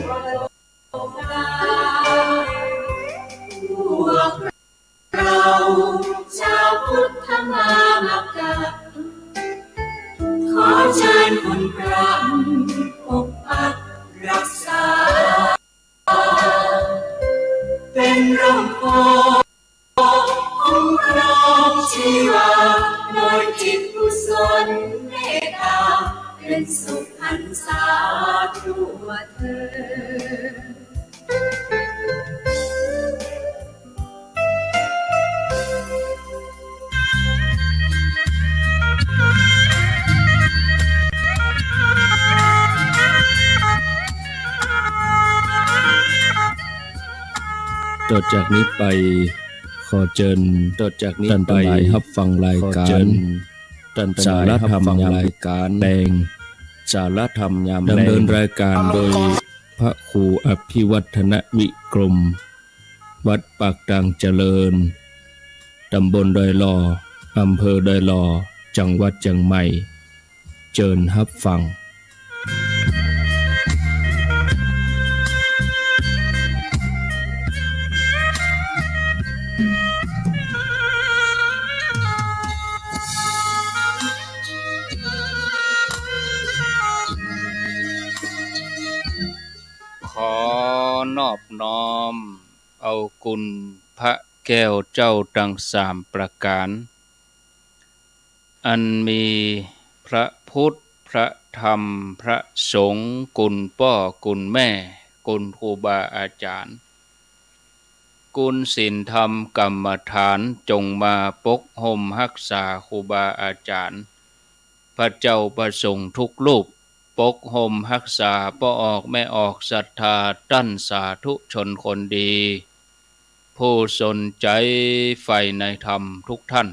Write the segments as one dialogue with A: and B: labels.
A: พวกเราชาวพุทธมามกะขอเชิญคุณพระปกปักรักษาเป็นร่มโพคุ้มครองชีวาโดยจิตกุศลเมตตาเป็นสุขหันษาทั่วเธอ
B: ต่อจากนี้ไปขอเชิญต่อจากนี้ไปรับฟังรายการสาระธรรมยามรายการแดงสาระธรรมยามดำเนินรายการโดยพระครูอภิวัฒนวิกรมวัดปากดังเจริญตำบลดอยหล่ออำเภอดอยหล่อจังหวัดเชียงใหม่เชิญรับฟังขอนอบน้อมเอาคุณพระแก้วเจ้าทั้งสามประการอันมีพระพุทธพระธรรมพระสงฆ์คุณพ่อคุณแม่คุณครูบาอาจารย์คุณศีลธรรมกรรมฐานจงมาปกห่มรักษาครูบาอาจารย์พระเจ้าประสงค์ทุกรูปปกห่มรักษาพ่อออกแม่ออกศรัทธาตั้นสาธุชนคนดีผู้สนใจใฝ่ในธรรมทุกท่าน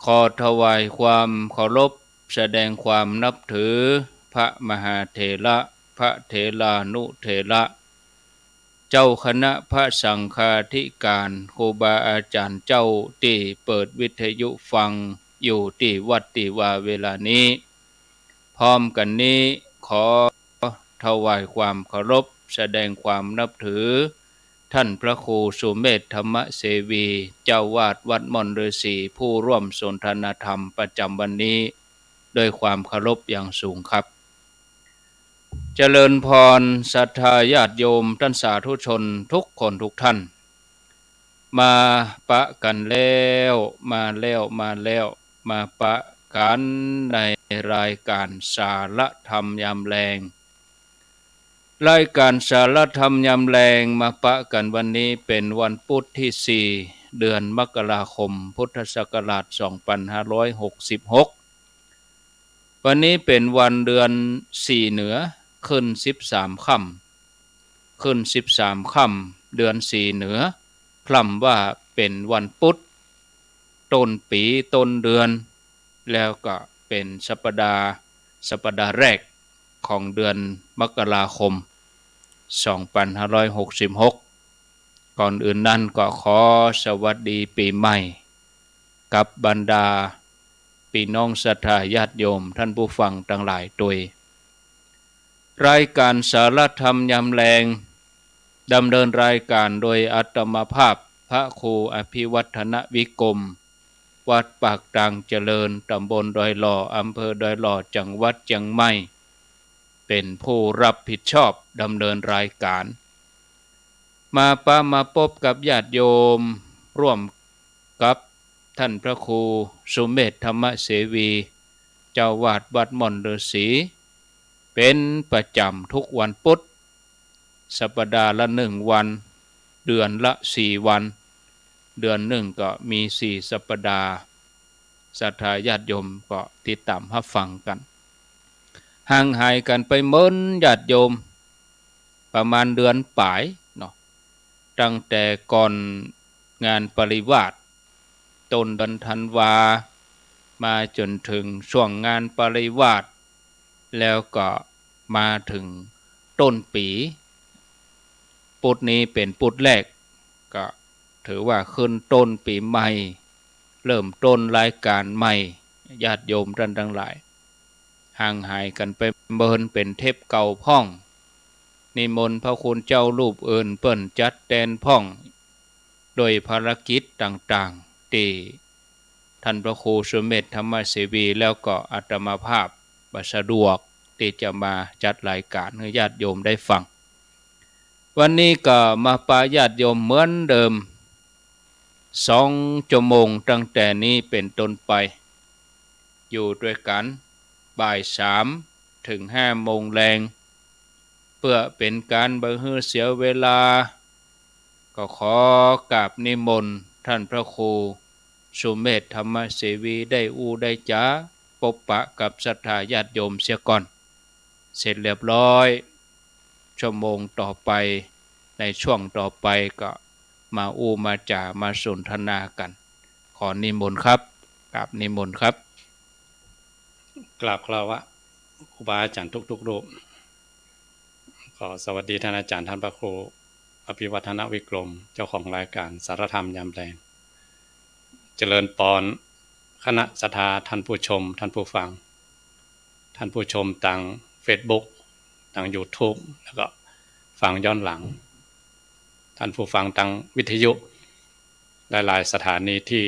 B: ขอถวายความเคารพแสดงความนับถือพระมหาเถระพระเถรานุเถระเจ้าคณะพระสังฆาธิการครูบาอาจารย์เจ้าที่เปิดวิทยุฟังอยู่ที่วัดที่ว่าเวลานี้พร้อมกันนี้ขอถวายความเคารพแสดงความนับถือท่านพระครูสุเมธธรรมเสวีเจ้าวาดวัดม่อนฤาษีผู้ร่วมสนทนาธรรมประจำวันนี้ด้วยความเคารพอย่างสูงครับเจริญพรศรัทธาญาติโยมท่านสาธุชนทุกคนทุกท่านมาปะกันแล้วมาปะกันในรายการสาระธรรมยามแลงรายการสาระธรรมยามแลงมาปะกันวันนี้เป็นวันพุธที่4เดือนมกราคมพุทธศักราช2566วันนี้เป็นวันเดือน4เหนือขึ้น13ค่ำเดือน4เหนือคล่ำว่าเป็นวันพุธต้นปีต้นเดือนแล้วก็เป็นสัปดาห์แรกของเดือนมกราคม2566ก่อนอื่นนั้นก็ขอสวัสดีปีใหม่กับบรรดาพี่น้องศรัทธาญาติโยมท่านผู้ฟังทั้งหลายด้วยรายการสาระธรรมยามแลงดำเนินรายการโดยอาตมาภาพพระครูอภิวัฒนวิกรมวัดปากดังเจริญตำบลดอยหล่ออำเภอดอยหล่อจังหวัดเชียงใหม่เป็นผู้รับผิดชอบดำเนินรายการมาพบกับญาติโยมร่วมกับท่านพระครูสุเมธธรรมเสวีเจ้าวาดวัดม่อนฤาษีเป็นประจำทุกวันพุธสัปดาห์ละ1วันเดือนละ4วันเดือนหนึ่งก็มี4สัปดาห์ศรัทธาญาติโยมก็ติดตามรับฟังกันห่างหายกันไปเมินญาติโยมประมาณเดือนปลายเนาะตั้งแต่ก่อนงานปริวาสต้นเดือนธันวามาจนถึงช่วงงานปริวาสแล้วก็มาถึงต้นปีพุธนี้เป็นพุธแรกก็ถือว่าขึ้นต้นปีใหม่เริ่มต้นรายการใหม่ญาติโยมท่านทั้งหลายห่างหายกันไปเมินเป็นเทปเก่าพ่อง นิมนต์พระคุณเจ้ารูปอื่นเปิ้นจัดแดนพ่องโดยภารกิจต่างๆที่ท่านพระครูสุเมธธรรมเสวีแล้วก็อาตมาภาพบัสะดวกที่จะมาจัดรายการให้ญาติโยมได้ฟังวันนี้ก็มาปาญาติโยมเหมือนเดิม2 ชั่วโมงตั้งแต่นี้เป็นต้นไปอยู่ด้วยกันบ่าย3 ถึง 5 โมงแรงเพื่อเป็นการบ่ให้เสียเวลาก็ขอกราบนิมนต์ท่านพระครูสุเมธธรรมเสวีได้ได้จ้าพบปะกับศรัทธาญาติโยมเสียก่อนเสร็จเรียบร้อยชั่วโมงต่อไปในช่วงต่อไปก็มามาจ่ามาสนทนากันขอนิมนต์ครับกราบนิมนต์ครับ
C: กราบคารวะครูบาอาจารย์ทุกๆรูปขอสวัสดีท่านอาจารย์ท่านพระครูอภิวัฒนวิกรมเจ้าของรายการสารธรรมยามแรงเจริญปอนคณะศรัทธาท่านผู้ชมท่านผู้ฟังท่านผู้ชมทาง Facebook ทาง YouTube แล้วก็ฟังย้อนหลังท่านผู้ฟังทางวิทยุหลายๆสถานีที่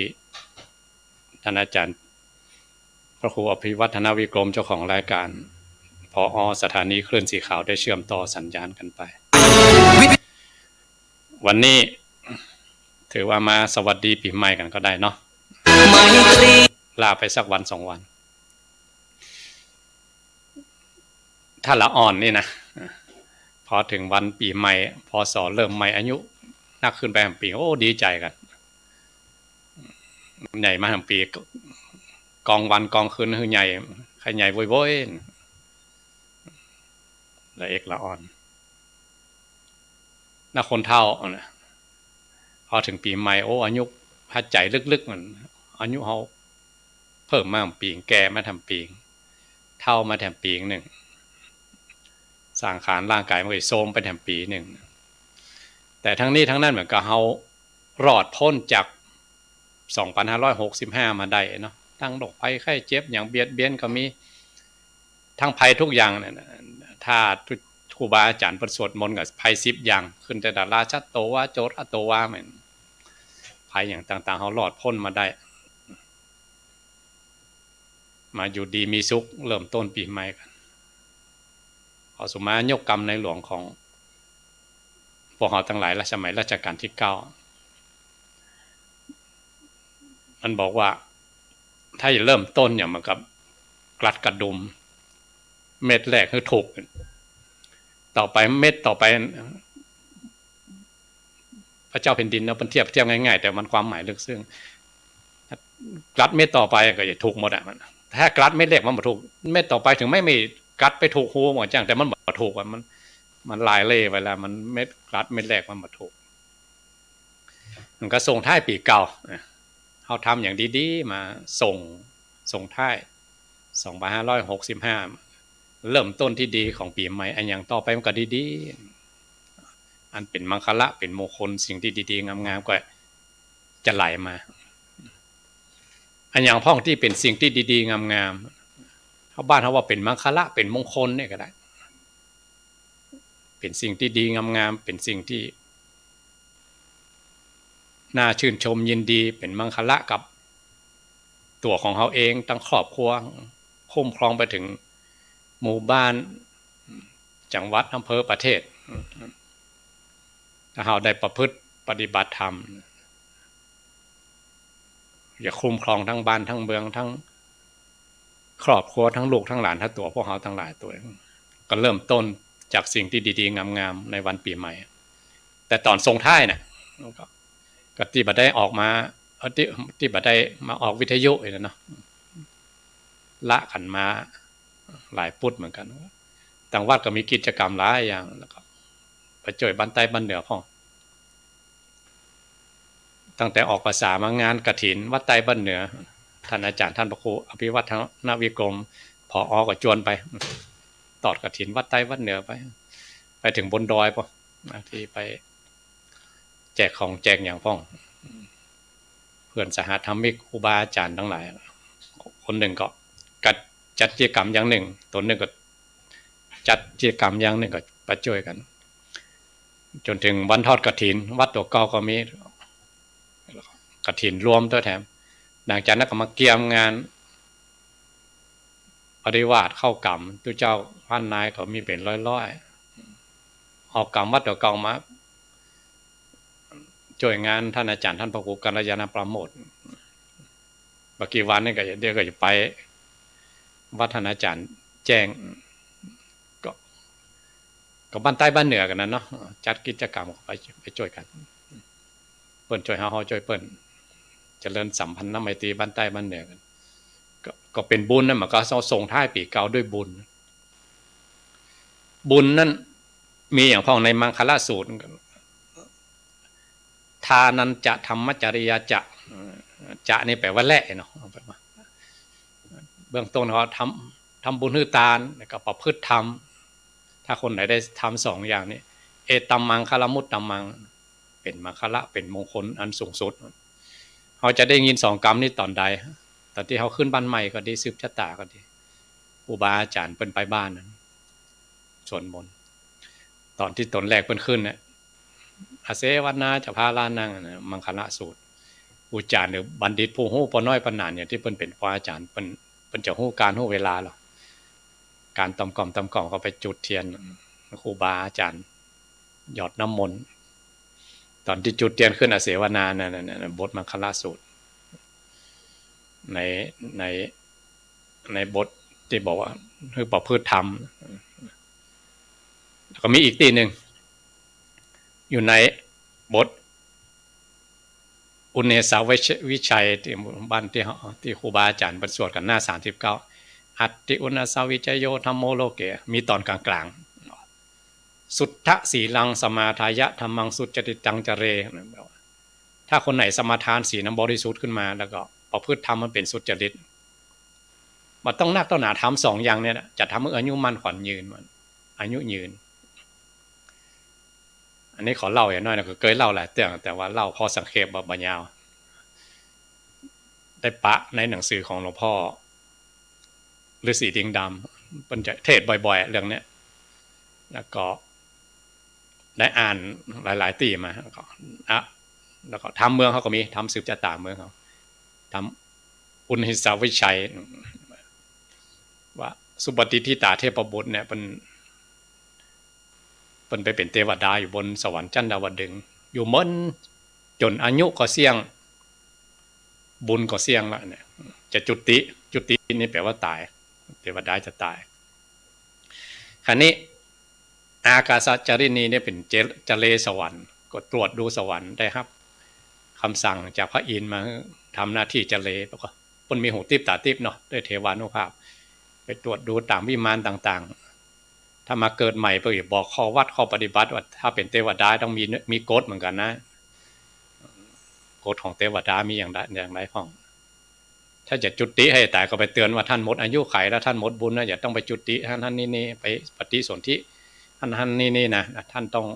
C: ท่านอาจารย์พระครูอภิวัฒนวิกรมเจ้าของรายการผอ.สถานีคลื่นสีขาวได้เชื่อมต่อสัญญาณกันไปวันนี้ถือว่ามาสวัสดีปีใหม่กันก็ได้เนาะลาไปสักวัน2 วันถ้าละอ่อนนี่นะพอถึงวันปีใหม่พศเริ่มใหม่อายุนักขึ้นไปปีโอ้ดีใจกันใหญ่มาทั้งปีกองวันกองคืนคือใหญ่ใครใหญ่โว้ยละเอกละอ่อนนักคนเท่านะพอถึงปีใหม่โอ้อายุพัดใจลึกๆมันอายุเขาเพิ่มมาปีแก่มาทำปีเท่ามาแถมปีหนึ่งสร้างขานร่างกายมันก็โทรมไปแถมปีหนึ่งแต่ทั้งนี้ทั้งนั้นเหมือนกับเขารอดพ้นจาก2565มาได้เนาะทั้งโรคภัยไข้เจ็บอย่างเบียดเบียนก็มีทั้งภัยทุกอย่างเนี่ยถ้าครูบาอาจารย์ประสวดมนต์กับภัย10 อย่างขึ้นแต่ดาราชัดโตว่าโจรอโตว่าเหมือนภัยอย่างต่างๆเขารอดพ้นมาได้มาอยู่ดีมีสุขเริ่มต้นปีใหม่กันขอสมายกกรรมในหลวงของพวกเราทั้งหลายสมัยรัชกาลที่ 9มันบอกว่าถ้าจะเริ่มต้นอย่างมันกับกลัดกระดุมเม็ดแรกคือถูกต่อไปเม็ดต่อไปพระเจ้าแผ่นดินเราเป็นเทียบง่ายๆแต่มันความหมายลึกซึ้งกลัดเม็ดต่อไปก็จะถูกหมดอ่ะมันถ้ากลัดเม็ดแรกมันบ่ถูกเม็ดต่อไปถึงไม่มีกลัดไปถูกหูหมดจังแต่มันบ่ถูกมันลายเล่เวลามันเม็ดกลัดเม็ดแรกมันบ่ถูกมันก็ส่งท้ายปีเก่าเขาทำอย่างดีๆมาส่งท้าย2565เริ่มต้นที่ดีของปีใหม่อันอย่างต่อไปมันก็ดีๆอันเป็นมังคละเป็นมงคลสิ่งที่ดีๆงามๆก็จะไหลมาอันอย่างพ่องที่เป็นสิ่งที่ดีๆงามๆเขาบ้านเขาว่าเป็นมังคละเป็นมงคลเนี่ยก็ได้เป็นสิ่งที่ดีงามๆเป็นสิ่งที่น่าชื่นชมยินดีเป็นมังคละกับตัวของเขาเองทั้งครอบครัวคุ้มครองไปถึงหมู่บ้านจังหวัดอำเภอประเทศถ้าเราได้ประพฤติปฏิบัติธรรมอย่าคุ้มครองทั้งบ้านทั้งเมืองทั้งครอบครัวทั้งลูกทั้งหลานทั้งตัวพวกเราทั้งหลายตัวก็เริ่มต้นจากสิ่งที่ดีๆงามๆในวันปีใหม่แต่ตอนส่งท้ายเนี่ยก็ที่บัดได้ออกมาที่บัดได้มาออกวิทยุเลยเนาะละขันมาหลายพุทธเหมือนกันต่างวัดก็มีกิจกรรมหลายอย่างแล้วก็ไปจ่วยบ้านใต้บ้านเหนือพ่อตั้งแต่ออกภาษามางานกฐินวัดใต้บ้านเหนือท่านอาจารย์ท่านพระครูอภิวัฒนวิกรมผอ.ก็จวนไปตอดกฐินวัดใต้วัดเหนือไปถึงบนดอยป่ะที่ไปแจกของแจกอย่างพ่องเพื่อนสหธรรมิกครูบาอาจารย์ทั้งหลายคนหนึ่งก็จัดกิจกรรมอย่างหนึ่งตัวหนึ่งก็จัดกิจกรรมอย่างหนึ่งก็ประช่วยกัน จนถึงวันทอดกฐินวัดตัวเก่าก็มีกฐินรวมตัวแถมหลังจากนั้นก็มาเกี่ยมงานปฏิวาสเข้ากรรมตัวเจ้าพันนายก็มีเป็นร้อยๆออกกรรมวัดตัวเก่ามาช่วยงานท่านอาจารย์ท่านพระครูกัลยาณประโมทบางกี่วันนี่ก็เดี๋ยวก็จะไปวัดท่านอาจารย์แจ้งก็บ้านใต้บ้านเหนือกันนั้นเนาะจัดกิจกรรมไปช่วยกันเปิ้นช่วยเฮาช่วยเปิ้นเจริญสัมพันธ์น้ำไมตรีบ้านใต้บ้านเหนือกันก็เป็นบุญนั่นมันก็ส่งท้ายปีเก่าด้วยบุญนั่นมีอย่างพ้องในมังคลสูตรทานันจะธรรมจริยาจะนี่แปลว่าแลเนาะเบื้องต้นเขาทำบุญฮือตาลแล้วก็ประพฤติธรรมถ้าคนไหนได้ทำสองอย่างนี้เอตัมมังคลมุตตัมมังเป็นมังคละเป็นมงคลอันสูงสุดเขาจะได้ยินสองกรรมนี้ตอนใดตอนที่เขาขึ้นบ้านใหม่ก็ดีสืบชะตาก็ดีครูบาอาจารย์เปิ้นไปบ้านนั้นสวดมนต์ตอนที่ตนแรกเปิ้นขึ้นเนี่ยอาเสวนาจะพาลานั่งมังคละสูตรอุจารย์หรือบัณฑิตผู้ฮู้ปน้อยปนานเนี่ยที่เปิ้นเป็นพระอาจารย์เปิ้นจะฮู้การฮู้เวลาหรอการตำกล่อมเขาไปจุดเทียนครูบาอาจารย์หยอดน้ำมนต์ตอนที่จุดเทียนขึ้นอาเสวนาเนี่ยบทมังคละสูตรในบทที่บอกว่าคือประพฤติธรรมก็มีอีกตีหนึ่งอยู่ในบทอุเนสาวิชัยที่บ้านที่ครูบาอาจารย์บรรสวดกันหน้า39อัตติอุณสาวิจโยธรรมโมโลเกมีตอนกลางๆสุทธศีลังสมาทายะธรรมังสุจติตังจเรถ้าคนไหนสมาทานศีลบริสุทธิ์ขึ้นมาแล้วก็ประพฤติธรรมมันเป็นสุจริตมันต้องนักต้องหนาทำสองอย่างเนี่ยจะทำให้อายุมั่นขวัญยืนมันอายุยืนอันนี้ขอเล่าอย่างน้อยนะก็เคยเล่าหลายเรื่องแต่ว่าเล่าพอสังเขปแบบยาวได้ปะในหนังสือของหลวงพ่อฤาษีดิงดำเป็นเทศบ่อยๆเรื่องนี้แล้วก็ได้อ่านหลายๆตีมาแล้วก็ทำเมืองเขาก็มีทำสืบชะตาเมืองเขาทำอุณหิสาวิชัยว่าสุปฏิทิตาเทพบุตรเนี่ยเป็นไปเป็นเทวดาอยู่บนสวรรค์จันดาวดึงอยู่มันจนอายุก็เสี่ยงบุญก็เสี่ยงแล้วเนี่ยจะจุตินี่แปลว่าตายเทวดาจะตายคราวนี้อากาศจารินีเนี่ยเป็นเจเลสวรรค์ก็ตรวจดูสวรรค์ได้ครับคำสั่งจากพระอินทร์มาทำหน้าที่เจเลแล้วก็มันมีหูติบตาติบเนาะด้วยเทวานุภาพไปตรวจดูตามวิมานต่างๆถ้ามาเกิดใหม่ไปอีกบอกข้อวัดข้อปฏิบัติว่าถ้าเป็นเทวดาต้องมีกฎเหมือนกันนะกฎของเทวดามีอย่างไรพ้องถ้าจะจุติให้ตายก็ไปเตือนว่าท่านหมดอายุไขแล้วท่านหมดบุญนะอย่าต้องไปจุติท่านนี่ไปปฏิสนธิท่านนี่นะท่านต้อง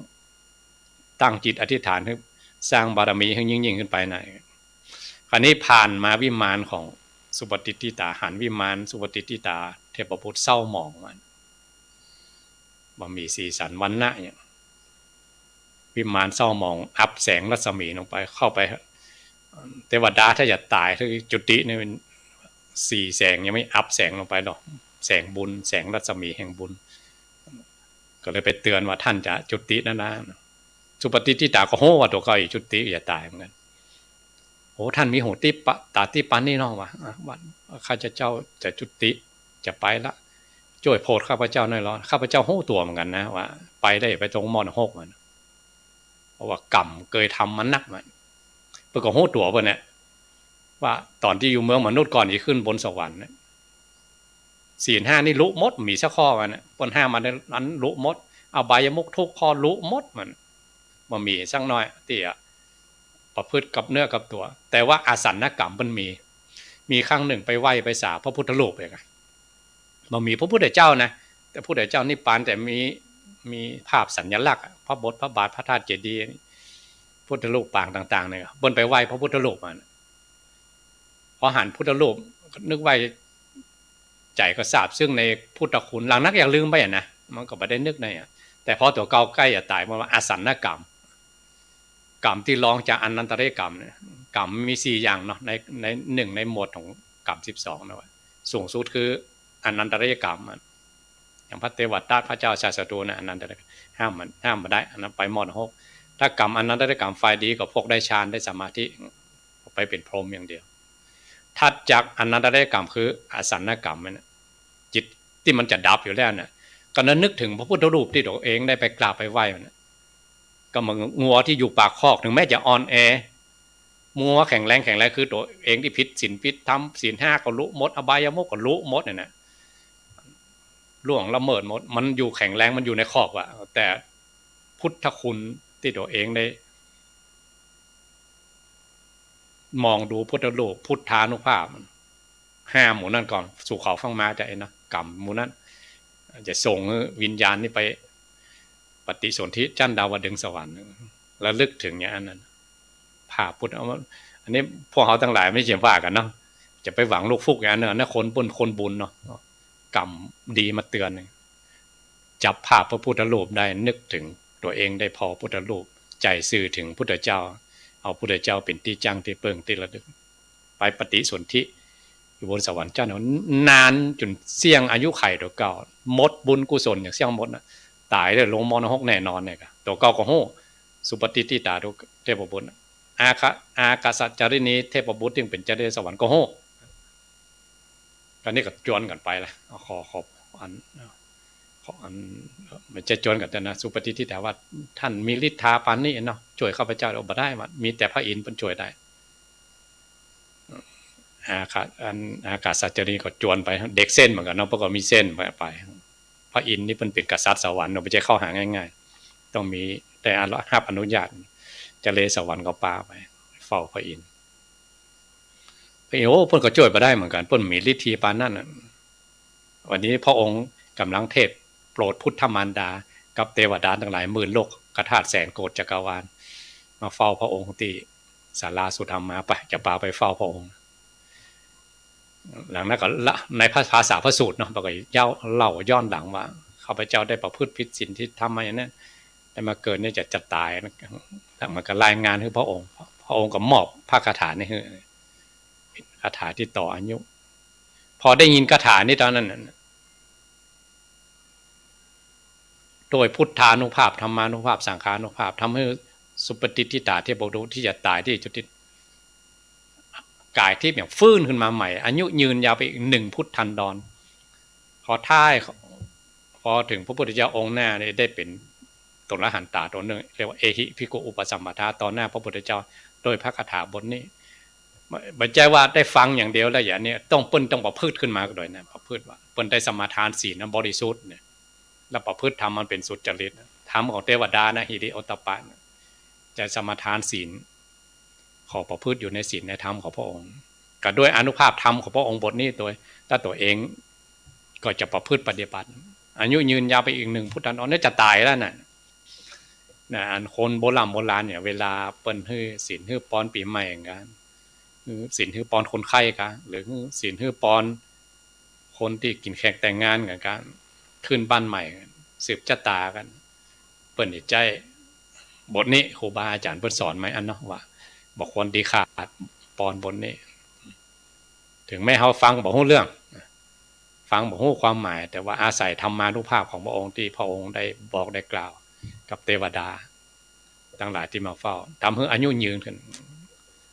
C: ตั้งจิตอธิษฐานให้สร้างบารมีให้ยิ่งขึ้นไปนะคราวนี้ผ่านมาวิมานของสุปฏิทิตาหันวิมานสุปฏิทิตาเทพบุตรเศร้าหมองมันมีสีสันวันณะอย่างวิมานเศร้าหมองอับแสงรัศมีลงไปเข้าไปเทวดาถ้าจะตายถ้าจุติเนี่ยเป็นสี่แสงยังไม่อับแสงลงไปหรอกแสงบุญแสงรัศมีแห่งบุญก็เลยไปเตือนว่าท่านจะจุตินะสุปฏิทิตาก็โหว่าตัวเขาอีกจุติอย่าตายเหมือนกันโอ้ท่านมีหูติปะตาติปันนี่น้องวะว่าข้าเจ้าจะจุติจะไปละช่วยโพดข้าพเจ้าหน่อยร้อนข้าพเจ้าโหตัวเหมือนกันนะว่าไปได้ไปตรงมอนหกมันเพราะว่ากรรมเคยทำมันนักมันเพื่อก็โหตัวเพื่อนเนี่ยว่าตอนที่อยู่เมืองมนุษย์ก่อนที่ขึ้นบนสวรรค์เนี่ยศีล 5นี่ลุมดมีสักข้อกันนะปน5มันนั้นลุมดเอาใบยมุกทุกข้อลุมดมันมีสักน้อยเตี่ยประพฤติกับเนื้อกับตัวแต่ว่าอาสันนกรรมมันมีครั้งหนึ่งไปไหว้ไปสาพระพุทธรูปเองมันมีพระพุทธเจ้านะแต่พระพุทธเจ้านิพพานแต่มีภาพสัญลักษณ์พระบทพระบาทพระธาตุเจดีย์พุทธรูปปางต่างๆเนี่ยบนไปไหว้พระพุทธรูปมันพอหันพุทธรูปนึกไหว้ใจก็ทราบซึ่งในพุทธคุณหลังนักอยากลืมไปนะมันก็ไม่ได้นึกใน แต่พอตัวเก่าใกล้จะตายมันว่าอาสันนกรรมกรรมที่รองจากอนันตริยกรรมเนี่ยกรรมมี4อย่างเนาะในหนึ่งในหมวดของกรรม12นะว่าสูงสุดคืออนันตริยกรรมอย่างพระเทวทัตพระเจ้าชาติศัตรูนะอนันตริยห้ามมาได้อันนั้นไปหมด6ถ้ากรรมอนันตริยกรรมฝ่ายดีก็พวกได้ฌานได้สมาธิไปเป็นพรหมอย่างเดียวถัดจากอนันตริยกรรมคืออสันนกรรมเนี่ยจิตที่มันจะดับอยู่แล้วเนี่ยก็นึกถึงพระพุทธรูปที่ตัวเองได้ไปกราบไปไหว้มันก็มันงัวที่อยู่ปากคอกถึงแม้จะอ่อนแองัวแข็งแรงคือตัวเองที่ผิดศีลผิดธรรมศีล5ก็รู้หมดอบายมุขก็รู้หมดเนี่ยนะล่วงละเมิดหมดมันอยู่แข็งแรงมันอยู่ในคอกว่ะแต่พุทธคุณที่ตัวเองได้มองดูพุทธรูปพุทธานุภาพมันห้ามหมูนั่นก่อนสู่เขาฟังมาจะไอ้นะกรรมหมูนั่นจะส่งวิญญาณนี่ไปปฏิสนธิจันดาวดึงสวรรค์แล้วลึกถึงอย่างนั้นภาพพุทธอันนี้พวกเขาทั้งหลายไม่เขียนว่ากันเนาะจะไปหวังลูกฟุกอย่างนั้นนะคนบุญเนาะกรรมดีมาเตือนจับภาพพระพุทธรูปได้นึกถึงตัวเองได้พอพุทธรูปใจสื่อถึงพุทธเจ้าเอาพุทธเจ้าเป็นที่จังที่เปิงที่ระลึกไปปฏิสนธิอยู่บนสวรรค์เจ้าเนาะนานจนเสี่ยงอายุไขตัวเก่าหมดบุญกุศลอย่างเสี่ยงหมดนะตายได้ลงมรณะแน่นอนเนี่ยตัวเก่าก็โหสุปฏิทิตาทุเทพบุตรอากาศจารินีเทพบุตรที่เป็นเจ้าได้สวรรค์ก็โหกันนี้ก็จวนกันไปละขออันมันจะจวนกันนะสุปฏิทิตาว่าท่านมีฤทธาปานนี้เนาะช่วยข้าพเจ้าเอาบ่ได้มีแต่พระอินทร์เป็นช่วยได้อากาศสัจจรีก็จวนไปเด็กเส้นเหมือนกันเนาะเพราะก็มีเส้นไปพระอินทร์นี่เป็นกษัตริย์สวรรค์เราไม่ใช่เข้าหาง่ายๆต้องมีแต่รับอนุญาตจะเลสวรรค์ก็ปาไปเฝ้าพระอินทร์โอ้เพิ่นก็ช่วยมาได้เหมือนกันเพิ่นมีฤทธิ์ปานนั้นวันนี้พระองค์กำลังเทศโปรดพุทธมารดากับเทวดาทั้งหลายหมื่นโลกกระทาแสนโกฏจักรวาลมาเฝ้าพระองค์ที่ศาลาสุธรรมาไปจะปาไปเฝ้าพระองค์หลังนั้นก็ในภาษาพระสูตรเนาะบอกว่าเล่าย้อนหลังว่าข้าพเจ้าได้ประพฤติผิดศีลที่ทำมาอย่างนั้นได้มาเกิดเนี่ยจะตายถ้ามันก็รายงานให้พระองค์ก็มอบพระคาถานี่คือคาถาที่ต่ออายุพอได้ยินคาถานี้ตอนนั้นโดยพุทธานุภาพธรรมานุภาพสังขานุภาพทำให้สุปฏิทิตาเทพบุตรที่จะตายที่จุติกายที่แบบฟื้นขึ้นมาใหม่อายุยืนยาวไปอีก1 พุทธันดรพอถึงพระพุทธเจ้าองค์หน้าได้เป็นตนละหันตาตัวหนึ่งเรียกว่าเอหิภิกขุอุปสัมปทาต่อหน้าพระพุทธเจ้าโดยพระคาถาบทนี้ไม่ใช่ว่าได้ฟังอย่างเดียวแล้วอย่างนี้ต้องประพฤติขึ้นมาโดยนะประพฤติว่าเปิ้นได้สมาทานศีลบริสุทธิ์เนี่ยแล้วประพฤติทำมันเป็นสุจริตธรรมของเทวดานะหิริโอตตปะจะสมาทานศีลขอประพฤติอยู่ในศีลในธรรมของพระองค์ก็ด้วยอนุภาพธรรมของพระองค์บทนี้โดยถ้าตัวเองก็จะประพฤติปฏิบัติอายุยืนยาวไปอีก1 พุทธันดรนี่จะตายแล้วน่ะอันคนโบราณเนี่ยเวลาเปิ้นฮื้อศีลฮื้อปอนปีใหม่อย่างกันศีลฮื้อปอนคนไข้กันหรือศีลฮื้อปอนคนที่กินแขกแต่งงานกันขึ้นบ้านใหม่สืบชะตากันเปิ้นใจบทนี้ครูบาอาจารย์เปิ้นสอนไหมอันเนาะว่าบอกคนดีขาดปอนบทนี้ถึงแม้เฮาฟังบ่ฮู้เรื่องฟังบ่ฮู้ความหมายแต่ว่าอาศัยธรรมานุภาพของพระองค์ที่พระองค์ได้บอกได้กล่าวกับเทวดาทั้งหลายที่มาเฝ้าทำให้อายุยืนขึ้น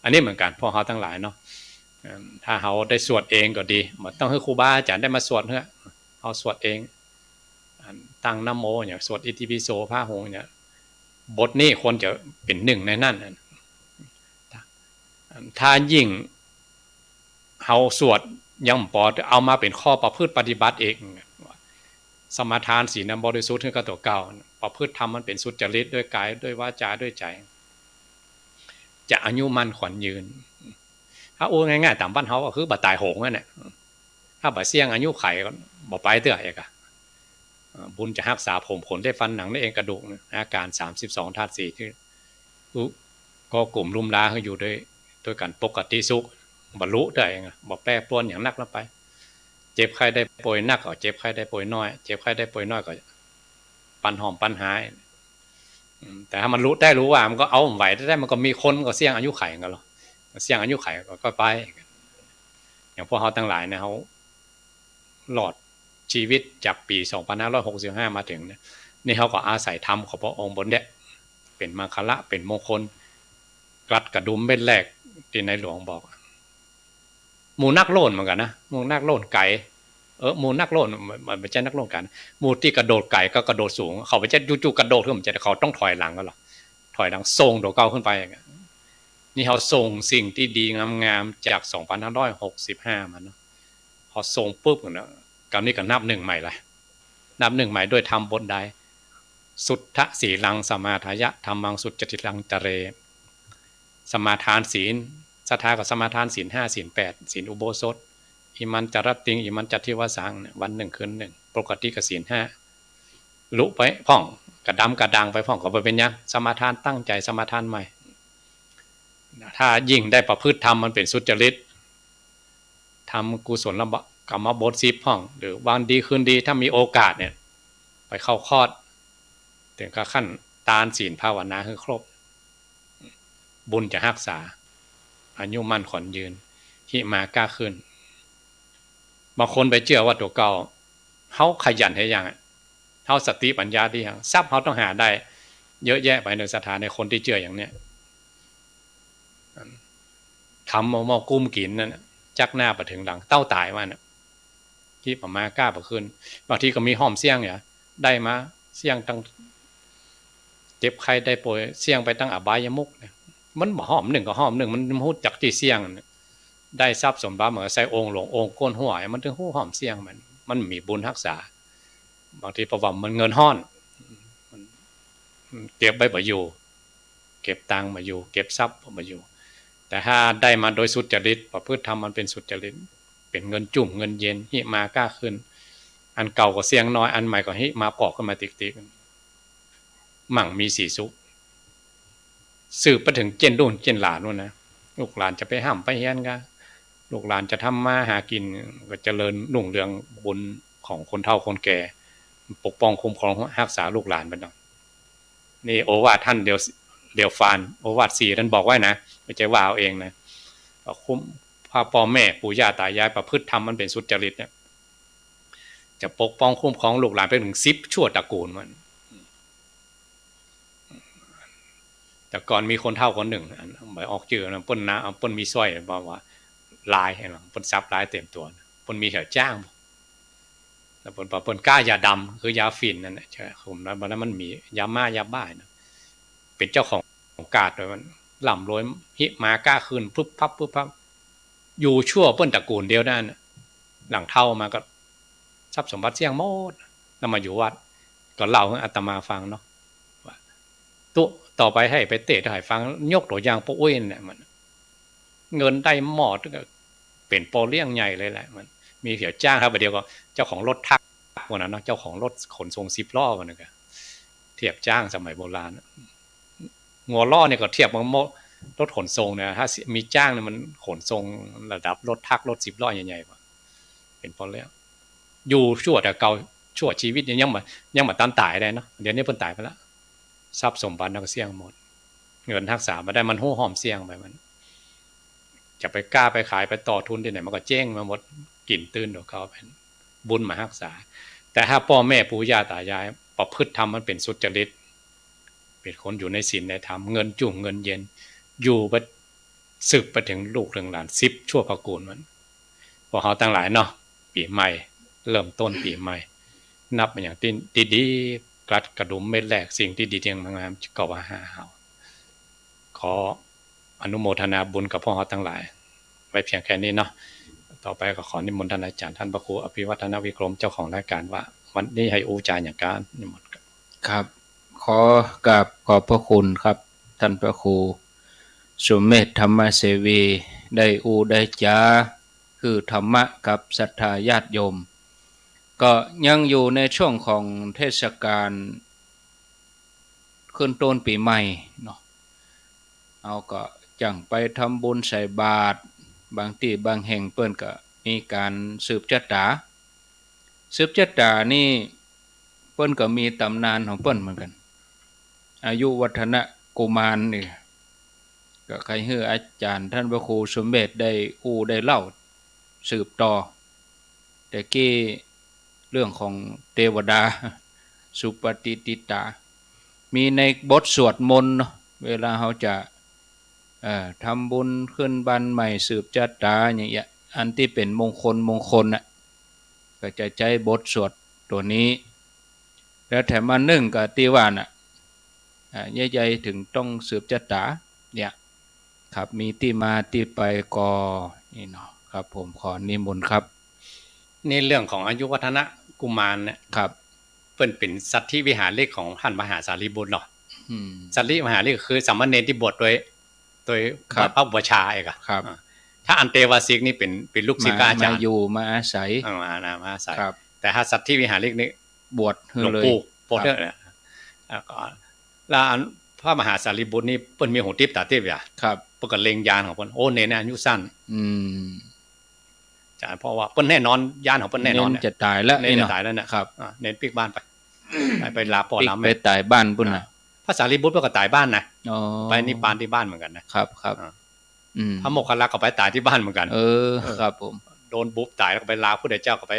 C: อันนี้เหมือนกันพวกเขาทั้งหลายเนาะถ้าเขาได้สวดเองก็ดีมันต้องให้ครูบาอาจารย์ได้มาสวดเถอะเขาสวดเองตั้งนะโมอย่างสวดอิติปิโสพระหงส์เนี่ยบทนี้ควรจะเป็น1ในนั้นถ้ายิ่งเขาสวดยังปอดเอามาเป็นข้อประพฤติปฏิบัติเองสมาทานศีลบริสุทธิ์คือกับตัวเก่าประพฤติธรรมมันเป็นสุจริตด้วยกายด้วยวาจาด้วยใจจะอายุมั่นขวัญยืนถ้าโอ้ง่ายๆตามบ้านเขาก็คือบ่ตายโหงนั่นแหละถ้าบ่เสี่ยงอายุไขก็บ่ไปเตื้ออีกอะบุญจะรักษาผมขนได้ฟันหนังได้เองกระดูกอาการ32ธาตุ4ที่ก็กลุ่มลุ่มล้าเขาอยู่ด้วยกันปกติสุขบรรลุได้เองบ่แปรปรวนอย่างนักแล้วไปเจ็บไข้ได้ป่วยนักก็เจ็บไข้ได้ป่วยน้อยเจ็บไข้ได้ป่วยน้อยก็ไป ปันหอมปันหายแต่ถ้ามันรู้ว่ามันก็เอาไหวได้มันก็มีคนก็เสี่ยงอายุไขกันหรอเสี่ยงอายุไขก็ไปอย่างพวกเขาทั้งหลายเนี่ยเขาหลอดชีวิตจากปี2565มาถึงเนี่ยนี่เขาก็อาศัยธรรมของพระองค์บนเนี่ยเป็นมังคละเป็นมงคลกลัดกระดุมเบ็ดแรกที่ในหลวงบอกหมู่นักโล่นเหมือนกันนะหมู่นักโล่นไก่หมู่นักโล่นมันไม่ใช่นักโล่นกันหมู่ที่กระโดดไก่ก็กระโดดสูงเขาไม่ใช่จู่ๆกระโดดขึ้นมันจะเขาต้องถอยหลังกันหรอถอยหลังส่งโดดเก้าขึ้นไปอย่างเงี้ยนี่เขาส่งสิ่งที่ดีงามๆจาก2565มันเนาะเขาส่งปุ๊บเนาะกับนี้ก็นับหนึ่งใหม่เลยนับหนึ่งใหม่ด้วยธรรมบทใดสุทธสีลังสมาทายะธรรมังสุจจิลังจเรสมาทานศีลศรัทธากับสมาทานศีล5ศีล8ศีลอุโบสถอิมันจรติงอิมันจัตทิวสังวันหนึ่งคืนหนึ่งปกติกับศีล5ลุไปพ่องกระดำกระดังไปพ่องก็ไปเป็นยังสมาทานตั้งใจสมาทานใหม่ถ้ายิ่งได้ประพฤติธรรมมันเป็นสุจริตทำกุศลกรรมบท10พ่องหรือวันดีคืนดีถ้ามีโอกาสเนี่ยไปเข้าคอร์สถึงกับขั้นตานศีลภาวนาคือครบบุญจะรักษาอายุมั่นขวัญยืนหิมากล้าขึ้นบางคนไปเชื่อว่าตัวเก่าเขาขยันให้ยังเขาสติปัญญาดีอย่างทรัพย์เขาต้องหาได้เยอะแยะไปในสถานในคนที่เชื่ออย่างเนี้ยทำมอกุ้มกินนั่นจักหน้าไปถึงหลังเต้าตายมันที่ประมากล้าไปขึ้นบางทีก็มีห้อมเสี่ยงเนี่ยได้มาเสี่ยงตั้งเจ็บใครได้ป่วยเสี่ยงไปตั้งอบายมุกเนี่ยมันหอมหนึ่งก็หอมหนึ่งมันพูดจากที่เสี่ยงได้ทรัพย์สมบัติเหมือนใส่องค์หลวงองค์ก้นหัวมันถึงหู้หอมเสี่ยงมันมีบุญรักษาบางทีประวัติมันเงินห้อนเก็บใบบ่อยู่เก็บตังค์มาอยู่เก็บทรัพย์มาอยู่แต่ถ้าได้มาโดยสุจริตประพฤติธรรมมันเป็นสุจริตเป็นเงินจุ่มเงินเย็นหิมากล้าขึ้นอันเก่าก็เสี่ยงน้อยอันใหม่ก็หิมาปอกขึ้นมาติ๊กๆมั่งมีสีสุขสืบไปถึงเจนรุ่นเจนหลานนู่นนะลูกหลานจะไปห้ามไปเฮียนกันลูกหลานจะทำมาหากินก็เจริญรุ่งเรืองบุญของคนเฒ่าคนแก่ปกป้องคุ้มครองรักษาลูกหลานไปหน่อยนี่โอวาทท่านเดียวฟานโอวาท4ท่านบอกไว้นะไม่ใช่ว่าเอาเองนะคุ้มพ่อแม่ปู่ย่าตายายประพฤติธรรมมันเป็นสุจริตเนี่ยจะปกป้องคุ้มครองลูกหลานไปถึง10ชั่วตระกูลมันแต่ก่อนมีคนเฒ่าคนหนึ่งไปออกชื่อนะเปิ้นนะเปิ้นมีสร้อยบอกว่าลายเห็นมั้ยเปิ้นซับลายเต็มตัวเปิ้นมีแถวจ้างแล้วเปิ้นกล้ายาดำคือยาฝิ่นนั่นแหละใช่ผมนั้นมันมียาม่ายาบ้านะเป็นเจ้าของกาดด้วยมันล่ำรวยหิมากล้าขึ้นปุ๊บปั๊บปุ๊บปั๊บอยู่ชั่วเปิ้นตระกูลเดียวนั่นหลังเฒ่ามาก็ทรัพย์สมบัติเสี่ยงหมดแล้วมาอยู่วัดก็เล่าให้อาตมาฟังเนาะตัวต่อไปให้ไปเตะให้ฟังยกตัวอย่างพวกอ้ยเนี่ยมันเงินได้หมอดก็เป็นโปรเลี้ยงใหญ่เลยแหละมันมีเถียวจ้างครับเดียวก็เจ้าของรถทักวันนั้นเนาะเจ้าของรถขนส่ง10ล้อวันนึงก็เทียบจ้างสมัยโบราณงัวล้อเนี่ยก็เทียบกับรถขนส่งเนี่ยถ้ามีจ้างเนี่ยมันขนส่งระดับรถทักรถ10ล้อใหญ่ๆป่ะเป็นพอแล้วอยู่ชั่วแต่เก่าชั่วชีวิตยังมาตันตายได้เนาะเดี๋ยวนี้เพิ่นตายไปแล้วทรัพย์สมบัติก็เสี่ยงหมดเงินรักษามาได้มันหู้หอมเสี่ยงไปมันจะไปกล้าไปขายไปต่อทุนที่ไหนมันก็เจ๊งมาหมดกลิ่นตื่นดอกเขาเป็นบุญมารักษาแต่ถ้าพ่อแม่ปู่ย่าตายายประพฤติธรรมมันเป็นสุจริตเป็นคนอยู่ในศีลในธรรมเงินจุ่มเงินเย็นอยู่ไปสืบไปถึงลูกถึงหลาน10ชั่วตระกูลมันพอเขาตั้งหลายเนาะปีใหม่เริ่มต้นปีใหม่นับมาอย่างที่ดีกลัดกระดุมเม็ดแรกสิ่งที่ดีเทียงงามก็ว่าหาเฮาขออนุโมทนาบุญกับพ่อเฮาทั้งหลายไว้เพียงแค่นี้เนาะต่อไปก็ขอนิมนต์ท่านอาจารย์ท่านพระครูอภิวัฒนวิกรมเจ้าของรายการว่าวันนี้ให้อูจาอย่างการนิมนต์
B: ครับขอกราบขอบพระคุณครับท่านพระครูสุเมธธรรมเสวีได้อูได้จาคือธรรมะกับศรัทธาญาติโยมก็ยังอยู่ในช่วงของเทศกาลขึ้นต้นปีใหม่เนาะเอาก็จังไปทำบุญใส่บาตรบางที่บางแห่งเปิ้นก็มีการสืบจัตตานี่ เปิ้นก็มีตำนานของเปิ้นเหมือนกันอายุวัฒนะกุมารนี่ก็ใครฮื้ออาจารย์ท่านพระครูสมเด็จได้ได้เล่าสืบต่อแต่กี้เรื่องของเทวดาสุปฏิทิตามีในบทสวดมนต์เนาะเวลาเขาจะทำบุญขึ้นบันใหม่สืบชะตาอย่างเงี้ยอันที่เป็นมงคลน่ะก็จะใช้บทสวดตัวนี้แล้วแถมมานึ่งกับที่ว่าน่ะใหญ่ๆถึงต้องสืบชะตาเนี่ยครับมีที่มาที่ไปก็นี่เนาะครับผมขอนิมนต์ครับ
C: นี่เรื่องของอายุวัฒนะกุมารเนี่ย
B: ครับ
C: เปิ้นเป็นสัตว์ที่วิหารเลขของท่านมหาสารีบุตรเนาะสัตว์ที่มหาเลขคือสามเณรที่บวชโดยพระอุปชาเอกครับถ้าอันเตวาสิกนี่เป็นลูกศิษย์อาจารย์
B: มาอยู่มาอาศัย
C: มาอาศัยแต่ถ้าสัตว์ที่วิหารเลขนี่
B: บวช
C: หลวงปู่บวชเนี่ยแล้วพระมหาสารีบุตรนี่เปิ้นมีหูทิพย์ตาทิพย์อ่ะ
B: ครับ
C: เปิ้นก็เล็งญาณของเปิ้นโอ้เนรอายุสั้นจ้ะเพราะว่าเปิ้นแน่นอนญาณของเปิ้นแน่นอน
B: จะตายแล้ว
C: เนรจะตายแล้วนะครับเนรปิกบ้านไปลาพ่อลาแม่
B: ไปตายบ้านปุ่นน่ะ
C: พระสารีบุตรก็ตายบ้านนะไปนิพพานที่บ้านเหมือนกันนะครับพระโมคคัลลาก็ไปตายที่บ้านเหมือนกัน
B: ครับผม
C: โดนบุบตายแล้วก็ไปลาพระพุทธเจ้าก็ไป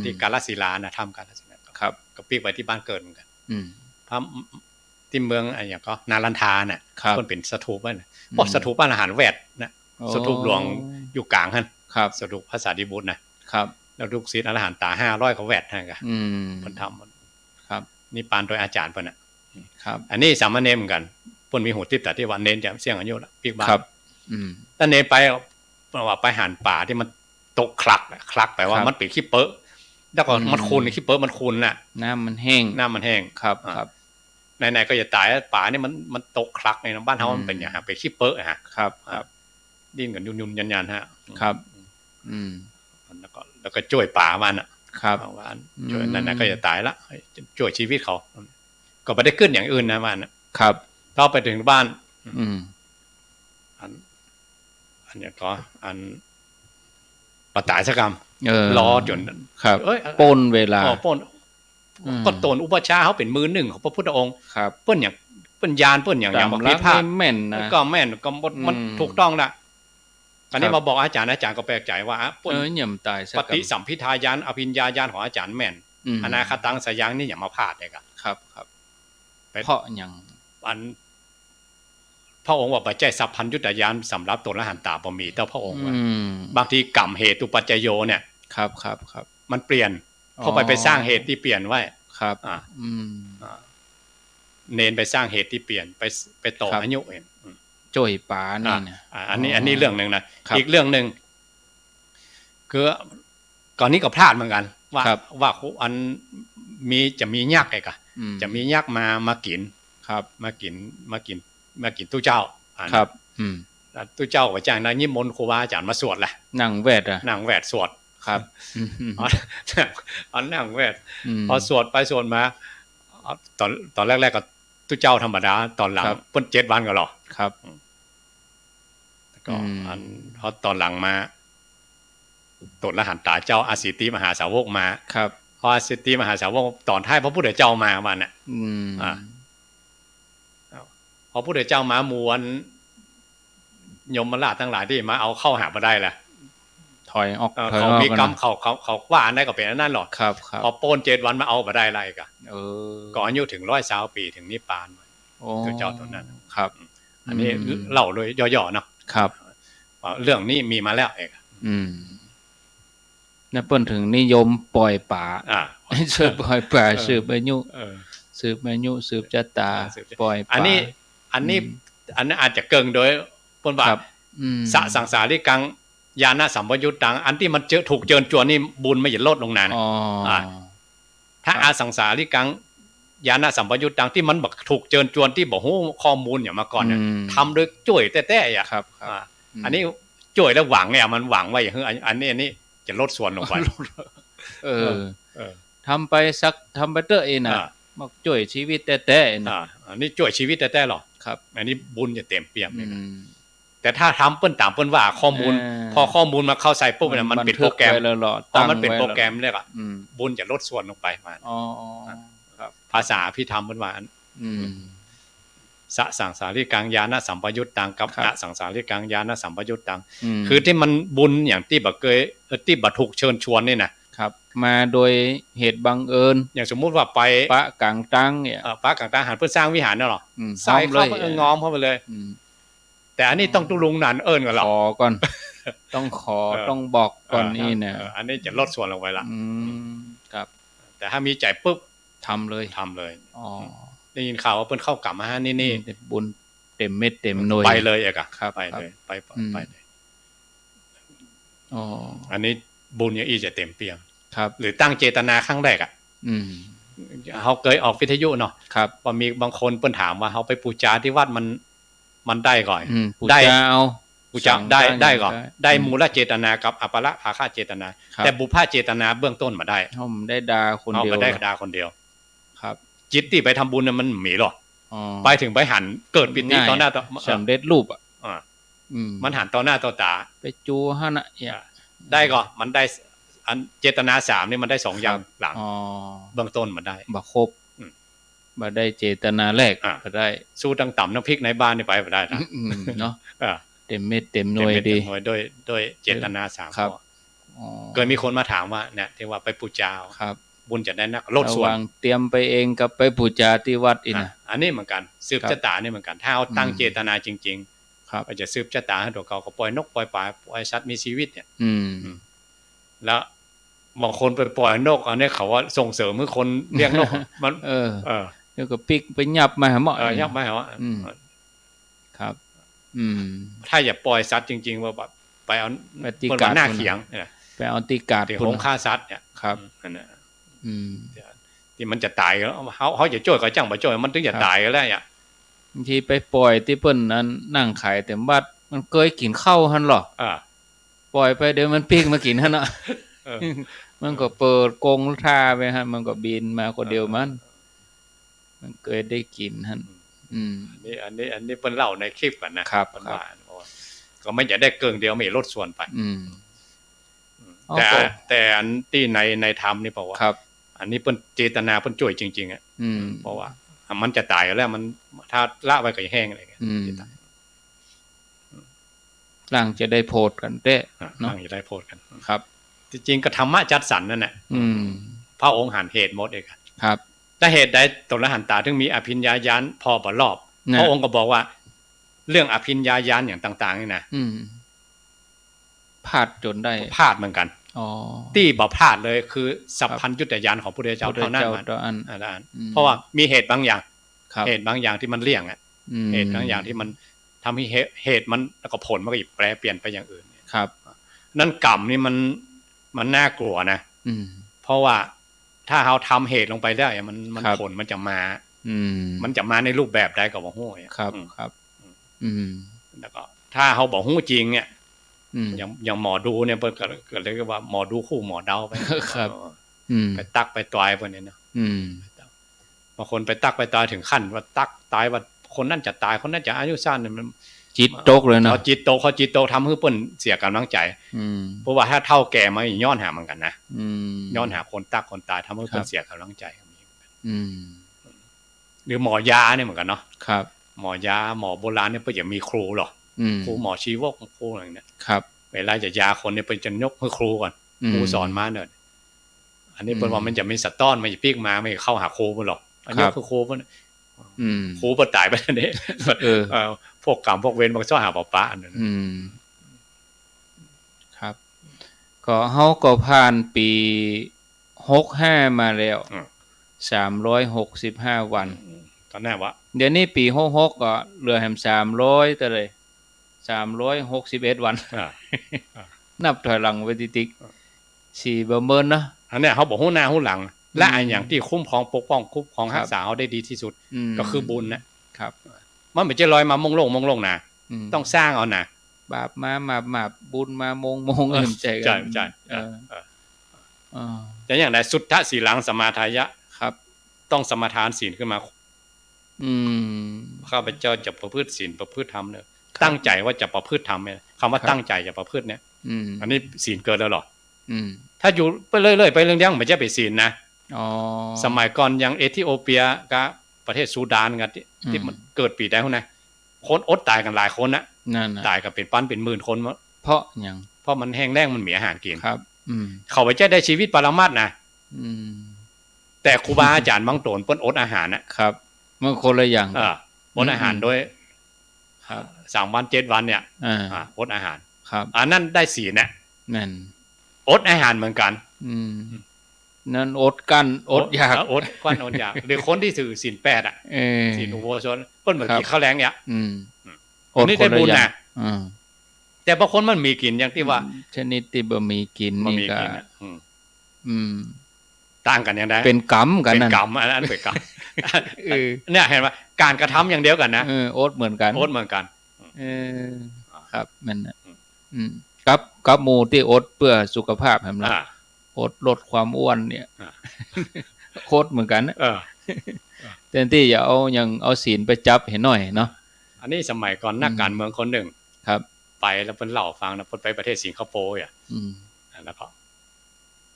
C: ที่กาลสีลานะทำกาลสีลา
B: ครับ
C: ก็ปีกไปที่บ้านเกิดเหมือนกันพระที่เมืองอะไรอย่างก็นารันทาน่ะคนเป็นสถูปนั่นเพราะสถูปอาหารแวดนะสถูปหลวงอยู่กลางท่านสถูปพระสารีบุตรนะครับแล้วลูกศิษย์อรหันต์ตา500เขาแวดให้กันเพิ่นทำ
B: ครับ
C: นี่ปานโดยอาจารย์เพิ่นน่ะครับอันนี้สามเณรเหมือนกันเพิ่นมีหูทิพย์แต่ที่ว่าเน้นจะเสี่ยงอายุละปีกบ้าน
B: ครับ
C: ถ้าเน้นไปว่าไปหันป่าที่มันตกคลักแปลว่ามันเป็นขี้เปอะแล้วก็มันคูนขี้เปอะมันคูนน่ะ
B: น้ำมันแห้งครับ
C: ไหนๆก็อย่าตายป่านี่มันตกคลักในบ้านเฮามันเป็นอย่างฮะไปขี้เปอะฮะ
B: ครับ
C: ดิ้นกันยุ่นๆยันๆฮะ
B: ครับ
C: แล้วก็ช่วยป่ามันอ่ะ
B: ครับ
C: ว่าช่วยนั่นๆก็อย่าตายละช่วยชีวิตเขาก็ไม่ได้ขึ้นอย่างอื่นนะมัน
B: ครับ
C: เข้าไปถึงบ้านอันนี้ก็ปตายสกรรมรอจน
B: ครับปนเวลา
C: ปนก็ตนอุปชาเขาเป็นมือหนึ่งของพระพุทธองค์เปิ้นอย่างเปิ้นญาณเปิ้นอย่างบอกพิพาท
B: แม่นนะ
C: ก็แม่นก็มันถูกต้องละตอนนี้มาบอกอาจารย์ก็แปลกใจว่า
B: เหย่ำตาย
C: ปฏิสัมพิทายานอภิญญาญาณของอาจารย์แม่นอนาคตังสยังนี่อย่ามาพลาดเลย
B: ครับเพราะอย่าง
C: พระองค์ว่าปัจจัยสัพพัญญุตญาณสำหรับตัวละหันตาบ่มีแต่พระองค์ว่าบางทีกรรมเหตุปัจจโยเนี่ย
B: ครับ
C: มันเปลี่ยนพอไปสร้างเหตุที่เปลี่ยนไว้
B: ครับ
C: เนนไปสร้างเหตุที่เปลี่ยนไปต่ออายุเอง
B: จ่อยป่านี่นะ
C: อันนี้เรื่องนึงนะอีกเรื่องนึงคือก่อนนี้ก็พลาดเหมือนกันว่าอันจะมียักษ์ไงกะจะมียักษ์มากิน
B: ครับ
C: มากินตู้เจ้า
B: ครับ
C: ตู้เจ้าก็จ้างนายนิมนต์ครูบาอาจารย์มาสวดแหละ
B: นั่งแวด
C: นั่งแวดสวด
B: ครับ
C: นั่งแวดพอสวดไปสวดมาตอนแรกๆก็ตู้เจ้าธรรมดาตอนหลังเพิ่น7 วันก็หรอ
B: ครับ
C: ก็พอตอนหลังมาตดละหันตาเจ้าอาสิติมหาสาวกมา
B: ครับ
C: พออาสิติมหาสาวกตอนท้ายพระพุทธเจ้ามาวันน่ะพอพระพุทธเจ้ามามวนยมราชทั้งหลายที่มาเอาเข้าหามาได้แหละ
B: ถอยออก
C: เขามีกรรมเขาว่าอันได้ก็เป็นอันนั้นหรอกพอโปน7 วันมาเอามาได้ไรกันก่อนอายุถึง120 ปีถึงนิพพานตัวเจ้าตัวนั้น
B: ครับ
C: อันนี้เล่าโดยย่อๆเนาะ
B: ครับ
C: เรื่องนี้มีมาแล้วเอง
B: นั่นเปิ้นถึงนิยมปล่อยป่าสืบปล่อยป่าสืบอายุสืบชะตาปล่อยป่า
C: อันนี้อาจจะเกิงโดยเปิ้นว่าสะสังสาริกังญาณสัมปยุตตังอันที่มันถูกเจิญจวนนี่บุญไม่หยุดลดลงนานถ้าอาสังสาริกังญาณสัมปยุตตังที่มันบอกถูกเจิญจวนที่บอกฮู้ข้อมูลอย่างมาก่อนเนี่ยทำโดยจ่วยแต่ๆอ่ะอันนี้จ่วยแล้วหวังเนี่ยมันหวังไว้อย่างอันนี้จะลดส่วนลงไป
B: ทำไปเตอร์เองนะมาจ่วยชีวิตแต่ๆนะ
C: อันนี้จ่วยชีวิตแต่ๆหรอ
B: ครับ
C: อันนี้บุญจะเต็มเปี่ยมเลยแต่ถ้าทำเปิ้นตามเปิ้นว่าข้อมูลพอข้อมูลมาเข้าใส่ปุ๊บมันเป็นโปรแกรมพอมันเป็นโปรแกรมเนี่ยบุญจะลดส่วนลงไปมา
B: ครับ
C: ภาษาพิธรรมเป็นว่าสสังสาริกังญาณสัมปยุตตังกับอสังสาริกังญาณสัมปยุตตังคือที่มันบุญอย่างที่บ่เคยที่บ่ถูกเชิญชวนนี่นะครับ
B: มาโดยเหตุบังเอิญ
C: อย่างสมมุติว่าไป
B: ปะกังตังเนี่ย
C: ปะกังตังหันเพื่อสร้างวิหารน่ะหรอใส่เข้าไปง้อมเข้าไปเลยแต่อันนี้ต้องตุลุงนันเอิ้นกันหรอ
B: ขอก่อนต้องขอต้องบอกก่อนนี่นะ
C: อันนี้จะลดส่วนลงไปละ
B: ครับ
C: แต่ถ้ามีใจปุ๊บ
B: ทำเลย
C: อ๋อได้ยินข่าวว่าเพิ่นเข้ากลับมาฮะนี่
B: บุญเต็มเม็ดเต็มหน่วย
C: ไปเลยอ่ะครับไปเลยไปเลย
B: อ๋อ
C: อันนี้บุญอย่างอีจะเต็มเปี่ยม
B: ครับ
C: หรือตั้งเจตนาครั้งแรกอ่ะเฮาเคยออกวิทยุเนาะ
B: ครับ
C: ว่ามีบางคนเพิ่นถามว่าเฮาไปปูจาที่วัดมันได้ก่อน
B: ได้เอา
C: ปูจาได้ก่อนได้มูลเจตนากับอปละภาคาเจตนาแต่บุพเพเจตนาเบื้องต้นมาได้
B: เฮาได้ด่าคนเดียว
C: เอาได้ด่าคนเดียว
B: ครับ
C: จิตที่ไปทำบุญน่ะมันมีหรอไปถึงไปหันเกิดปิติต่อหน้าต่อ
B: สำเร็จรูปอ่ะ
C: มันหันต่อหน้าต่อตา
B: ไปจูหั่นน่ะ
C: ได้ก่อนมันได้อันเจตนา3นี่มันได้2อย่างหลังเบื้องต้นมันได้
B: บ่ครบบ่ได้เจตนาแรกก็ได้
C: สู้ตั้งต่ำน้ำพริกในบ้านนี่ไปบ่ได้นะ
B: เนาะเต็มเม็ดเต็มหน่วยดี
C: ด้วยเจตนา3ครับเคยมีคนมาถามว่าเนี่ยที่ว่าไปปูจา
B: ครับ
C: บุญจะได้นักลดส่วน
B: เตรียมไปเองกับไปปูจาที่วัดอีกนะ
C: อันนี้เหมือนกันสืบชะตานี่เหมือนกันถ้าเอาตั้งเจตนาจริงๆ
B: ครับ
C: จะสืบชะตาให้ตัวเขาก็ปล่อยนกปล่อยปลาปล่อยสัตว์มีชีวิตเนี่ยแล้วบางคนไปปล่อยนกอันนี้เขาว่าส่งเสริมให้คนเลี้ยงนกมัน
B: แล้วก็ปิกไปยับมาหาหมอ
C: ยับมาหา
B: ครับ
C: ถ้าอย่าปล่อยสัตว์จริงๆว่าแบบไปเอา
B: ติกา
C: หน้าเขียง
B: ไปเอาติกา
C: ที่ของฆ่าสัตว์เนี่ย
B: ครับ
C: นั่นน่ะที่มันจะตายแล้วเขาจะจ่วยก็จังบ่จ่วยมันถึงจะตายก็แล้วอ่ะ
B: บางทีไปปล่อยที่เพิ่นนั้นนั่งขายเต็มวัดมันเคยกินข้าวหั่นหรอปล่อยไปเดี๋ยวมันปิกมากินหั่นน่ะมันก็เปิดกรงท่าไปฮะมันก็บินมาคนเดียวมันเคยได้กินหั่น
C: อันนี้เพิ่นเล่าในคลิปกันนะครับก็ไม่จะได้เกินเดียวไม่ลดส่วนไปแต่อันที่ในธรรมนี่บอกว่าอันนี้เพิ่นเจตนาเพิ่นจ่วยจริงๆอ่ะเพราะว่ามันจะตายแล้วมันถ้าละไว้ก็จะแห้งอะไรอย่างเงี้ย
B: ร่างจะได้โพดกันเด้
C: เนาะร่างจะได้โพดกัน
B: ครับ
C: จริงๆก็ธรรมะจัดสรรนั่นแหละพระองค์หันเหตุหมดเอง
B: ครับ
C: ถ้าเหตุใดตนละหันตาถึงมีอภิญญาญาณพอบ่รอบพระองค์ก็บอกว่าเรื่องอภิญญาญาณอย่างต่างๆนี่นะ
B: พลาดจนได้
C: พลาดเหมือนกันที่บ่พลาดเลยคือสัพพัญญุตญาณของพระพุทธเจ้าเท่านั้นเพราะว่ามีเหตุบางอย่างเหตุบางอย่างที่มันเลี่ยงเหตุบางอย่างที่มันทำให้เหตุมันแล้วก็ผลมันก็แปรเปลี่ยนไปอย่างอื่น
B: ครับ
C: นั่นกรรมนี่มันน่ากลัวนะเพราะว่าถ้าเราทำเหตุลงไปได้มันผลมันจะมามันจะมาในรูปแบบใดก็บ่ฮู้
B: ครับ
C: แล้วก็ถ้าเราบ่ฮู้จริงเนี่ยอย่างหมอดูเนี่ยเพิ่นก็เรียกว่าหมอดูคู่หมอเดาไป
B: ครับ
C: ไปตักไปตายพวกนี้เนาะบางคนไปตักไปตายถึงขั้นว่าตักตายว่าคนนั้นจะตายคนนั้นจะอายุสั้นเนี่ยมัน
B: จิตตกเลยนะ
C: จิตตกเขาจิตตกทำให้เพิ่นเสียกำลังใจเพราะว่าถ้าเฒ่าแก่มาย้อนหาเหมือนกันนะย้อนหาคนตักคนตายทำให้เพิ่นเสียกำลังใจหรือหมอยาเนี่ยเหมือนกันเนาะ
B: ครับ
C: หมอยาหมอโบราณเนี่ยเพิ่นจะมีครูหรอครูหมอชีวกครูอะไรเนี่ย
B: ครับ
C: เวลาจะยาคนเนี่ยเพิ่นจะยกให้ครูก่อนครูสอนมาเนี่ยอันนี้เพิ่นว่ามันจะมีสะต้อนมันจะปีกมาไม่เข้าหาครูเพิ่นหรอกอันนี้คือครูเพิ่นครูเพิ่นตายไปแล้วนี่พวกกรรมพวกเวรบางซ้อหาปะๆอันนั้น
B: ครับก็เฮาก็ผ่านปี65มาแล้ว365วัน
C: ตอนแน่ว่า
B: เดี๋ยวนี้ปี66ก็เหลือแห่ม300แต่เลย361วันนับถอยหลังไว้ติ๊กๆสิบ่เมินนะ
C: อันนี้เฮาบ่ฮู้หน้าฮู้หลังและอันอย่างที่คุ้มครองปกป้องคุ้มครองรักษาเฮาได้ดีที่สุดก็คือบุญนะครับมันไม่ใช่ลอยมามงลงนะต้องสร้างเอานะ
B: บาปมาบุญมามงเอิ่มใจกัน
C: ใช่แต่อย่างใดสุทธะสีลังสมาทายะ
B: ครับ
C: ต้องสมาทานศีลขึ้นมาข้าพเจ้าจะประพฤติศีลประพฤติธรรมเนี่ยตั้งใจว่าจะประพฤติธรรมเนี่ยคำว่าตั้งใจจะประพฤติเนี่ยอันนี้ศีลเกิดแล้วหรอถ้าอยู่ไปเรื่อยๆไปเรื่องๆไม่ใช่ไปศีลนะ
B: อ๋อ
C: สมัยก่อนยังเอธิโอเปียกับประเทศซูดานกันที่มันเกิดปีได้คนนะคนอดตายกันหลายคนนะ
B: นั่นน่ะ
C: ตายกันเป็นปั้นเป็นหมื่นคน
B: เพราะหยัง
C: เพราะมันแห้งแล้งมันมีอาหารกิน
B: ครับ
C: เขาไปได้ชีวิตปรมาสนะแต่ครูบาอาจารย์บางตนเปิ้นอดอาหาร
B: นะครับมันคนละอย่าง
C: อดอาหารโดย
B: ครับ
C: 3 วัน 7 วันเนี่ยอดอาหาร
B: ครับ
C: อันนั้นได้ศีลนะ
B: นั่น
C: อดอาหารเหมือนกัน
B: นั่นอดกันอดอยาก
C: อดกันอดอยากหรือคนที่ถือศีล8อ่ะศีลอุโบสถเปิ้นเหมือนกินข้าวแรงเนี่ยอดนี่ได้บุญนะแต่บางคนมันมีกินอย่างที่ว่า
B: ชนิดที่บ่มีกินนี่ก็
C: ต่างกันอย่างไร
B: เป็นกรรมกัน
C: นั่นเป็นกรรมอันนั้นเป็นกรรมเนี่ยเห็นว่าการกระทำอย่างเดียวกันนะ
B: อดเหมือนกัน
C: อดเหมือนกัน
B: ครับมันกับหมู่ที่อดเพื่อสุขภาพแห่งเราอดลดความอ้วนเนี่ยโคตรเหมือนกันแทนที่อย่าเอาศีลไปจับให้หน่อยเนาะ
C: อันนี้สมัยก่อนนักการเมืองคนหนึ่ง
B: ครับ
C: ไปแล้วเพิ่นเล่าฟังนะเพิ่นไปประเทศสิงคโปร์แล้วก็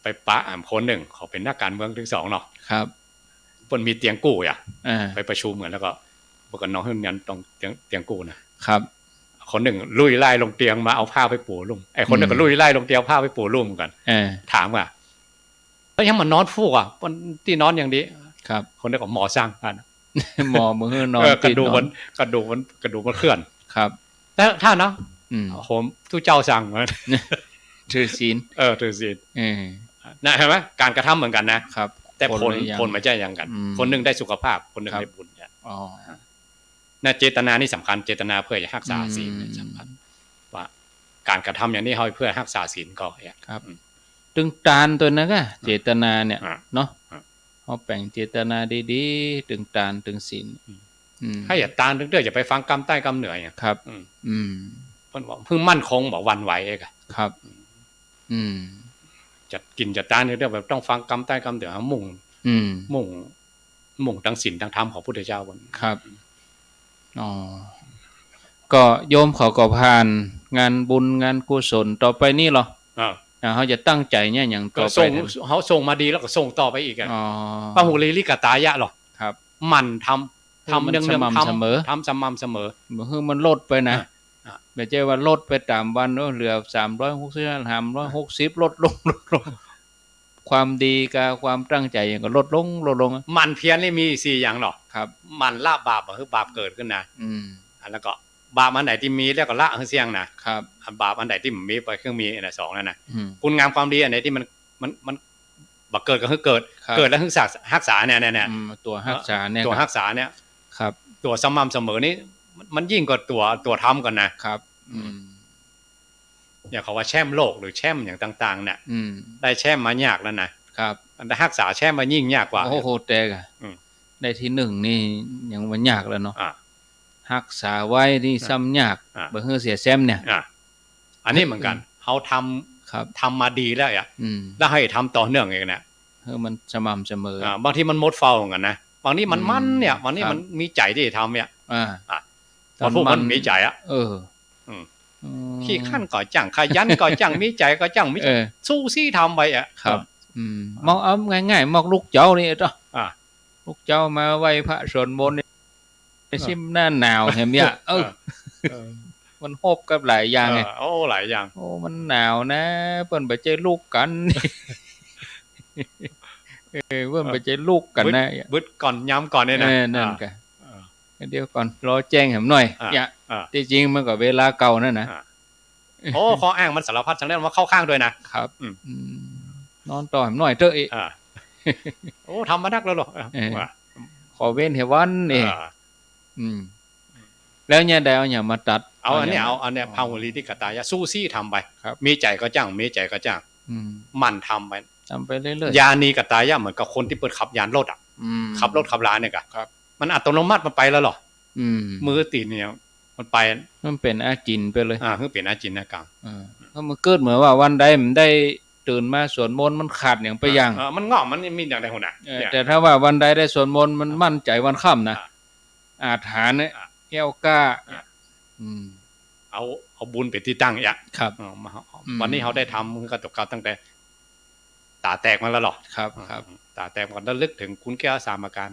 C: ไปปะคนหนึ่งเขาเป็นนักการเมืองถึง2เนาะ
B: ครับ
C: เพิ่นมีเตียงกู้ไปประชุมกันแล้วก็บอกกันน้องเฮือนตรงเตียงกู้นะครับคนหนึ่งลุยไล่ลงเตียงมาเอาผ้าไปปูลุ่มไอ้คนนึงก็ลุยไล่ลงเตียงผ้าไปปูลุ่มกันถามว่าแล้วยังมันนอนฟูกที่นอนอย่างนี้
B: ครับ
C: คนนึงก็หมอสร้างกัน
B: หมอมือนอน
C: กระดูกมันเคลื่อน
B: ครับ
C: แต่ถ้านะผมทุกเจ้าสั่งมา
B: ถือศีล
C: ถือศีลนะเห็นไหมการกระทำเหมือนกัน
B: นะครับ
C: แต่ผลไม่ใช่อย่างกันคนนึงได้สุขภาพคนนึงได้บุญ
B: อ๋อ
C: น่ะเจตนานี่สำคัญเจตนาเพื่อจะรักษาศีลสำคัญว่าการกระทำอย่างนี้เฮาเพื่อรักษาศีลก็
B: ครับตึงตานตัวนั้นก็เจตนาเนี่ยเนาะเฮาแบ่งเจตนาดีๆตึงตานตึงศีล
C: ให้อย่าตานตึงเด้ออย่าไปฟังกรรมใต้กรรมเหนือ
B: ครับ
C: เพิ่นบอกเพิ่งมั่นคงบ่หวั่นไหวเอง
B: ครับ
C: จะกินจะตานเด้อแบบต้องฟังกรรมใต้กรรมเหนือมุ่งทั้งศีลทั้งธรรมของพุทธเจ้าบน
B: ครับอ๋อก็โยมเขาก็ผ่านงานบุญงานกุศลต่อไปนี่หรอเขาจะตั้งใจเนี่ยอย่างต่อไป
C: เขาส่งมาดีแล้วก็ส่งต่อไปอีกพระหูลีลิกตายะหรอ
B: ครับ
C: มันทำเนื่อง
B: ๆทำสม่
C: ำเสมอ
B: คือมันลดไปนะไม่ใช่ว่าลดไปตามวันเหลือ360 360ลดลงความดีกับความตั้งใจอย่างก็ลดลง
C: มันเพียรนี่มี4อย่างหรอ
B: ครับ
C: มันละบาปคือบาปเกิดขึ้นนะแล้วก็บาปอันไหนที่มีแล้วก็ละเสี่ยง
B: นะครับ
C: บาปอันไหนที่มีไปเครื่องมีอัน2นั่นนะคุณงามความดีอันไหนที่มันบ่เกิดก็คือเกิดแล้วคือรักษาเนี่ย
B: ตัวรักษาเนี่ย
C: ตัวรักษาเนี่ย
B: ครับ
C: ตัวสม่ำเสมอนี่มันยิ่งกว่าตัวทำกันนะครับอย่างเขาว่าแช่มโลกหรือแช่มอย่างต่างๆเนี่ยได้แช่มมายากแล้วนะครับแต่รักษาแช่มมายิ่งยากกว่า
B: โอ้โหแต่ก็ได้ที่1นี่ยังมันยากแล้วเนาะรักษาไว้นี่ซ้ำยากบ่ฮือเสียแซมเนี่ย
C: อันนี้เหมือนกันเฮาทำมาดีแล้วแล้วให้ทำต่อเนื่องเองเนี่ย
B: มันสม่ำเสม
C: อบางทีมันหมดเฝ้าเหมือนกันนะบางทีมันเนี่ยบางทีมันมีใจที่ทำเนี่ยพอพวกมันมีใจขี้ขั้นก่อจังขยันก่อจังมีใจก่อจังมีสู้ซี่ทำไป
B: ครับมองเอาง่ายๆมองลูกเจ้านี่จ้ะลูกเจ้ามาไหว้พระสวดมนต์ในชิมหน้าหนาวเห็นมั้ยมันโฮบกับหลายอย่างไง
C: หลายอย่าง
B: มันหนาวนะเพิ่นบ่ใจลูกกันเพิ่นบ่ใจลูกกันนะ
C: บึดก่อนย้ำก่อนนี่นะ
B: นั่นก็เดี๋ยวก่อนรอแจ้งแหมหน่อยที่จริงมันก็เวลาเก่านั่นนะ
C: ข้ออ้างมันสารพัดทั้งนั้นว่าเข้าข้างด้วย
B: นะครับนอนต่อแหมหน่อยเถอะ
C: ทำมานักแล้วหรอ
B: ขอเว้นให้วันนี่แล้วเนี่ยได้เอาอย่างมาตัด
C: เอาอันนี้พาหุลีที่กตายะสู้ซี่ทำไปมีใจก็จ้างมีใจก็จ้างมันทำ
B: ไปเรื่อย
C: ๆยานีกตายะเหมือนกับคนที่เปิดขับยานรถขับรถขับร้านเนี่ยมันอัตโนมัติมันไปแล้วหรอมือตีนเนี่ยมันไป
B: มันเป็นอาจินไปเลย
C: คือเป็นอาจินกรรม
B: เพราะมันเกิดเหมือนว่าวันใดมันได้ตื่นมาสวดมนต์มันขาดอย่างไปอย่าง
C: มันงอกมันมีอย่างใดคนน่ะ
B: แต่ถ้าว่าวันใดได้สวดมนต์มันมั่นใจวันค่ำนะอาถรรพ์เนี่ยแก้วกล้า
C: เอาบุญเป็นที่ตั้ง
B: ครับ
C: วันนี้เขาได้ทำก็ตกเก่าตั้งแต่ ตาแตกมาแล้วหรอ
B: ครับ
C: ตาแตกก่อนระลึกถึงคุณแก้วสามอาการ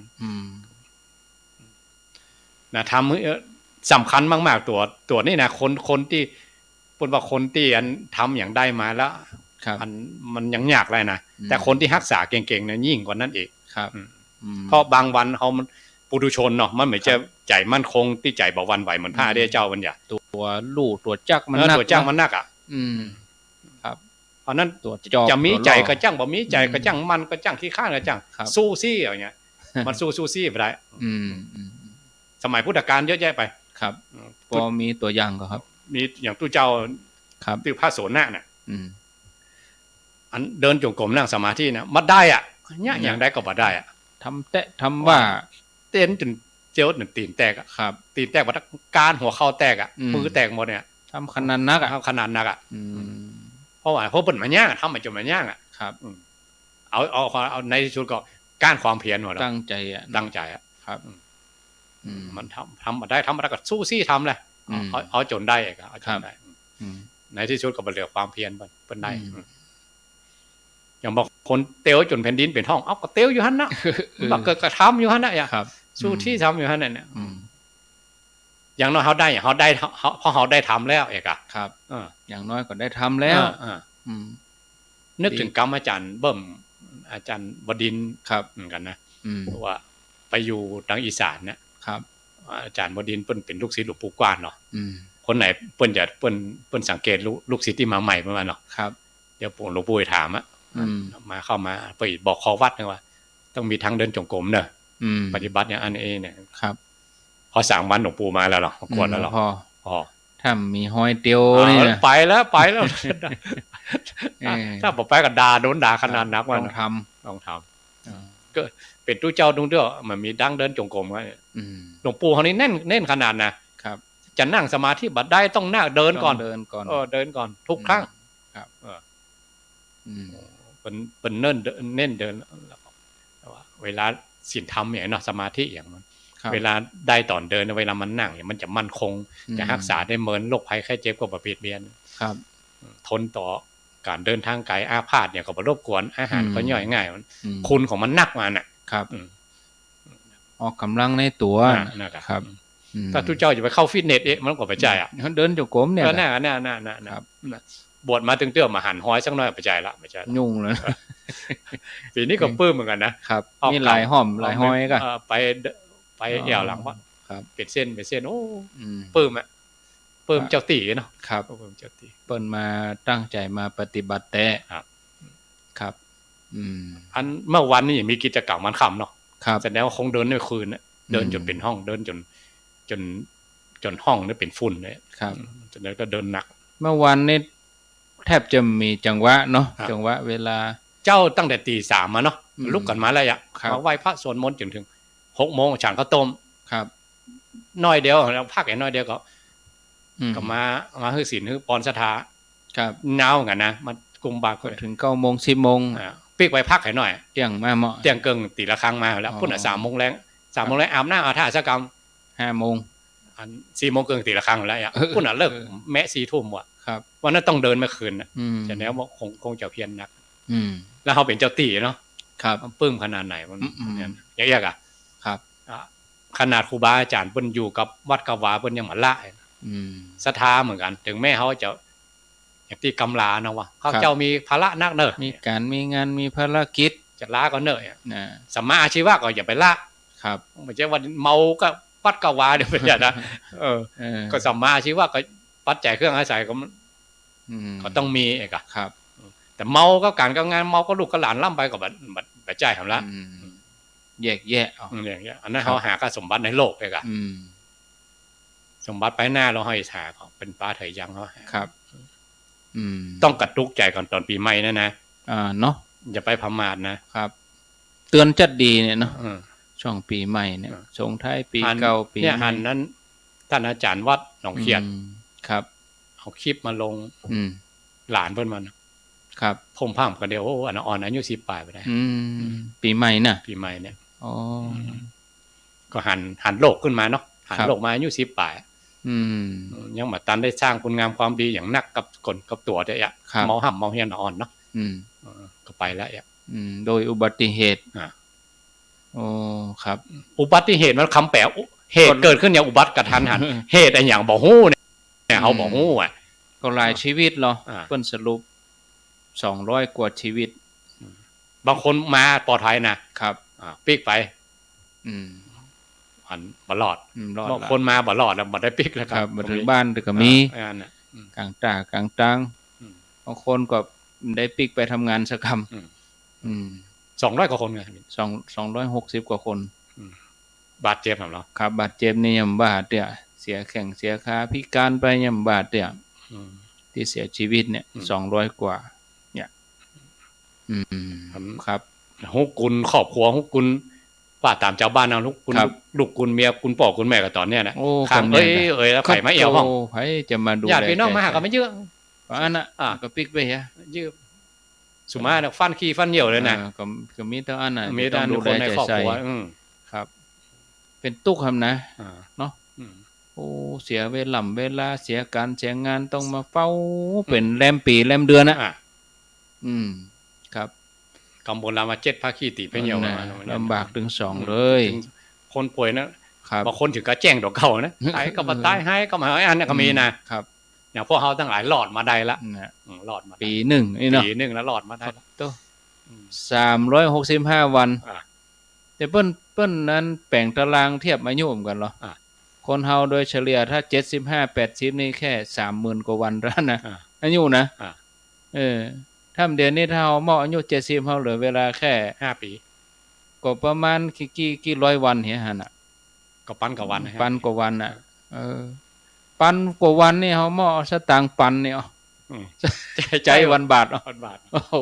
C: นะทำสำคัญมากๆตัวนี่นะคนที่พูดว่าคนที่อันทำอย่างได้มาแล้วมันยังยากเลยนะแต่คนที่รักษาเก่งๆเนี่ยยิ่งกว่านั้นอีก
B: ครับ
C: เพราะบางวันเขามันปุถุชนเนาะมันไม่จะใจมั่นคงที่ใจบ่วันไหวเหมือนพระเจ้ามันอย่า
B: ตัวลู่ตัวจักมันนัก
C: ตัวจักมันนักอ่ะ
B: ครับ
C: เพราะนั้นจะมีใจก็จังบ่มีใจก็จังมันก็จังขี้ข้านก็จังสู้ซี่อย่างเงี้ยมันสู้ซี่ไปได้สมัยพุทธกาลเยอะแยะไป
B: ครับพอมีตัวอย่างก็ครับ
C: มีอย่างตู้เจ้าที่พระโสนะน่ะอันเดินจงกรมนั่งสมาธินะมาได้อ่ะเนี่ยอย่างใดก็บ่ได้อ่ะ
B: ทำว่า
C: เต้นจนเจียวหนึ่งตีนแตกอ่ะ
B: ครับ
C: ตีนแตกว่าการหัวเข่าแตกอ่ะมือแตกหมดเนี่ย
B: ทำขนาดนักอ่ะ
C: ทำขนาดนักอ่ะเพราะเปิดมาย่างทำมาจนมาย่างอ่ะ
B: ครับ
C: เอาในที่สุดก็ก้านความเพียรหมด
B: ตั้งใจอ่ะ
C: ครับมันทำมาได้ทำมาได้ก็สู้ซี่ทำเลยเอาจนได้เองเอาจนได้ในที่สุดก็เป็นเหลือความเพียรเป็นได้อย่างบอกคนเตียวจนแผ่นดินเป็นห้องเอาก็เตียวอยู่ฮั่นนะบอกกระทำอยู่ฮั่นนะอย่างสู้ที่ทำอยู่ฮั่นเนี่ยอย่างน้อยเขาได้อย่างเขาได้เพราะเขาได้ทำแล้วเอก
B: ครับอย่างน้อยก็ได้ทำแล้ว
C: นึกถึงกรรมอาจารย์เบิ่มอาจารย์บดินทร์
B: ครับ
C: เหมือนกันนะว่าไปอยู่ทางอีสานเนี่ย
B: ครับ
C: อาจารย์บดินทร์เป็นลูกศิษย์หลวงปู่กว้านเนาะคนไหนเปิ้นสังเกตลูกศิษย์ที่มาใหม่ประมาณเนาะ
B: ครับ
C: เดี๋ยวหลวงปู่ถามมาเข้ามาไปบอกขอวัดนะว่าต้องมีทางเดินจงกรมเนอะปฏิบัติอย่างอันเองเนี่ย
B: ครับ
C: พอ3 วันหลวงปู่มาแล้วหรอกวดแล้วหรอ
B: พอถ้ามีห้อยเตียวนี่
C: ไปแล้วถ้าบอกไปก็โดนด่าขนาดนักว่าต้องทำก็เป็นตู้เจ้าตรงเดียวมันมีดั้งเดินจงกรมไว้หลวงปู่เขานี่แน่นขนาดนะครับจะนั่งสมาธิบัดได้ต้องนั่งเดินก่อนเดินก่อนทุกครั้ง
B: ครับ
C: เป็นเน้นเดินเวลาศีลธรรมอย่างเนาะสมาธิอย่างมันเวลาได้ตอนเดินเวลามันนั่งเนี่ยมันจะมั่นคงจะรักษาได้เหมือนโรคภัยไข้เจ็บก็บ่เบียดเบียน
B: ครับ
C: ทนต่อการเดินทางไกลอาพาธเนี่ยก็บ่รบกวนอาหารก็ย่อยง่ายคุณของมันนักมาน่ะ
B: ครับออกกำลังในตัวนะครับ
C: ถ้าทุกเจ้าจะไปเข้าฟิตเนสมันก็ไปใจอ่ะ
B: เดินจงกรมเนี่ย
C: ก็น่าบวชมาตึงเตื้อมาหันห้อยสักหน่อยไปใจละไม่ใช่
B: ยุ่งเลย
C: ปีนี้ก็ปื้มเหมือนกันนะครับ
B: มีหลายห้อมหลายห้อยก็
C: ไปแอวหลังว่าเป็นเส้นโอ้ปื้มเจ้าตีเนาะ
B: ครับ
C: ปื้มเจ้าตี
B: เปิ้นมาตั้งใจมาปฏิบัติแต่ครับ
C: อันเมื่อวันนี้มีกิจกรรมมันค่ำเนาะแสดงว่าคงเดินในคืนเดินจนเป็นห้องเดินจนห้องนี่เป็นฝุ่นเลย
B: ครับ
C: แล้วก็เดินหนัก
B: เมื่อวันนี้แทบจะมีจังหวะเนาะจังหวะเวลา
C: เจ้าตั้งแต่ตี 3มาเนาะลุกกันมาแล้วอ่ะมาไหว้พระสวดมนต์จนถึง 6 โมงฉันข้าวต้ม
B: ครับ
C: น้อยเดียวแล้วพักแค่น้อยเดียวก็มาฮื้อศีลฮื้อปอนศรัทธา
B: ครับ
C: หนาวกันนะมันกุมบาก็
B: ถึง 9 โมง 10 โมง
C: ปิกไว้พักให้หน่อย
B: เที่ยงมาเหมาะ
C: เที่ยงเกิงตีละครั้งมาแล้วพุ่น3 โมงแรง3 โมงแรงอาบน้ำอาบท่าสักกรรม
B: 5 โมง
C: 4 โมงเกิงตีละครั้งแล้วอ่ะพุ่นเลิกแม้4 ทุ่มว่ะ
B: ครับ
C: วันนั้นต้องเดินมาคืนน่ะแต่แล้วคงจะเพียรหนักแล้วเขาเป็นเจ้าตีเนาะ
B: ครับ
C: ปลื้มขนาดไหนมันยากๆอ่ะ
B: ครับ
C: ขนาดครูบาอาจารย์เพิ่นอยู่กับวัดกวาเพิ่นยังมาละศรัทธาเหมือนกันถึงแม้เขาจะอย่างที่กำลาเนาะว่าเขาเจ้ามีภาระนักเนอะ
B: มีการมีงานมีภารกิจ
C: จะลาก็เนอะสัมมาอาชีวะก็อย่าไปละ
B: ครับ
C: ไม่ใช่ว่าเมาก็วัดกวาเดี๋ยวไปอย่างนะก็สัมมาอาชีวะก็ปัจจัยเครื่องอาศัยก็ต้องมีเอกอะ
B: ครับ
C: แต่เมาก็การก็งานเมาก็ลูกก็หลานล่ำไปก็บัดใจทำละ
B: แยก
C: อันนั้นเขาหาก็สมบัติในโลกเอกอะสมบัติไปหน้าเราให้หาเขาเป็นป้าเถยยังเขา
B: ครับ
C: ต้องกระตุกใจก่อนตอนปีใหม่นะ
B: เนาะ
C: อย่าไปพม่า
B: นะครับเตือนจัดดีเนี่ยเนาะช่วงปีใหม่เนี่ยส่งท้ายปีเก่าปี
C: เนี่ยอันนั้นท่านอาจารย์วัดหนองเขียด
B: ครับ
C: เอาคลิปมาลงหลานเพิ่นมัน
B: ครับ
C: ผมพามกันเดียวโอ้อันอ่อนอายุ10 ปลายไปได้
B: ปีใหม่น่ะ
C: ปีใหม่เนี่ย
B: อ๋อ
C: ก็หันโลกขึ้นมาเนาะหันโลกมาอายุ10 ปลายยังมาตันได้สร้างคุณงามความดีอย่างนักกับคนกับตัวได้อะเมาห่ำเมาเฮียนอ่อนเนาะ ก็ไปแล้ว
B: โดยอุบัติเหตุโอ้ครับ
C: อุบัติเหตุมันคำแปลเหตุเกิดขึ้นอย่างอุบัติกระทันหันเหตุอะไรอย่างบ่ฮู้เนี่ยเขาบ่ฮู้
B: ก็หลายชีวิตเหรอเพิ่นสรุป200กว่าชีวิต
C: บางคนมาปลอดภัยนะครับปิกไปอันบ่รอดบางคนมาบ่รอดแล้วบ่ได้ปิกแล้ว
B: ครับบ่ถึงบ้านก็มีกลางตากลางตังบางคนก็ได้ปิกไปทำงานสักคำ
C: 200กว่าคนไง
B: 260กว่าคน
C: บาดเจ็บเหรอ
B: ครับบาดเจ็บนี่ยำบาดเนี่ยเสียแข้งเสียขาพิการไปยำบาดเนี่ยที่เสียชีวิตเนี่ย200กว่าเนี่ยครับ
C: ฮุกกุลครอบครัวฮุกกุลป้าตามเจ้าบ้านเอาลูกกุลเมียกุลพ่อกุลแม่ก็ตอนเนี้ยนะข้างแล้วไผมาเอี่ยวห้อง
B: ไผจะมาดู
C: ญาติพี่น้องมาหาก็ไม่เยอะ
B: อันน่ะก็ปิกไปฮะ
C: ยืมสุมาฟันขี้ฟันเหี่ยวเลยนะ
B: ก็มีแต่อันน่ะ
C: มีแต่คนในครอบครัว
B: ครับเป็นตุกครับนะเนาะโอ้เสียเวลาเสียการเสียงานต้องมาเฝ้าเป็นแรมปีแรมเดือนนะครับ
C: กำบลรามา7ภาคีติไปเหี่ยว
B: ลำบากถึง2เลย
C: คนป่วยนะบางคนถึงก็แจ้งดอกเก่านะตายก็บ่ตายให้ก็มาอันนี้ก็มีนะครับอย่างพวกเฮาทั้งหลายรอดมาได้ละรอดมา
B: ปี1นี่เนาะ
C: ปี1แล้วรอดมาได้
B: ตัว365วันแต่เปิ้นนั้นแป่งตารางเทียบอายุกันเหรอคนเฮาโดยเฉลี่ยถ้า75-80นี่แค่30,000กว่าวันแล้วนะอายุนะถ้าเดือนนี้ถ้าเฮาเหมาะอายุ70เฮาเหลือเวลาแค่
C: 5ปี
B: ก็ประมาณกี่ร้อยวันเหี้ยหั่นน่ะ
C: ก็ปันกว่าวัน
B: ปันกว่าวันน่ะปันกว่าวันนี่เฮาเหมาะสตางค์ปันนี่ใจวันบาท
C: วันบาท
B: โอ้โห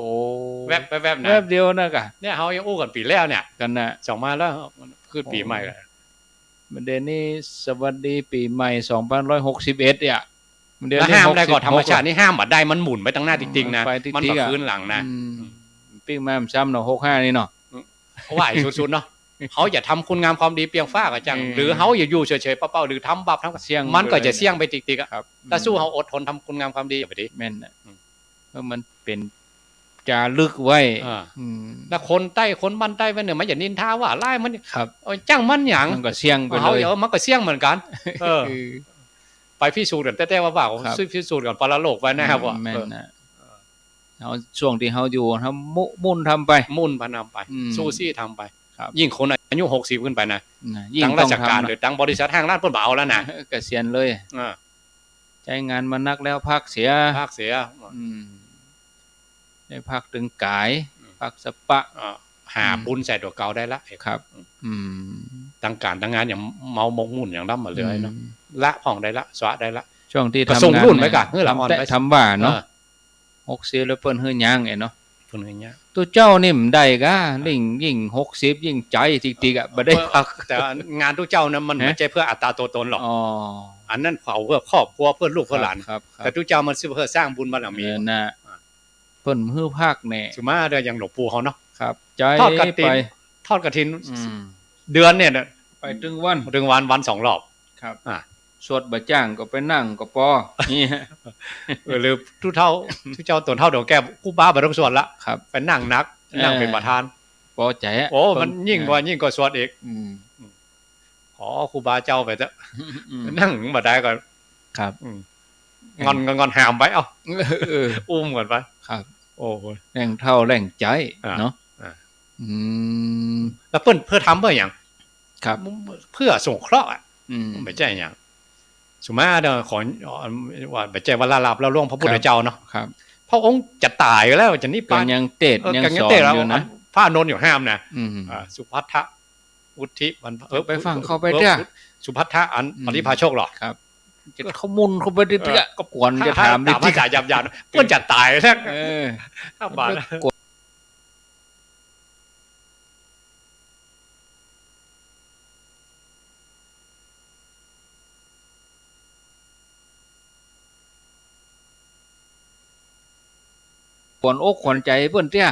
C: แวบนะ
B: แวบเดียวนะกะ
C: เนี่ยเฮายังอู้กันปีแล้วเนี่ย
B: กันน่ะ
C: 2มาแล้วคือปีใหม่แล้ว
B: ประเด็นนี้สวัสดีปีใหม่2561เนี่ย
C: แล้วห้ามได้ก่อนธรรมชาตินี่ห้ามบ่ได้มันหมุนไปตั้งหน้าจริงๆนะมันบ่คืนหลังนะ
B: ปิ้งมาซ้ำเนาะ65นี่เนาะ
C: ไหวสุดๆเนาะเขาอย่าทำคุณงามความดีเปียงฟ้าก็จังหรือเขาอย่าอยู่เฉยๆเป้าๆหรือทำบาปทำเสี่ยงมันก็จะเสี่ยงไปติ๊กๆอ่ะแต่สู้เขาอดทนทำคุณงามความดีอย่าไปดิ
B: แม่นน่ะเพราะมันเป็นจารึกไว้
C: แล้วคนใต้คนบ้านใต้มันเนี่ยมันอย่านินทาว่าไล่มัน
B: ครับ
C: จ้างมันหยัง
B: มันก็เสี่ยงไปเลย
C: เขาอย่ามันก็เสี่ยงเหมือนกันไปพิสูจน์กันแต่ว่าบ่าวพิสูจน์ก่อนปรโลกไว้นะครับว่า
B: แม่นน่ะเอาช่วงที่เฮาอยู่ทำมุ่นทำไป
C: มุ่นพนำไปสู้ซี่ทำไปยิ่งคนอายุ60ขึ้นไปนะตั้งราชการหรือตั้งบริษัทห้างร้านเพิ่นบ่เอาแล้วนะ
B: เกษียณเลยใจงานมานักแล้วพักเสียได้พักถึงกายพักสปะ
C: หาบุญใส่ตัวเก่าได้ละ
B: ครับ
C: ตั้งการตั้งงานอย่างเมาหมกมุ่นอย่างนั้นมาเลยเนาะละผ่องได้ละสวะได้ละ
B: ช่วงที่
C: ทำงานส่งรุ่นไว้ก่อน
B: ทำแต่ทำว่าเนาะ60แล้วเปิ้นเฮือย่างเนาะ
C: เพิ่นเฮือย่าง
B: ตัวเจ้านี่มันได้กะยิ่ง60ยิ่งใจติ๊กๆอ่ะบ่ได้พัก
C: แต่งานตัวเจ้านั้นมันไม่ใช่เพื่ออัตราตัวตนหรอกอันนั้นเผาเพื่อครอบครัวเพื่อลูกเพื่อหลานแต่ตัวเจ้ามันเพื่อสร้างบุญบารมี
B: น่ะเพิ่นฮื้อภาคแน่
C: สุมาเด้ออย่างหลวงปู่เฮาเนาะ
B: ครับใจ
C: ไปทอดกฐินเดือนเนี่ย
B: ไปถึง
C: วัน2รอบ
B: ครับสวดบ่จ้างก็ไปนั่งก็พอนี่
C: หรือทุเจ้าตนเท่าเดี๋ยวแก้ครูบาบ่ต้องสวดละไปนั่งนักนั่งเป็นประธาน
B: พอใจ
C: โอ้มันยิ่งกว่าสวดอีกขอครูบาเจ้าไปเถอะนั่งบ่ได้ก็
B: ครับ
C: งอนหามไว้เอ้าอุ้มก่อนไป
B: ครับ
C: โอ้
B: แรงเท่าแรงใจเนาะ
C: แล้วเพื่อทำเพื่ออย่าง
B: ครับ
C: เพื่อสงเคราะห์ไม่ใช่อย่างสุมาเด้อขอว่าไม่ใช่ว่าลาลับแล้วล่วงพระพุทธเจ้าเนาะ
B: ครับ
C: พระองค์จะตายแล้วจะนิพพาน
B: ยังเตศยังสอนอยู่นะ
C: พระอานนท์อยู่ห้ามนะสุภัททะอุทิวัน
B: ไปฟังเข้าไปเด้อ
C: สุภัททะอันปริภาโชคหรอ
B: ครับจะเขามุนเขาไปเรื่อยๆก็กวนจะถาม
C: ดิที่จ่ายหยาบๆเพื่อนจะตายแท้ถ้าบาด
B: ขวนอกขวนใจเปิ้นเตี้ย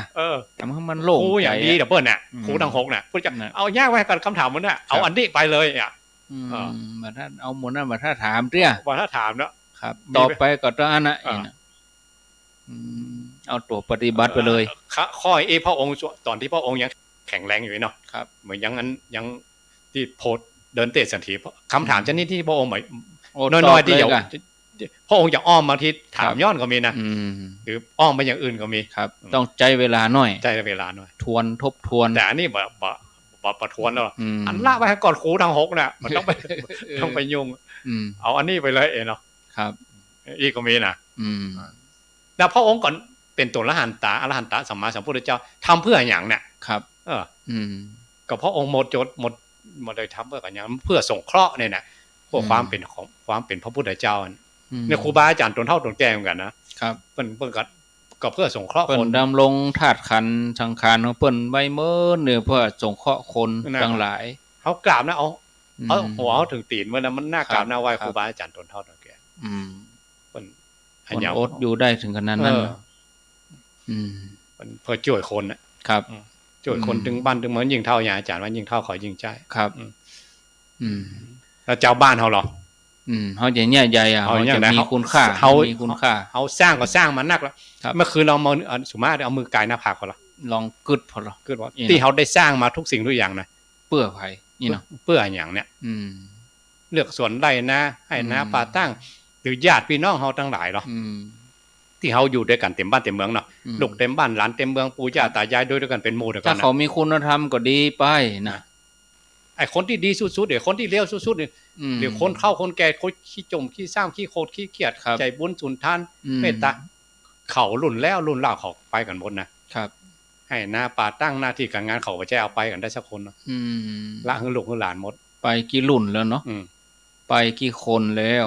B: ทำให้มันโล่งใจ
C: ครูอย่างดีเดี๋ยวเปิ้นน่ะครูทั้ง6น่ะเพิ่นจะเอายากไว้กันคำถามมันน่ะเอาอันนี้ไปเลยอ่ะ
B: มาถ้าเอาหมดนั้นมาถ้าถามเตี้ย
C: ว่าถ้าถามเนาะ
B: ครับต่อไปก็ต้องอันน่ะ เอาตัวปฏิบัติไปเลย
C: ข้อพระองค์ตอนที่พระองค์ยังแข็งแรงอยู่เนาะ
B: ครับ
C: เหมือนยังที่โพดเดินเตะสันทีคำถามชนิดที่พระองค์น้อยๆที่อย่างพระองค์อย่างอ้อมบางทีถามย้อนก็มีนะหรืออ้อมไปอย่างอื่นก็มี
B: ครับต้องใจเวลาหน่อย
C: ใจเวลาหน่อย
B: ทวนทบทวน
C: แต่อันนี้แบบประทวนเนาะอันละไปให้ก่อนครูทางหกเนี่ยมันต้องไปยุ่งเอาอันนี้ไปเลยเนาะ
B: ครับ
C: อีกก็มีนะแล้วพระองค์ก่อนเป็นตัวอรหันตะสัมมาสัมพุทธเจ้าทำเพื่ออย่างเนี่ย
B: ครับ
C: ก็พระองค์หมดเลยทำเพื่ออย่างเพื่อสงเคราะห์เนี่ยนะพวกความเป็นพระพุทธเจ้าเนี่ยครูบาอาจารย์ตนเท่าตนแก่เหมือนกันนะครับเปิ้นก็เพื่อสงเคราะห์คน
B: ดำรงธาตุขันธ์สังขารของเปิ้นไว้เมื่อเนี่ยเพื่อสงเคราะห์คนทั้งหลาย
C: เขากราบนะเอาหัวเขาถึงตีนเมื่อนั้นมันน่ากราบน่าไหว้ครูบาอาจารย์ตนเท่าตนแก่เปิ้น
B: อันอดอยู่ได้ถึงขนาดนั้น
C: มันเพื่อช่วยคน
B: นะครับ
C: ช่วยคนถึงบ้านถึงเหมือนยิงเท่าอย่างอาจารย์ว่ายิงเท่าขอยิงใจ
B: ครับ
C: แล้วเจ้าบ้านเขาหรอ
B: เขาใหญ่ใหญ่เขาจะมีคุณค่ามีคุณค่า
C: เขาสร้างก็สร้างมันนักแล้วเมื่อคืนเรามาสุมาเอามือกายหน้าผากเขาหรอ
B: ลองกึดพอหรอก
C: ึดว่าที่เขาได้สร้างมาทุกสิ่งทุกอย่างนะ
B: เปื้อไผ่นี่เนาะ
C: เปื้ออย่างเนี้ยเลือกส่วนใดนะให้นะป่าตั้งหรือญาติพี่น้องเขาทั้งหลายหรอที่เขาอยู่ด้วยกันเต็มบ้านเต็มเมืองเนาะลูกเต็มบ้านหลานเต็มเมืองปู่ย่าตายายด้วยกันเป็นหมู่ด้วยกัน
B: ถ้าเขามีคุณธรรมก็ดีไปนะ
C: ไอ้คนที่ดีสุดๆเดี๋ยวคนที่เลวสุดๆเนี่ยเดี๋ยวคนเข้าคนแก่คนขี้จมขี้ซ้ำขี้โคตรขี้เกียจใจบุญสุนทานเมตตาเขารุ่นแล้วรุ่นเล่าเขาไปกันหมดนะครับให้หน้าป่าตั้งหน้าที่การงานเขาไปแจ้เอาไปกันได้สักคนเนาะละหึงลูกหึงหลานหมด
B: ไปกี่รุ่นแล้วเนาะไปกี่คนแล้ว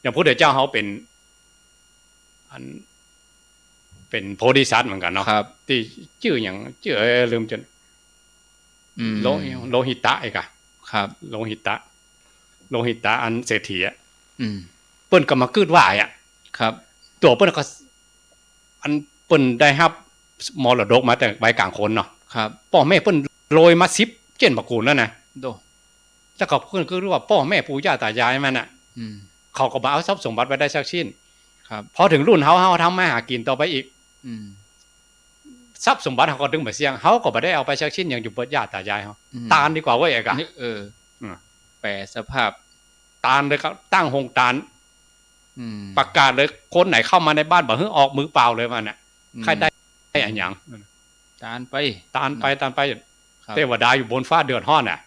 C: อย่างพระพุทธเจ้าเขาเป็นโพธิสัตว์เหมือนกันเนาะที่ชื่ออย่างชื่อลืมจนโลหิตะไอ้กะ
B: ครับ
C: โลหิตะอันเศรษฐีอ่ะเปิ้นก็มาคืดว่าอ่ะ
B: ครับ
C: ตัวเปิ้นก็อันเปิ้นได้รับมรดกมาแต่ใบกลางคนเนาะ
B: ครับ
C: พ่อแม่เปิ้นโรยมา10เจนบักกูลแล้วนะ
B: โด
C: แล้วก็เพิ่นก็รู้ว่าพ่อแม่ปู่ย่าตายายมันน่ะเขาก็มาเอาทรัพย์สมบัติไว้ได้สักชิ้น
B: ครับ
C: พอถึงรุ่นเฮาทำมาหากินต่อไปอีกทรัพย์สมบัติเขาก็ดึงมาเสี่ยงเขาก็บ่ได้เอาไปสักชิ้นอย่างอยู่เปิดญาติตายายเขาตานดีกว่าเว้ยไอ้กะ
B: แปรสภาพ
C: ตานเลยครับตั้งหงตานประกาศเลยคนไหนเข้ามาในบ้านบ่ฮึออกมือเปล่าเลยมันน่ะใครได้อันหยัง
B: ตานไป
C: เทวดาอยู่บนฟ้าเดือดร้อนน่ะ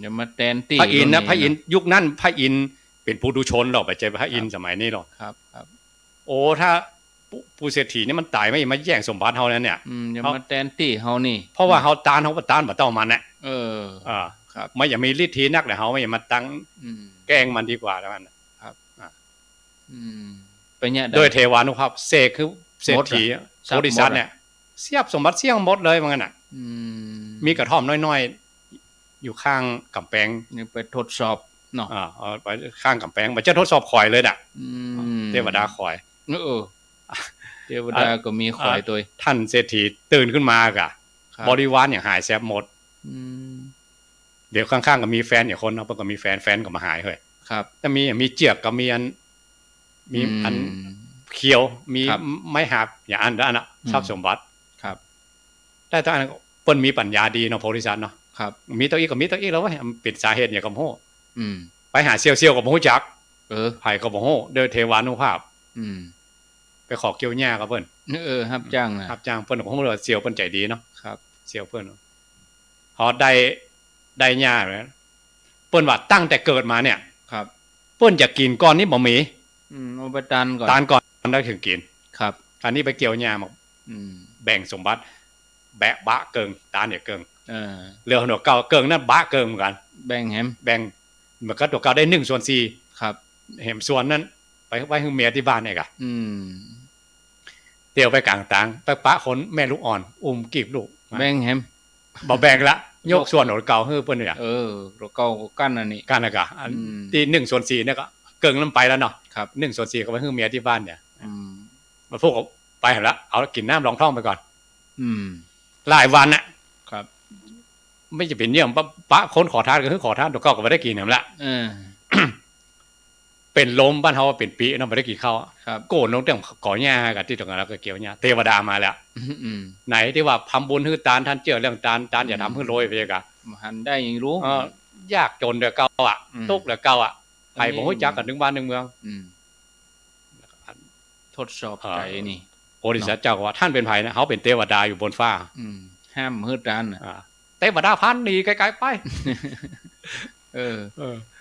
B: อย่ามาแทนที่
C: พระอินทร์นะพระอินทร์ยุคนั้นพระอินทร์เป็นปุถุชนหรอกไปเจอพระอินทร์สมัยนี้หรอก
B: ครับ
C: โอ้ถ้าผู้เศรษฐีนี่มันตายไม่มาแย่งสมบัติเฮานั้นเนี่ย
B: อย่ามาแทนที่เฮานี่
C: เพราะว่าเฮาตานเฮาบ่ตานบ่ต้องมันน่ะ
B: ครับ
C: ไม่อย่ามีฤทธิ์ทีนักเลยเฮาไม่อย่ามาตั้งแกล้งมันดีกว่าแล้วมัน
B: ครับเป็นเนี่ย
C: โดยเทวานุภาพเสกคือเศรษฐีโพธิสัตว์เนี่ยเสียบสมบัติเสี่ยงหมดเลยมันน่ะมีกระท่อมน้อยๆอยู่ข้างกำแพง
B: นี่ไปทดสอบเนาะ
C: ไปข้างกำแพงมันจะทดสอบข่อยเลยน่ะเทวดาข่อย
B: เทวดาก็มีข่อยตัว
C: ท่านเศรษฐีตื่นขึ้นมากะบริวารอย่างหายแซบหมดเดี๋ยวข้างๆก็มีแฟนอย่างคนเนาะก็มีแฟนก็มาหายเฮ้ย
B: ครับ
C: แต่มีเจือกก็มีอันเขียวมีไม้หักอย่างอันนั้นน่ะทรัพย์สมบัติ
B: ครับ
C: แต่ตอนนั้นเปิ้นมีปัญญาดีเนาะโพธิสัตว์เนาะ
B: ครับ
C: มีตัวอีกก็มีตัวอีกแล้วว่าเป็นสาเหตุอย่างกับโหไปหาเซียวกับโหจักไผ่กับโหโดยเทวานุภาพไปขอเกี่ยวหญ้ากับเพิ่น
B: รับจ้างนะ
C: รับจ้างเพิ่นของเพิ่นเซียวเพิ่นใจดีเนาะ
B: ครับ
C: เซียวเพิ่นเฮาได้หญ้าแล้วเพิ่นว่าตั้งแต่เกิดมาเนี่ย
B: ครับ
C: เพิ่นจะกินก่อนนี้บ่มี
B: เอาไปตานก่
C: อนได้ถึงกิน
B: ครับ
C: อันนี้ไปเกี่ยวหญ้ามาแบ่งสมบัติแบะบะเกิงตาเนี่ยเกิงเรือหนวกเก่าเกิงนั่นบะเกิงเหมือนกัน
B: แบ่งแฮม
C: แบ่งเหมือนกับตัวเก่าได้1/4
B: ครับ
C: แหมส่วนนั้นไปไว้ให้เมียที่บ้านเนี่ยกะเตียวไปกลางต่างไปปะคนแม่ลูกอ่อนกีบลูก
B: แบ่งแฮม
C: บ่แบ่งละยกส่วนหนวกเก่าให้เพิ่นเนี่ย
B: ตัวเก่ากั้นอันนี้
C: กั้นน่ะกะที่1/4เนี่ยก็เกิงนั้นไปแล้วเนาะ
B: ครับ
C: 1/4ก็ไว้ให้เมียที่บ้านเนี่ยมาพวกไปแล้วเอากินน้ำรองท้องไปก่อนหลายวันน่ะ
B: ครับ
C: ไม่จะเป็นเนี่ยปะคนขอทานก็คือขอทานตัวเก่าก็ไม่ได้กินนั่นแหละ เป็นลมบ้านเฮาเป็นปีเนาะบ่ได้กี่ข้าว
B: ครับ
C: โกนลงแต่ก่อหญ้ากันที่ตรงนั้นแล้วก็เกี่ยวหญ้าเทวดามาแล้ว
B: อืม
C: ไหนที่ว่าทำบุญให้ตาลท่านเจือเรื่องตาลอย่าทำให้รวยไปกะ
B: หันได้ยังรู้
C: ยากจนเด้อเก่าอ่ะทุกข์เด้อเก่าอ่ะใครบ่ฮู้จักกันถึงบ้านถึงเมือง
B: ทดสอบใจนี่
C: โพธิสัตว์เจ้าก็ว่าท่านเป็นไผนะเฮาเป็นเทวดาอยู่บนฟ้า
B: ห้ามฮืดร้านน่ะ
C: เทวดาพันหนีไกลๆไป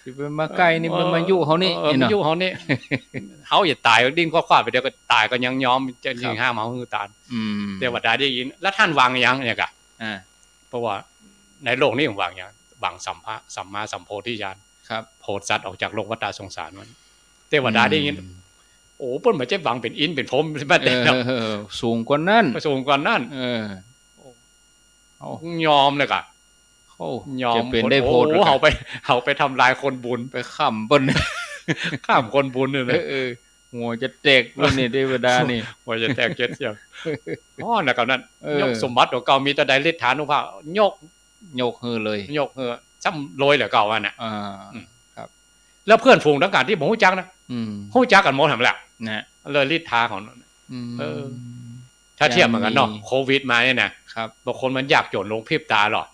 B: สิไปมาใกล้นี่มันมาอยู่เฮานี่
C: มาอยู่เฮานี่เฮาอย่าตายดิ้นคว้าๆไปเดี๋ยวก็ตายก็ยังยอมจะยิงห้ามเฮาคือตายเทวดาได้ยินแล้วท่านวางหยังเนี่ยกะเพราะว่าในโลกนี้วางหยังวางสัมมาสัมโพธิญาณครับโพธิสัตว์ออกจากโลกวัฏสงสารมันเทวดาได้ยินโอ้เปิ้นบ่ใช่หวังเป็นอินเป็นพรหมบ่ได้เนาะ
B: สูงกว่านั้น
C: สูงกว่านั้นยอมเลยกะยอม
B: เป็นได้โพด
C: เฮาไปทำลายคนบุญ
B: ไปค้ำเปิ้น
C: ข้ามคนบุญนี่นะ
B: หัวจะแตกแล้วนี่เทวดานี่
C: หัวจะแตกเจ็ดเสียงน่ะกับนั้นยกสมบัติของเก่ามีแต่ใดฤทธานุภาพยกฮือเลยยกฮือซ้ำโรยเหลือเก่าอันน่ะครับแล้วเพื่อนฝูงทั้งการที่บ่ฮู้จักนะฮู้จักกันหมดหั่นแหละนะเลยฤทธาของถ้าเทียบเหมือนกันเนาะโควิดมาเนี่ยนะครับบางคนมันยากจนลงพริบตาหรอ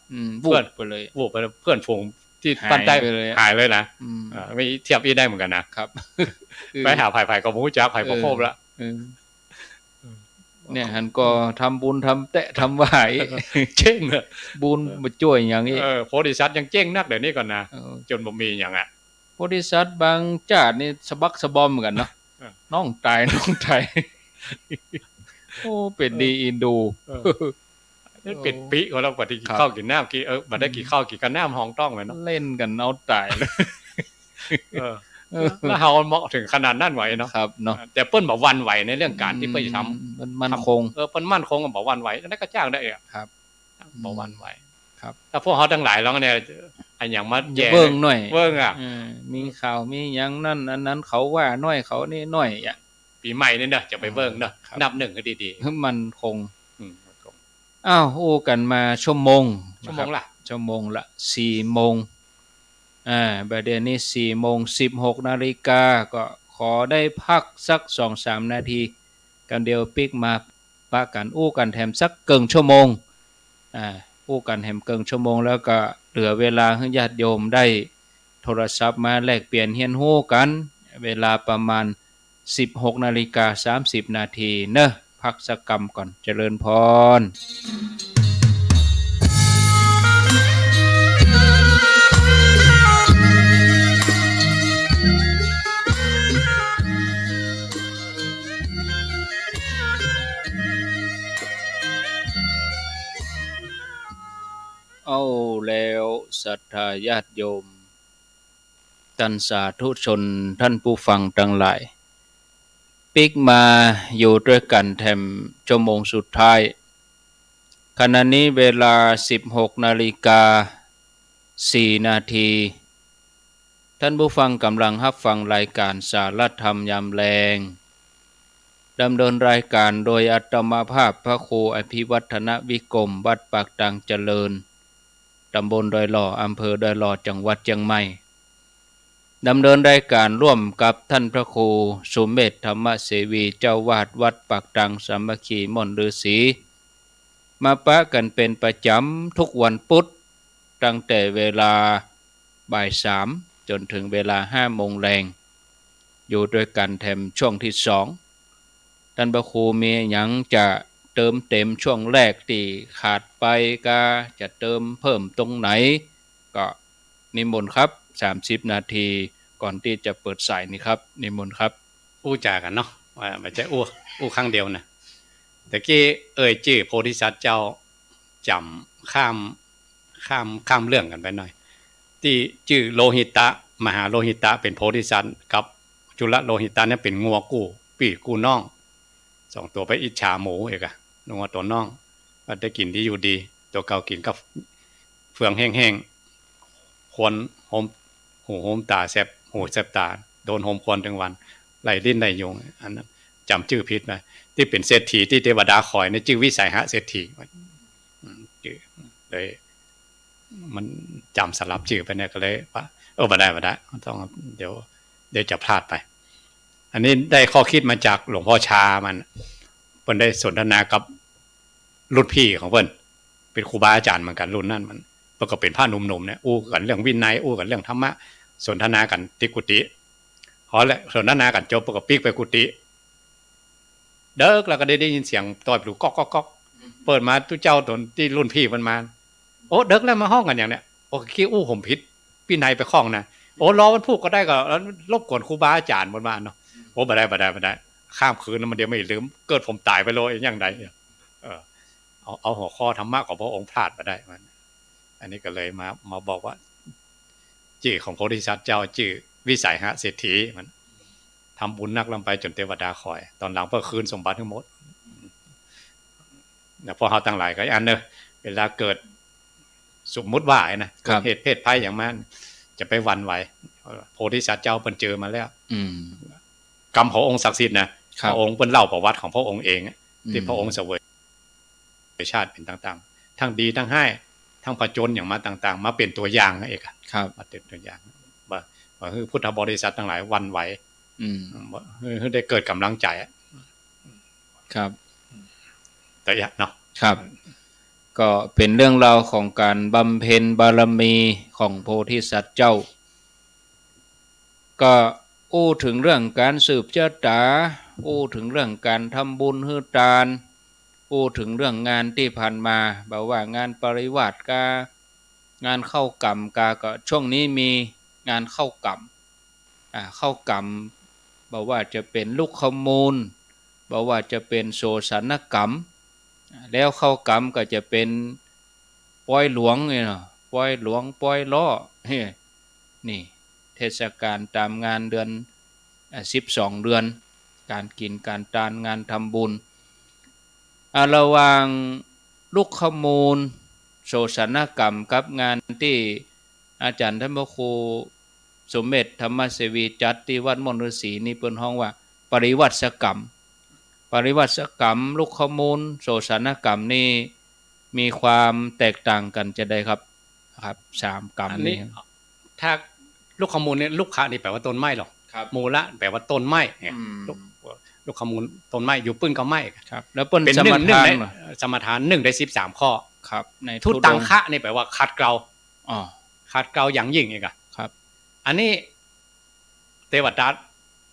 C: เพื่อนไปเลยวูบไปเพื่อนฝูงที่ปั้นได้หายเลยนะไม่เทียบอีได้เหมือนกันนะครับไปหาไผ่ก็บ่ฮู้จักไผ่บ่ครบละ
B: เนี่ยหันก็ทำบุญทำแตะทำไหว
C: เจ๊ง
B: บุญมาช่วยอย่างนี้
C: โพธิสัตว์ยังเจ๊งนักเดี๋ยวนี้ก่อนนะจนบ่มีอย่างอ่ะ
B: โพธิสัตว์บางชาตินี่สะบักสะบอมเหมือนกันเนาะน้องตายโอ้เป็ดดีอินดู
C: นี่เป็ดปีของเราปฏิกิข้าวกินน้ำกินบัดได้กินข้าวกินกันน้ำห้องต้องเลยเนาะ
B: เล่นกันเอาตายเลย
C: แล้วเฮาเหมาะถึงขนาดนั้นไหวเนาะ
B: ครับเนาะ
C: แต่เปิ้นบ่วันไหวในเรื่องการที่เปิ้นจะทำ
B: มันมั่นคง
C: เปิ้นมั่นคงก็บ่วันไหวนั่นก็จ้างได้อ่ะ
B: ครับ
C: บ่วันไหว
B: ครับ
C: ถ้าพวกเฮาทั้งหลายแล้วเนี่ยอันหยังมาแย่
B: เบิ่งหน่อย
C: เบิ่งอ่ะ
B: มีข่าวมีหยังนั่นอันนั้นเขาว่าน้อยเขานี่น้อยอ่ะ
C: ปีใหม่นี่เด้อจะไปเบิ่งเด้อนับ1ก็ดี
B: ๆมันคงอ้าวโอ้กันมาชั่วโมง
C: ละ
B: ชั่วโมงละ 4:00 นบัดเดี๋ยวนี้ 4:16 น.ก็ขอได้พักสัก 2-3 นาทีกันเดียวปิกมาปะกันอู้กันแถมสักเกิงชั่วโมงอู้กันแถมเกิงชั่วโมงแล้วก็เหลือเวลาให้ญาติโยมได้โทรศัพท์มาแลกเปลี่ยนเฮียนฮู้กันเวลาประมาณ 16:30 น.เนอะพักสักกำก่อนเจริญพรเอาแล้วศรัทธาญาติโยมท่านสาธุชนท่านผู้ฟังทั้งหลายปิกมาอยู่ด้วยกันแถมชั่วโมงสุดท้ายขณะนี้เวลา 16:04 น.ท่านผู้ฟังกำลังรับฟังรายการสารธรรมยามแลงดำเนินรายการโดยอาตมาภาพพระครูอภิวัฒนวิกรมวัดปากตังเจริญตำบลดอยหล่ออำเภอดอยหล่อจังหวัดเชียงใหม่ดำเนินรายการร่วมกับท่านพระครูสุเมธธรรมเสวีเจ้าวาดวัดปากตังสามัคคีม่อนฤาษีมาปะกันเป็นประจำทุกวันพุธตั้งแต่เวลาบ่าย 3จนถึงเวลา 5 โมงแรงอยู่ด้วยกันแถมช่วงที่ 2ท่านพระครูมีหยังจะเติมเต็มช่วงแรกที่ขาดไปก็จะเติมเพิ่มตรงไหนก็นิมนต์ครับ30 นาทีก่อนที่จะเปิดสายนี่ครับนิมนต์ครับ
C: อู้จากันเนาะว่าไม่ใช่อู้ครั้งเดียวนะแต่กี้ชื่อโพธิสัตว์เจ้าจำข้ามเรื่องกันไปหน่อยที่ชื่อโลหิตะมหาโลหิตะเป็นโพธิสัตว์กับจุลโลหิตะเนี่ยเป็นงัวกู้ปีกู้น้อง2ตัวไปอิจฉาหมูเอกอะงัวตัวน้องว่าได้กินที่อยู่ดีตัวเก่ากินกับเฟืองแห้งๆควนหอมหูหอมตาแสบหูแสบตาโดนหอมควนทั้งวันไหลลิ้นไหลยุงอันนั้นจำชื่อผิดนะที่เป็นเศรษฐีที่เทวดาคอยในชื่อวิสัยหะเศรษฐีเลยมันจำสลับชื่อไปเนี่ยก็เลยว่าบ่ได้ต้องเดี๋ยว ดี๋ยวจะพลาดไป อันนี้ได้ข้อคิดมาจากหลวงพ่อชามันเพิ่นได้สนทนากับรุ่นพี่ของเพิ่นเป็นครูบาอาจารย์เหมือนกันรุ่นนั้นมันเพิ่นก็เป็นพระหนุ่มๆเนี่ยอู้กันเรื่องวินัยอู้กันเรื่องธรรมะสนทนากันที่กุฏิพอแล้วสนทนากันจบก็ปิ๊กไปกุฏิเด็กแล้วก็ได้ยินเสียงต่อยปลุกก๊อกก๊อกก๊อกเปิดมาตู้เจ้าตนที่รุ่นพี่มันมาโอ้เด็กแล้วมาห้องกันอย่างเนี้ยโอ้ขี้อู้ผมผิดพี่นายไปคล้องนะโอ้รอวันพูดก็ได้ก็แล้วรบกวนครูบาอาจารย์บนมาเนาะโอ้บ่ได้ข้ามคืนมันเดี๋ยวไม่ลืมเกิดผมตายไปเลยอย่างใดเอาหัวข้อธรรมะของพระองค์พลาดมาได้มันอันนี้ก็เลยมาบอกว่าชื่อของโพธิสัตว์เจ้าชื่อวิสัยหะเศรษฐีมันทำบุญนักลำไปจนเทวดาคอยตอนหลังเพื่อคืนสมบัติทั้งหมดพอเขาตั้งหลายก็อันเนอะเวลาเกิดสมมุติว่านะเหตุเพศภัยอย่างมันจะไปวันไหวโพธิสัตว์เจ้าเป็นเจอมาแล้วกรรมขององค์ศักดิ์สิทธิ์นะพระองค์เป็นเล่าประวัติของพระองค์เองที่พระองค์เสวยชาติเป็นต่างๆทั้งดีทั้งให้ทั้งผจญอย่างมาต่างๆมาเป็นตัวอย่างนะเอกมาเป็นตัวอย่างว่าคือพุทธบริษัททั้งหลายวันไหวคือได้เกิดกำลังใจ
B: ครับ
C: แต่ยะเนาะ
B: ครับก็เป็นเรื่องราวของการบำเพ็ญบารมีของโพธิสัตว์เจ้าก็อู้ถึงเรื่องการสืบชะตาอู้ถึงเรื่องการทำบุญฮือทานอู้ถึงเรื่องงานที่ผ่านมาแบบว่างานปริวาสงานเข้ากรรมก็ช่วงนี้มีงานเข้ากรรมเข้ากรรมบอกว่าจะเป็นลูกขมูลบอกว่าจะเป็นโสสนกรรมแล้วเข้ากรรมก็จะเป็นปล่อยหลวงเนี่ยปล่อยหลวงปล่อยล้อนี่เทศกาลตามงานเดือน12เดือนการกินการทานงานทำบุญระหว่างลูกขมูลโสสนกรรมกับงานที่อาจารย์ท่านพระครูสมเด็จธรรมเสวีจัดที่วัดมณฑลศรีนี่เปิ้นฮ้องว่าปริวัติกรรมลูกขมูลโสสนกรรมนี่มีความแตกต่างกันจะได้ครับ3กรรมนี้
C: ถ้าลูกขมูลเนี่ยลูกขะนี่แปลว่าต้นไม้หรอกมูละแปลว่าต้นไม้เนี่ยลูกขมูลต้นไม้อยู่ปื้นก็ไม้
B: ครับแล้วเปิ้น
C: สมถาน1ได้13ข้อ
B: ครับใน
C: ทุตังคะนี่แปลว่าขัดเกลาขัดเกลาอย่างยิ่งอีก
B: ครับ
C: อันนี้เทวดา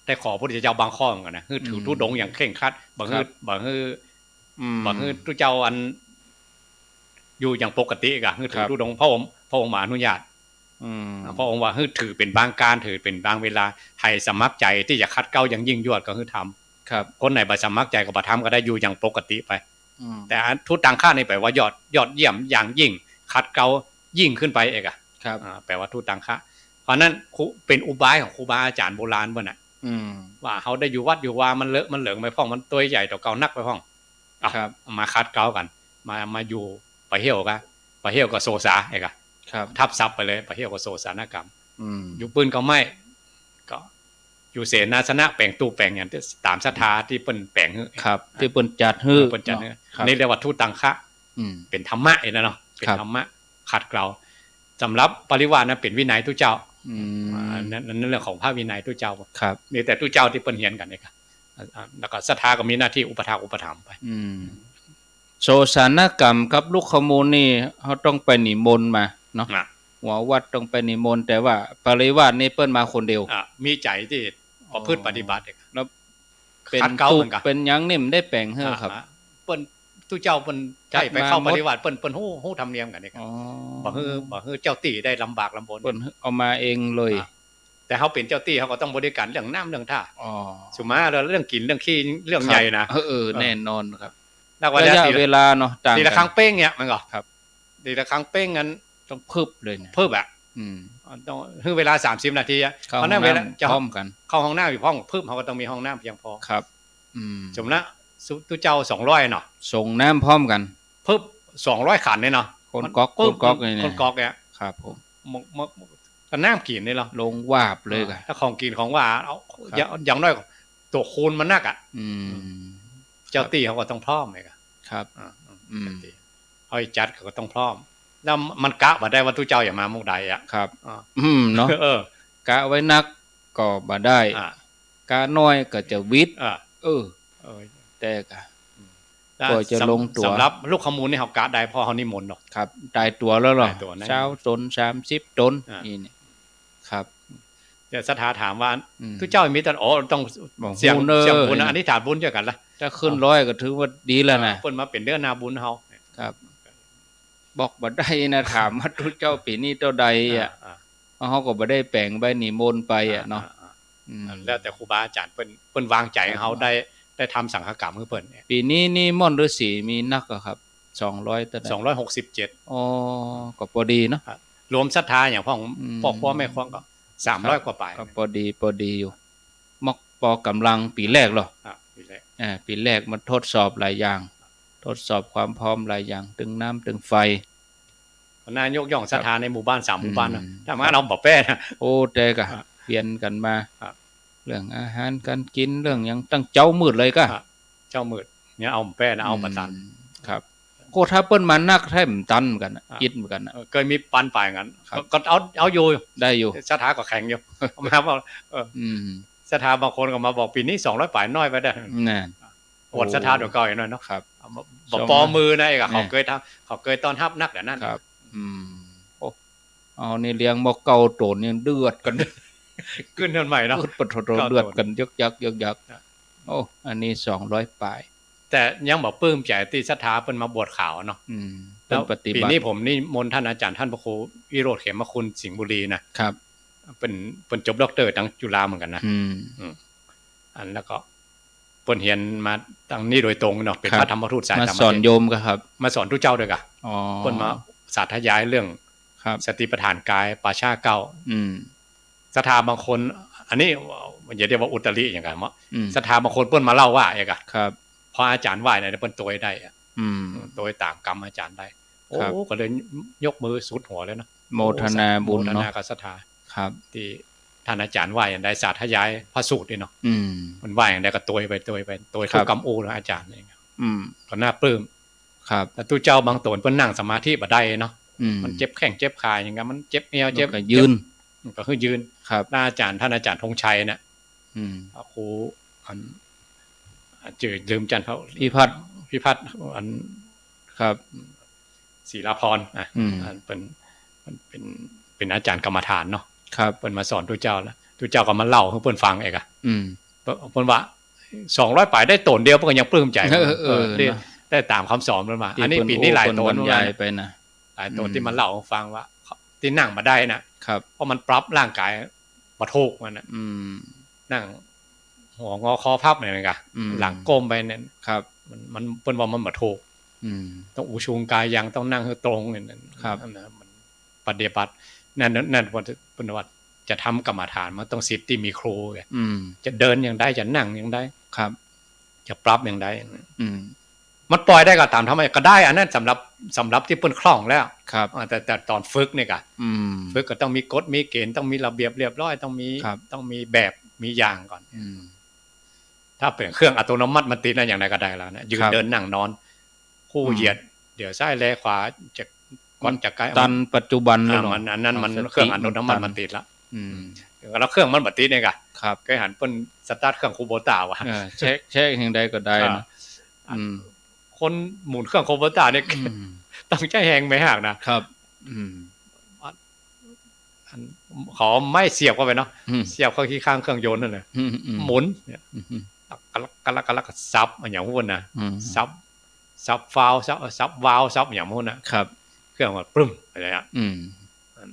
C: ได้ขอพระพุทธเจ้าบางข้อเหมือนกันนะคือถือทุดงอย่างเคร่งครัดบางคือทุเจ้าอันอยู่อย่างปกติอีกคือถือทุดงพระองค์มาอนุญาตพระองค์ว่าคือถือเป็นบางการถือเป็นบางเวลาไทยสมัครใจที่จะคัดเกลาอย่างยิ่งยวดก็คือทำคนไหนบ่สมัครใจก็บ่ทำก็ได้อยู่อย่างปกติไปแต่ทุตังค่านี่แปลว่ายอดเยี่ยมอย่างยิ่งคัดเกลายิ่งขึ้นไปเองแปลว่าทุตังค่าเพราะนั้นเป็นอุบายของครูบาอาจารย์โบราณเพิ่นน่ะว่าเขาได้อยู่วัดอยู่ว่ามันเลอะมันเหลืองไปพ้องมันตัวใหญ่ต่อเก่านักไปพ้องมาคัดเกลากันมาอยู่ไปเหี่ยวกันไปเหี่ยวก็โซซาเองทับซับไปเลยไปเที่ยวกับโสสานกรรมอยู่ปืนก็ไม่ก็อยู่เสนาสนะแปลงตู้แปลงอย่างตามศรัทธาที่เปิ้นแปลง
B: ครับที่เปิ้นจัดฮื้อ
C: นี่เรียกว่าทุตังคะเป็นธรรมะเนาะเป็นธรรมะขัดเกลาสำหรับปริวาสนะเป็นวินัยทุเจ้านั่นเรื่องของพระวินัยทุเจ้านี่แต่ทุเจ้าที่เปิ้นเฮียนกันนี่ครับแล้วก็ศรัทธาก็มีหน้าที่อุปถากอุปถัมภ์ไป
B: โสสานกรรมกับลูกขมูลนี่เขาต้องไปนิมนต์มาเนาะหัววัดต้องไปนิมนต์แต่ว่าปริวาสนี่เปิ้นมาคนเดียว
C: มีใจที่ประพฤติปฏิบัติ
B: แล้วเป็นตุกเป็นยังนิ่มได้แปลงเฮ้อครับ
C: เปิ้นทุเจ้าเปิ้นใจไปเข้าปฏิบัติเปิ้นฮู้ธรรมเนียมกันนี่ครับบ่ฮือเจ้าตี้ได้ลำบากลำบน
B: เปิ้นเอามาเองเลย
C: แต่เขาเป็นเจ้าตี้เขาก็ต้องบริการเรื่องน้ำเรื่องท่าสุมาแล้วเรื่องกินเรื่องขี้เรื่องใหญ่นะ
B: แน่นอนครับ
C: ระยะ
B: เวลาเนาะ
C: ต่างกันทีละครั้งเป้งเนี่ยมันก็
B: ครับ
C: ทีละครั้งเป้งงั้น
B: ต้องเพิ่มเลย
C: เพิ่มต้องคือเวลา30นาทีเพราะนั้นเวลาจะ
B: พร้อมกัน
C: เข้าห้องน้ำอยู่ห้องเพิ่มเขาก็ต้องมีห้องน้ำเพียงพอ
B: ครับ
C: สมนะตุเจ้า200เนาะ
B: ส่งน้ำพร้อมกัน
C: เพิ่ม200ขันเนี่ยเนาะ
B: คนก๊อก
C: เนี่ยคนก๊อกเนี่ย
B: ครับผม
C: ก็น้ำกินนี่เหรอ
B: ลงวาบเลยกัน
C: ถ้าของกินของว่าเอาอย่างน้อยตัวคูณมันนักเจ้าตีเขาก็ต้องพร้อมเลย
B: ครับ
C: เอาจัดเขาก็ต้องพร้อมแล้วมันกะมาได้ว่าทุเจ้าอย่ามามุกใด
B: ครับเนาะกะไว้นัก ก็บ่ได้
C: อ่าก
B: าน้อยก็จะวิทย์
C: อ่า
B: เออ
C: เออ
B: แต่ก็
C: ถ้า
B: ก็จะลงตัว
C: สำหรับลูกขมูลนี่เฮากะได้พอเฮานิมนต์เนาะ
B: ครับได้ตัวแล้วเหรอ
C: ได้ตัวนะ
B: เช้าตน30ตน
C: อ่านี่
B: นี่ครับ
C: แต่ศรัทธาถามว่า
B: อืม
C: ทุกเจ้ามีแต่ต้อง
B: บอก
C: เสียง
B: ฮู้เนอะ
C: เสียงบุญนะอธิษฐานบุญเจอกันละ
B: ถ้าขึ้นร้อยก็ถือว่าดีแล้วนะ
C: เพิ่นมาเป็นเดือนนาบุญเฮา
B: ครับ บอกบ่ได้นะถามว่าทุกเจ้าปีนี้เท่าใดอ่ะ
C: อ่า
B: เฮาก็บ่ได้แปลงใบนิมนต์ไปอ่ะเนาะอืม
C: แล้วแต่ครูบาอาจารย์เพิ่นวางใจให้เฮาได้ทำสังฆกรรมให้เพิ่นเนี่ย
B: ปีนี้นี่ม่อนฤาษีมีนักอะครับ200ตัวใด
C: 267
B: อ๋อก็พอดีเนาะ
C: รวมศรัทธาอย่างพ่อ
B: อืม
C: พ่อแม่ครัวก็300กว่าปลาย
B: ก็พอดีอยู่มอกปอกำลังปีแรกเหรอ
C: นี่แหละ
B: ปีแรกมันทดสอบหลายอย่าง ทดสอบความพร้อมหลายอย่างตึงน้ำตึงไฟ
C: นายกย่องศรัทธาในหมู่บ้าน3หมู่บ้านนะ
B: อืม
C: ถ้ามาเอาบ่แป้นะ
B: โอ้แต่ก็
C: ครับ
B: เปลี่ยนกันมา
C: ครับ
B: เรื่องอาหารการกินเรื่องหยังตั้งเจ้ามืดเลยก็
C: เจ้ามืดเนี่ยเอาบ่แป้นะเอาประตัน
B: ครับโคถ้าเปิ้นมานักแท้มตันเหมือนกันน่ะ
C: ครับ
B: คิดเหมือนกันน่ะ
C: เคยมีปันป่ายงั้น
B: ครับ
C: ก็เอาอยู่
B: ได้อยู่
C: ศรัทธาก็แข็งอยู่ มาว่า
B: อืม
C: ศรัทธาบางคนก็มาบอกปีนี้200ปลายน้อยไปได้
B: นั่น
C: อดศรัทธาตัวเก่าอย่างน้อยเนาะ
B: ครับ
C: เอามาบอกปอมือนะไอ้ก็เขาเคยทำเขาเคยต้อนรับนักแต่นั้น
B: ครับ โอ้เอานี่เลี้ยงบ่เก่าโตนยังเดือดกัน
C: ขึ้นเท่าใหม่เนาะ
B: เดือดปะโถ
C: เก่าโตน
B: เดือดกันยึกยัก
C: ครับ
B: โอ้อันนี้200ปลาย
C: แต่ยังบอกปลื้มใจที่ศรัทธาเพิ่นมาบวชขาวเนาะ
B: เพิ่
C: แล้
B: น
C: ว
B: ปฏิ
C: ปี
B: บัติ
C: นี้ผมนี่มนต์ท่านอาจารย์ท่านพระครูวิโรธเขมคุณสิงห์บุรีนะครับ เป็นจบด็อกเตอร์ทั้งจุฬาเหมือนกันนะ
B: อืม
C: อันแล้วก็เพิ่นเรียนมาตั้งนี่โดยตรงเนาะเป็น
B: ครับ
C: พระธรรมทูตสาย
B: มา
C: ต่าง
B: ส
C: ประ
B: อน
C: เทศ
B: โยมก็ครับ
C: มาสอนทุกเจ้าด้วยกะ
B: อ๋อ
C: เพิ่นมาสาธยายเรื่อง
B: ครับ
C: สติปัฏฐานกายปาชาเก้า
B: อืม
C: ศรัทธาบางคน อันนี้อย่าเรียกว่าอุตริอย่างกันเนาะ
B: อืม
C: ศรัทธาบางคนเพิ่นมาเล่าว่าอย่างกะ
B: ครับ
C: พออาจารย์ว่าเนี่ยเพิ่นตัวได้อะ
B: อืม
C: ตัวตามกรรมอาจารย์ได้โอ้
B: ครับ
C: ก็เลยยกมือสุดหัวเลยเนาะ
B: โมทนาบุญ
C: โมท
B: เนาะ
C: นากับศรัทธา
B: ครับ
C: ที่ท่านอาจารย์ว่าอย่างใดสาธยายพระสูตรนี่เนาะ
B: อืม
C: มันว่าอย่างใดก็ตัวไปตัว
B: ค
C: ทุ
B: รั
C: ก
B: บ
C: กรรมโอ้แล้วอาจารย์นี่
B: อืม
C: ก็น่าปลื้ม
B: ครับ
C: แต่ตู้เจ้าบางตนเพิ่นนั่งสมาธิบ่ได้เนาะ
B: อืม
C: มันเจ็บแข้งเจ็บขาอย่างเงี้ยมันเจ็บเอวเจ็บ
B: ก็ยืน
C: ก็คือยืน
B: ครับ
C: หน้าอาจารย์ท่านอาจารย์ธงชัยเนี่ย
B: อืม
C: ครูอันจืดลืมจันทร์เขา
B: พี่พัด
C: พิพัฒน์อัน
B: ครับ
C: ศิลาพรอ่ะ
B: อืม
C: อันเป็นอาจารย์กรรมฐานเนาะ
B: ครับ
C: เพิ่นมาสอนตู้เจ้าแล้วตู้เจ้าก็มาเล่าให้เพิ่นฟังเองอะ
B: อืม
C: เพิ่นว่า200ปลายได้ตนเดียวเพิ่นก็ยังปลื้มใจ ได้
B: นะ
C: ได้ตามคำสอนเพิ่นมา
B: ที่
C: อันนี้
B: เพิ่
C: ปีนี้หลาย
B: โอ้
C: ต
B: เพิ่
C: น
B: บรร
C: ว่าย
B: ายไปนะ
C: หลายตน
B: อืม
C: ที่มันเล่าให้ฟังว่าที่นั่งมาได้นะครับ เพราะมันปรับร่างกายบ่ถูกมันน่ะ
B: อืม
C: นั่งหัวงอคอพับเนี่ยนะ
B: อืม
C: หลังก้มไปเนี่ย
B: ครับ
C: มันเปิ้นว่ามันบ่ถูก
B: อืม
C: ต้องอูชุงกายยังต้องนั่งให้ตรงเนี่ยนั่น
B: ครับ
C: นั่นนะมันปฏิบัตินั่นเป็นว่าจะทำกรรมฐานมันต้องสิทธิ์ที่มีครูไง
B: อืม
C: จะเดินอย่างใดจะนั่งอย่างใด
B: ครับ
C: จะปรับอย่างใด
B: อืม
C: มันปล่อยได้ก็ตามทำไมก็ได้อันนั้นสำหรับที่เปิ้นคล่องแล้ว
B: ครับ
C: แต่ตอนฝึกเนี่ยก็
B: อืม
C: ฝึกก็ต้องมีกฎมีเกณฑ์ต้องมีระเบียบเรียบร้อยต้องมี
B: ครับ
C: ต้องมีแบบมีอย่างก่อน
B: อืม
C: ถ้าเป็นเครื่องอัตโนมัติมันติดนะอย่างไรก็ได้แล้วนะยืน
B: ครับ
C: เดินนั่งนอน คู่
B: อืม
C: เหยียด เดี๋ยวซ้ายแลขวาจะก่อนจะใกล้
B: ตันปัจจุบันเลย
C: อ่า
B: เนาะ
C: มันอันนั้นมัน
B: สติ
C: เครื่องอัตโนมัติ
B: มันตัน
C: มันติดละ
B: อืม
C: แล้วเครื่องมันบัติดเนี่ยกะ
B: ครับ
C: เคยหันเปิ้นสตาร์ทเครื่องคูโบต้าวะ
B: เช็คแห่งใดก็ได้นะอืม
C: คนหมุนเครื่องคูโบต้าเนี่ย
B: อืม
C: ต้องใช้แฮงไม่ห่างนะครับ
B: อืม
C: อันขอไม่เสียบเข้าไปเนาะ
B: อืม
C: เสียบเข้าที่ข้างเครื่องยนต์นั่นเลย
B: อืมอืม
C: หมุนเนี่ย
B: อืม
C: กะลักซับอย่างพวกนะ
B: อืม
C: ซับฟาวซับวาล์วซับอย่างพวกนะครับ เครื่องมันปรึ้มอะไรอ่ะ
B: อืม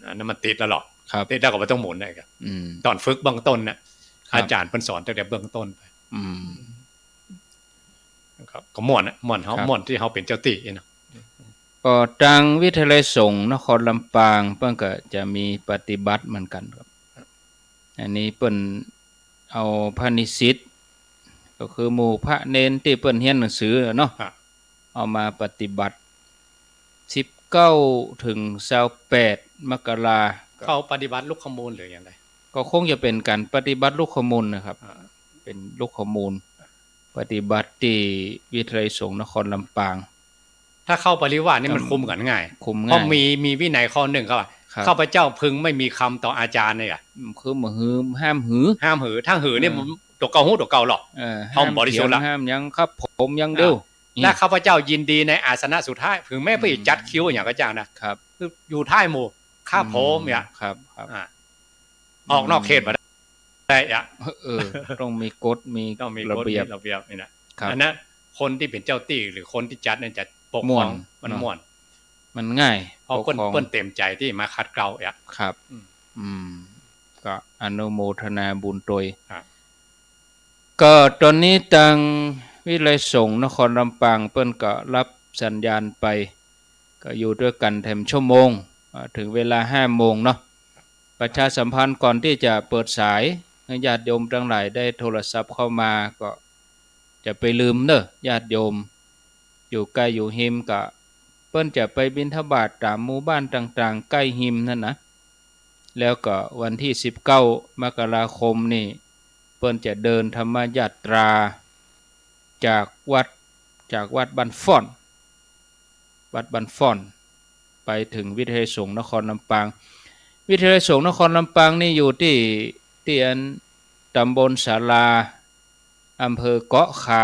C: อันนั้นมันติดแล้วหรอก
B: ครับ
C: ติดแล้วก็ไม่ต้องหมุนเลยครับ
B: อืม
C: ตอนฝึกเบื้องต้นเนี่ย
B: ครับ
C: อาจารย์เพิ่นสอนตั้งแต่เบื้องต้นไป
B: อืม
C: นะครับก็ม่วนนะม่วนเฮา
B: ครับ
C: ม่วนที่เฮาเป็นเจ้าติเนาะ
B: ก็ทางวิทยาลัยสงฆ์นครลำปางเพิ่นก็จะมีปฏิบัติเหมือนกันครับ อันนี้เปิ้นเอาพระนิสิตก็คือหมู่พระเนนที่เปิ้นเรียนหนังสือเนาะ
C: ครับ
B: เอามาปฏิบัติ19ถึง28มกราคม
C: เขาปฏิบัติลูกขมูลหรืออย่างไร
B: ก็คงจะเป็นการปฏิบัติลูกขมูลนะครับ
C: อ่า
B: เป็นลูกขมูล ปฏิบัติที่วิทยาลัยสงฆ์นครลำปาง
C: ถ้าเข้าปริวาสนี่มันคุมกันง่าย
B: คุม
C: เพ
B: ง่า
C: ราะ
B: ย
C: มีวินัยข้อหนึ่งเขาว่า
B: ครับ
C: ข้าพเจ้าพึงไม่มีคำต่ออาจารย์เนี่ย
B: คือบ่ฮือห้ามหือ
C: ห้ามหือทั้งหือเนี่ยตัวเก่าหูตัวเก่าหรอก
B: ห้าม
C: บริสุทธิ์ละ
B: ห้ามยังครับผมยังเดียว
C: และข้าพเจ้ายินดีในอาสนะสุดท้ายถึงแม้ไปจัดคิวอย่างก็จ้างนะครับ คืออยู่ท้ายหมู่ข้าผมเนี่ย
B: ครับครับ
C: ออกนอกเขตมาได้อะ
B: ต้องมีกฎมี
C: ต้องมี
B: ระเบียบ
C: ระเบียบนี่นะครับ อันนั้นคนที่เป็นเจ้าตี้หรือคนที่จัดเนี่ยจะปกครองมันม่วน
B: มันง่าย
C: เพราะเปิ้นเต็มใจที่มาคัดเกลาอ่ะ
B: ครับก็อนุโมทนาบุญโดย
C: ครับ
B: ก็ตอนนี้ทางวิไลสงฆ์นครลำปางเปิ้นก็รับสัญญาณไป ก็อยู่ด้วยกันแถมชั่วโมงถึงเวลา5 โมงเนาะประชาสัมพันธ์ก่อนที่จะเปิดสายญาติโยมทั้งหลายได้โทรศัพท์เข้ามาก็จะไปลืมเนอะญาติโยมอยู่ใกล้อยู่หิมก็เปิ้นจะไปบิณฑบาตตามหมู่บ้านต่างๆใกล้หิมนั่นนะแล้วก็วันที่19 มกราคมนี่เปิ้นจะเดินธรรมยาตราจากวัดบ้านฟ่อนไปถึงวิทยาลัยสงฆ์นครลำปางวิทยาลัยสงฆ์นครลำปางนี่อยู่ที่อันตำบลศาลาอำเภอเกาะคา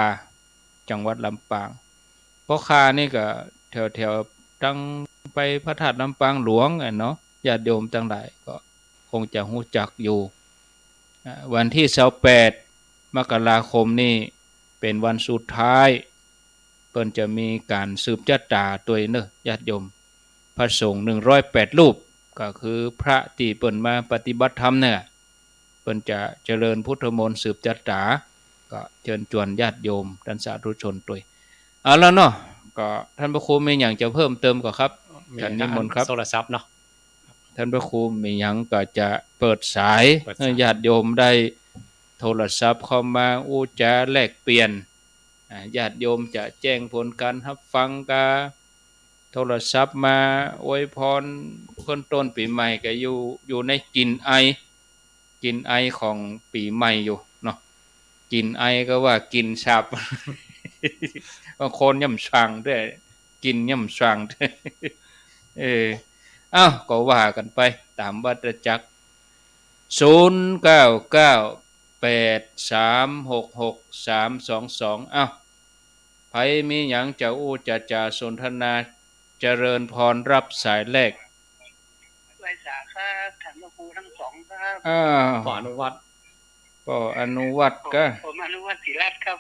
B: จังหวัดลำปางเกาะคานี่ก็แถวตั้งไปพระธาตุลำปางหลวงเนาะญาติโยมทั้งหลายก็คงจะรู้จักอยู่วันที่28 มกราคมนี่เป็นวันสุดท้ายเปิ้นจะมีการสืบชะตาตัวเนอะญาติโยมพระสงฆ์108 รูปก็คือพระที่เปิ้นมาปฏิบัติธรรมเนี่ยเปิ้นจะเจริญพุทธมนต์สืบชะตาก็เชิญชวนญาติโยมท่านสาธุชนด้วยเอาแล้วเนาะก็ท่านพระครูมีหยังจะเพิ่มเติมก็ครับท่านนิมนต์ครับ
C: โทรศัพท์เนาะ
B: ท่านพระครูมีหยังก็จะเปิดสายให้ญาติโยมได้โทรศัพท์เข้ามาอู้จาแลกเปลี่ยนญาติโยมจะแจ้งผลการรับฟังกาโทรศัพท์มาอวยพรคนต้นปีใหม่ก็อยู่ในกลิ่นไอของปีใหม่อยู่เนาะกลิ่นไอก็ว่ากลิ่นฉับบางคนย่ำสั่งด้วยกินย่ำสั่งด้วยก็ว่ากันไปตามวัฏจักร0998366322ไผมีหยังจะอู้จะสนทนาเจริญพรรับสายแรก
D: ไว้สาครับท่านพระครูทั้งสองครับ
C: ปออนุวัต
B: ก็
D: ผมอนุวัตศิรัตน์ครับ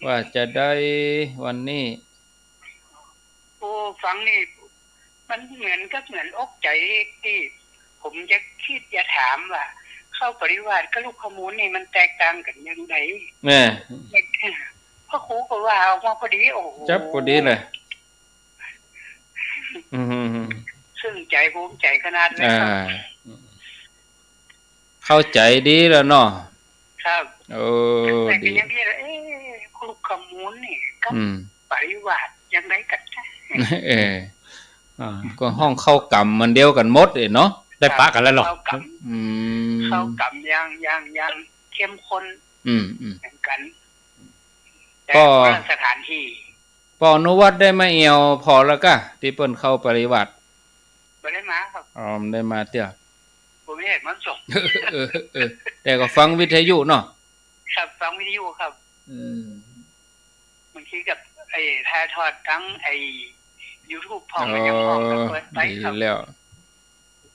B: ว่าจะได้วันนี้
D: โอ้ฟังนี่มันเหมือนอกใจที่ผมจะคิดจะถามว่าเข้าปริวาสกับลูกขมูลนี่มันแตกต่างกันยังไงพระครูก็ว่าออกมาพอดีโอ้โห
B: จับพอดีเลย
D: ซึ่งใจภูมิใจขนาดนี้ครับ
B: เข้าใจดีแล้วเนาะ
D: ครับแต่ก็
B: ดี
D: ยังที่ลูกขมูลนี่กับปริวาสยังไงกัน
B: ก็ห้องเข้ากรรมมันเดียวกันหมดเนาะ
C: ได้ปะกันแล้วหรอ
D: เข้ากรรมยังเข้มข้นเหมือนกันแต่สถานที่
B: ปอนุวัตได้มาเอวพอแล้วก็ที่เปิ้นเข้าปริวัติ
D: บ่ได้มาครับ
B: ได้มาเตี้ย
D: ผมไม่เห็นมันส่ง
B: แต่ก็ฟังวิทยุเนาะ
D: ครับฟังวิทยุครับบางทีกับถ่ายทอดทั้งYouTube พร้อมกันยังพร้อมกันเปิดไปครับ
B: แล้ว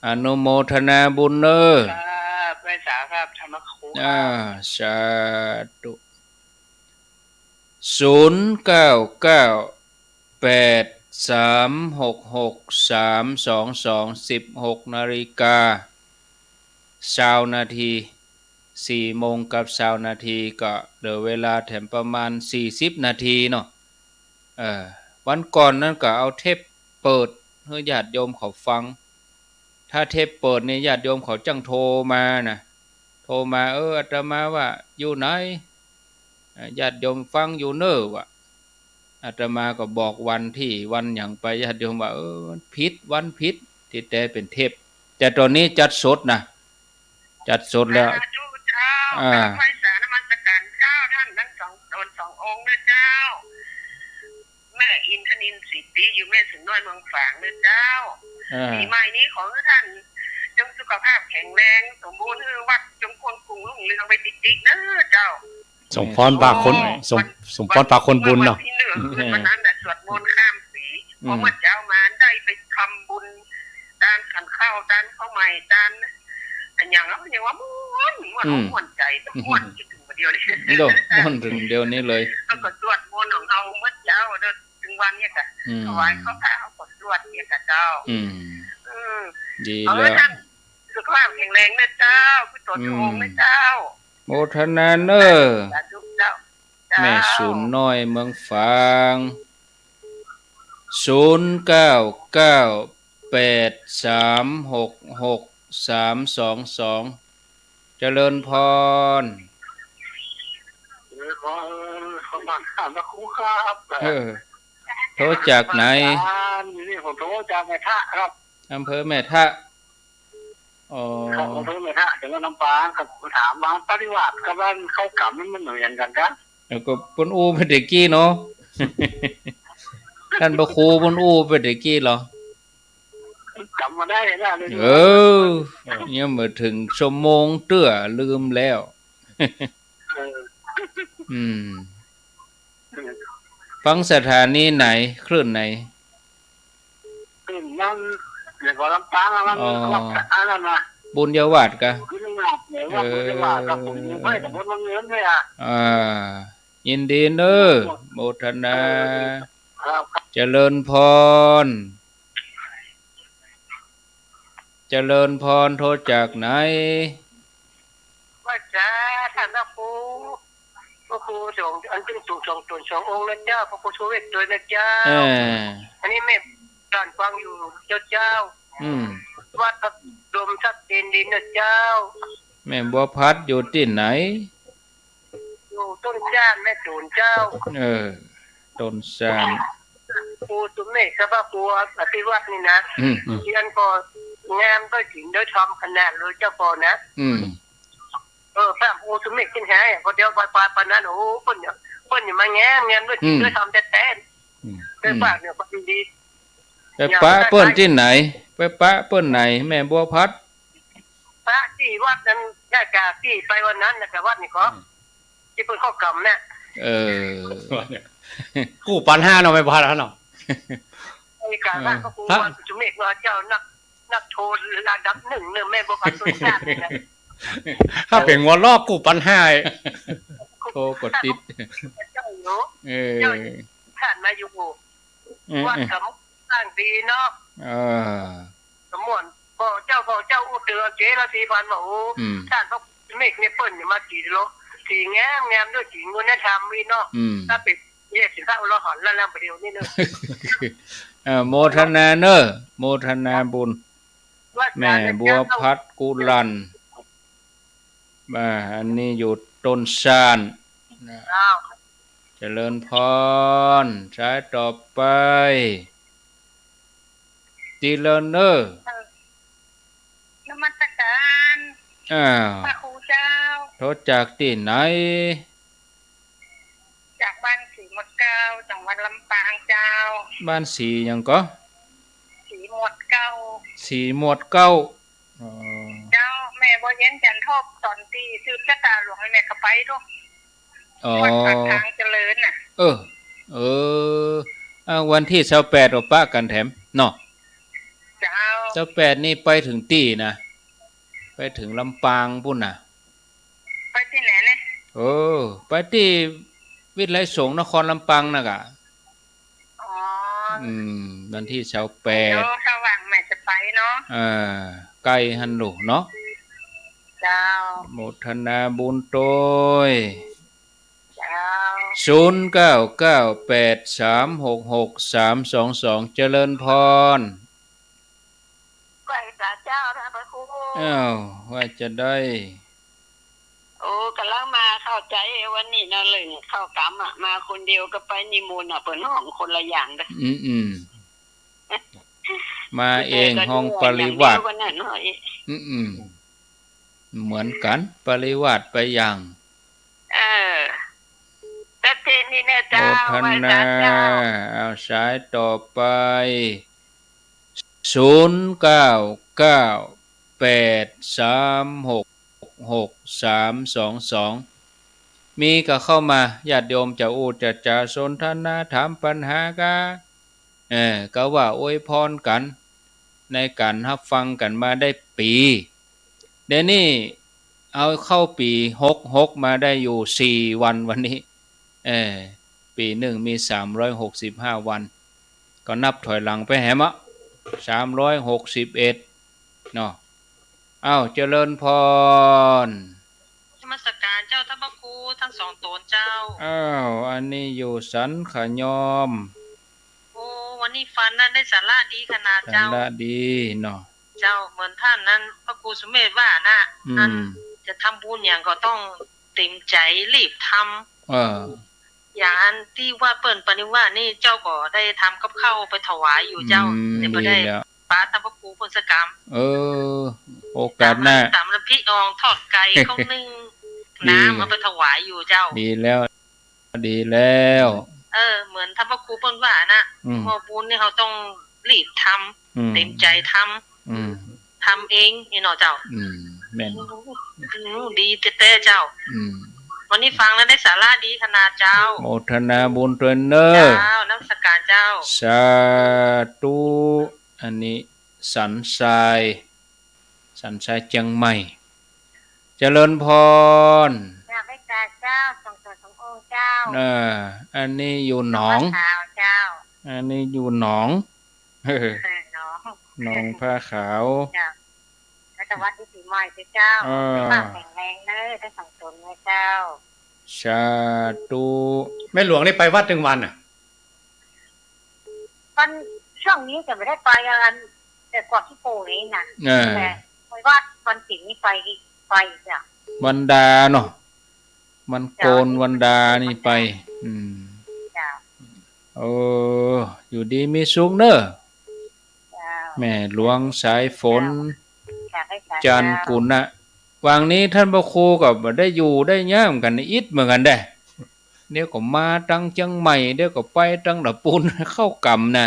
B: อนุโมทนาบุญเด้อ
D: ครับไว้สาครับธรรมครู
B: สาธุ0998366322 นาฬิกา20 นาที4 โมงกับ20 นาทีก็เหลือเวลาแถมประมาณ40 นาทีเนาะวันก่อนนั้นก็เอาเทปเปิดให้ญาติโยมเขาฟังถ้าเทปเปิดนี่ญาติโยมเขาจังโทรมานะโทรมาอาตมาว่าอยู่ไหนญาติโยมฟังอยู่เน้อวะอาตมาก็บอกวันอย่างไปญาติโยมว่าผิดวันผิดที่แต่เป็นเทปแต่ตอนนี้จัดสดนะจัดสดแล้ว
D: ไม่สานมัสการเจ้าท่านทั้งสององค์นะเจ้าแม่อินทนิน10 ปีอยู่แม่ถึงน้อยเมืองฝางนะเจ้า ปีใหม่นี้ขอให้ท่านจงสุขภาพแข็งแรงสมบูรณ์วัดจงคนกรุงรุ่งเรืองไปติ๊กๆนะเจ้า
C: สมพรปากคนสมพรปากคนบุญเนาะ
D: วันที่1คืนวันนั้นน่ะสวดมนต์ข้ามปีเพราะว่าเจ้ามาได้ไปทำบุญด้านขันข้าวด้านข้าวใหม่ด้านอันอย่างแล้วอย่างว่าม่วนใจม่วนคิดถึงเดียวเลย
B: โดม่วนถึงเดียวนี้เลย
D: แล้วก็สวดมนต์ของเราเมื่อเจ้าเดินถึงวันเนี่ยค่ะถวายข้าวเปล่าก็สวดเนี่ยค่ะเจ้า
B: ดีแล้ว
D: สุขภาพแข็งแรงนะเจ้าพุทโธโธนะเจ้า
B: โมทนาเนอแม่ศูนย์น้อยเมืองฝาง0998366322เจริญพร
D: เขามาถามว่าครูครับ
B: โทรจากไหน
D: นี่ผมโทรจากแม่ทะครับ
B: อำเภอแม่ทะ
D: ครับอำเภอแม่ทะจังหวัดลำปางครับผมถามว่าปฏิวัติกับบ้านเข้ากำมันเหมือนกันครับ
B: แล้วก็ปนอูเป็นเด็กกี้เนาะท่านพระครูปนอูเป็นเด็กกี้เหร
D: อกำมาได้แล้ว
B: เนี่ยเมื่อถึงชั่วโมงเตื้อลืมแล้วฟังสถานีไหนคลื่นไหน
D: คลื่นนั่นเดี๋ยวก็ลำปางแล้วนั่นนะ
B: บุญยวาดกะ
D: บุญยวาดกับผมไม่แต่บุญเงินเลย
B: ยินดีเนอะโมทนาเจริญพรเจริญพรโทรจากไหน
D: ว่าจ้าท่านพระครูส่งอันจึงส่งตนสององค์นะเจ้าพระครูช่วยโดยนะเจ้าอันนี้แม่ด้านฟังอยู่เจ้าวัดดมชัดเจนดีนะเจ้า
B: แม่บัวพัดอยู่ที่ไหน
D: อยู่ต้นจ้านแม่ตูนเจ้า
B: ต้นจ้าน
D: ครูตุ้มเมฆกับพระครูอภิวัตนี่นะเรียนก็งามด้วยถิ่นด้วยทำขนาดเลยเจ้าพอนะพระครูตุ้มเมฆขึ้นแห่พอเดียวไปปานนั้นโอ้เพิ่นอย่ามาแง้มด้วยถิ่นด้วยทำแต่ได้ฝากเนี่ยความดี
B: ไปปะเปิ้นที่ไหนไปปะเปิ้นไหนแม่บัวพัด
D: พระที่วัดนั้นได้กาที่ไปวันนั้นนะแต่วัดนี่ก็ที่เพิ่นเข้ากรรมเนี่ย
C: กู้ปัน5เนาะไม่พอแล้วเนาะ
D: ไอ้การว่าพระครูจุเมฆว่าเจ้านักโทระดับ1เนี่ยแม่บ่พัดต้นชาตินี่นะ
C: ถ้าเป็นงัวลอกกู้ปัน5
B: โทกดติด
D: เจ้าอยู่ท่านมาอยู่วัดคำสร้างดีเนาะสมมุติพ่อเจ้าอุตเตือเจละทีพันว่าโอ้ท่านพระเมฆเนี่ยเปิ้นมากี่โลสีแง้มด้วยสีงุนธรรมวิเนาะถ้าปิดเนี่ยสิถ้าเราหอนแล้วประเดี๋ยวนี้เนอะ
B: โมทนาเนอะโมทนาบุญแม่บัวพัดกุลันอันนี้อยู่ต้นชานเจริญพรใช้ต่อไปตีเลเนอร์
D: นมัสการพระครูเจ้า
B: โทษจากที่ไหน
D: จากบ้านสีหมวดเก้าจังหวัดลำปางเจ้า
B: บ้านสียังก็
D: สีหมวดเก้า
B: สีหมวดเก้า
D: เจ้าแม่บ่เย็นจันทบตอนที่ซื้อชะตาหลวงให้แม่ก็ไปทุกวัดปากทางเจริญน่ะ
B: วันที่28ออกปะกันแถมเนาะ
D: เจ้า
B: 28นี่ไปถึงตี้นะไปถึงลำปางพุ่นน่ะ
D: ไปที่ไหนเนี่ย
B: ไปที่วิทยาลัยสงฆ์นครลำปางน่ะกะวันที่28
D: สว่างแม่จะไปเนาะ
B: ใกล้หันลูกเนาะ
D: เจ้า
B: โมทนาบุญโตย0998366322เจริญพร
D: ไปกับเจ้าท่านพระครู
B: ว่าจะได้
D: กำลังมาเข้าใจวันนี้นะเลยเข้ากรรมมาคนเดียวก็ไปนิมนต์เปิดห้องคนละอย่างเด้อ
B: มาเองห้องปริวาสเหมือนกันปริวาสไปอย่าง
D: แต่เทนี่แน่เจ้า
B: โมทนาเอาสายต่อไป 0998366322มีก็เข้ามาญาติโยมจะอู้จะสนทนาถามปัญหากะก็ว่าอวยพรกันในการรับฟังกันมาได้ปีเดี๋ยวนี้เอาเข้าปี66มาได้อยู่4วันวันนี้ปีหนึ่งมี365วันก็นับถอยหลังไปแหมะ361เนาะเจริญพร
E: นมัสการเจ้าท่านพระครูทั้งสองตนเจ้า
B: อันนี้อยู่สันขยอม
E: โอ้วันนี้ฟันนั้นได้สาระดีขนาดเจ้า
B: สาระดีเนาะ
E: เจ้าเหมือนท่านนั้นพระครูสุเมธว่านะอันจะทำบุญอย่างก็ต้องเต็มใจรีบทำอย่างอันที่ว่าเปิ่นปณิวาสนี่เจ้าก็ได้ทำกับข้าวไปถวายอยู่เจ้าแต่บ่ได้ป้าท่านพระครูพุทธกรรม
B: โอกาสหน้า
E: ตามน้ำพริกอองทอดไก่ข้าวนึ่งน้ำเอาไปถวายอยู่เจ้า
B: ดีแล้ว
E: เหมือนท่านพระครูเปิ้นว่านะพอบุญนี่เขาต้องรีบทำเต็มใจทำเองนี่เนาะเจ้า
B: แม่น
E: ดีเต้เจ้าวันนี้ฟังแล้วได้สาระดีขนาดเจ้า
B: โมทนาบุญเตนเนอ
E: เจ้านมัสการเจ้า
B: สาธุอันนี้สันทรายเชียงใหม่เจริญพร
E: อยากให้เจ้าส่งตัวสงองค์เจ้า
B: อันนี้อยู่หนอง
E: เจ้า
B: อันนี้อยู่หนองหนองผ้าขาว
E: แล้วแต่วัดที่ปีใหม่เจ้าบ้านแข็งแรงเนอะได้ส่งตัวนะเจ้า
B: สาธุ
C: แม่หลวงนี่ไปวัดถึงวัน
E: วันช่วงนี้จะไม่ได้ไปกันแต่ก่อนที่โปนี้นะแต่ไปวัดวันศิลป์นี่ไปจ้ะ
B: วันดาเนาะมันโกนวันดานี่ไป
E: จ้ะ
B: อยู่ดีมีสุขเนอะแม่หลวงสายฝนจันกุณะวางนี้ท่านพระครูก็ได้อยู่ได้ย่ามกันอิดเหมือนกันได้เดี๋ยวก็มาตั้งเชียงใหม่เดี๋ยวก็ไปตั้งดะปูนเข้ากำนะ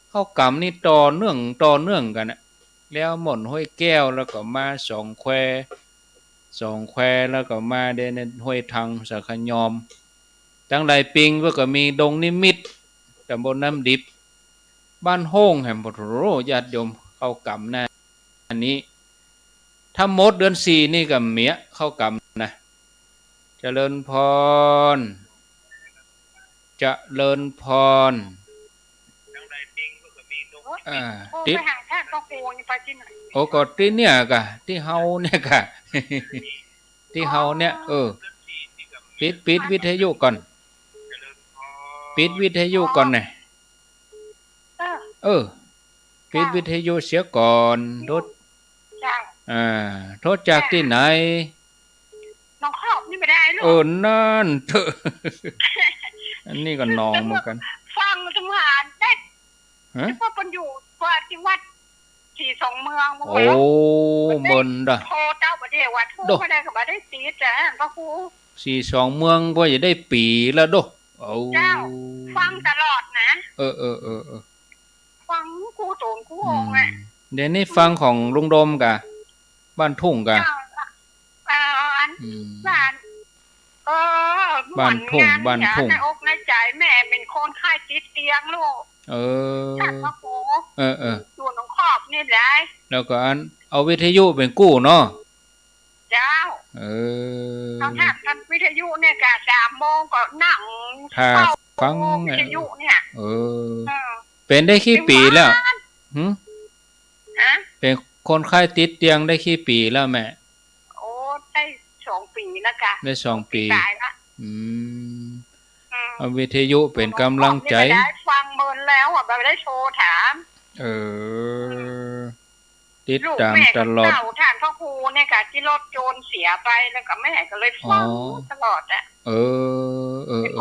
B: เข้ากำนี่ต่อเนื่องกันนะแล้วหม่นห้วยแก้วแล้วก็มาสองแควแล้วก็มาเดนห้วยทางสักขยอมตั้งหลายปิงว่าก็มีดงนิมิตตำบลน้ำดิบบ้านโฮ่งแห่งปฐโรญาติโยมเข้ากำนะอันนี้ถ้าหมดเดือน4นี่ก็เมียเข้ากำนะเจริญพร
E: ติดไปหาท่านพระครูนี่ไปที่ไหน
B: ก็ที่เนี่ยกะที่เฮาเนี่ยกะที่เฮาเนี่ยปิดวิทยุก่อนปิดวิทยุก่อนน่ะปิดวิทยุเสียก่อนรถโทษจากที่ไหน
E: น้องครอบนี่ไม่ได้ลู
B: กนั่นเถอะอันนี้ก็น้องเหมือนกัน
E: ฟังทำงานได้ที่พ่อเป็นอยู่ว่าที่วัด42เมือง
B: โอ้บนดะ
E: โทเจ้าประเดี๋ยวว่าทูไม่ได้ก็บ่ได้ตีจ้ะพระครู
B: 42เมืองบ่จะได้ปีแล้วโด
E: เจ้าฟังตลอดนะฟังครูโตนครูองค์
B: เดี๋ยวนี้ฟังของลุงดมกะบ้านทุ่งกะบ้านทุ่ง
E: ในอกในใจแม่เป็นคนไข้ติดเตียงลูกท่านพระครูส่วนของครอบนี่แหละ
B: แล้วก็อันเอาวิทยุเป็นกู้เนาะ
E: เจ้าเขาท่านวิทยุเนี่ยกะ3 โมงก็นั่ง
B: ฟัง
E: วิทยุเนี่ย
B: เป็นได้กี่ปีแล้วเป็นคนไข้ติดเตียงได้กี่ปีแล้วแม่
E: ได้2 ปีแล้วกะ
B: ได้2 ปีเอาวิทยุเป็นกำลังใจ
E: ฟังเมินแล้วไม่ได้โทรถาม
B: ติดตามตลอด
E: ท่านพ่อครูเนี่ยกะที่รถโจรเสียไปแล้วก็แม่ก็เลยฟังตลอด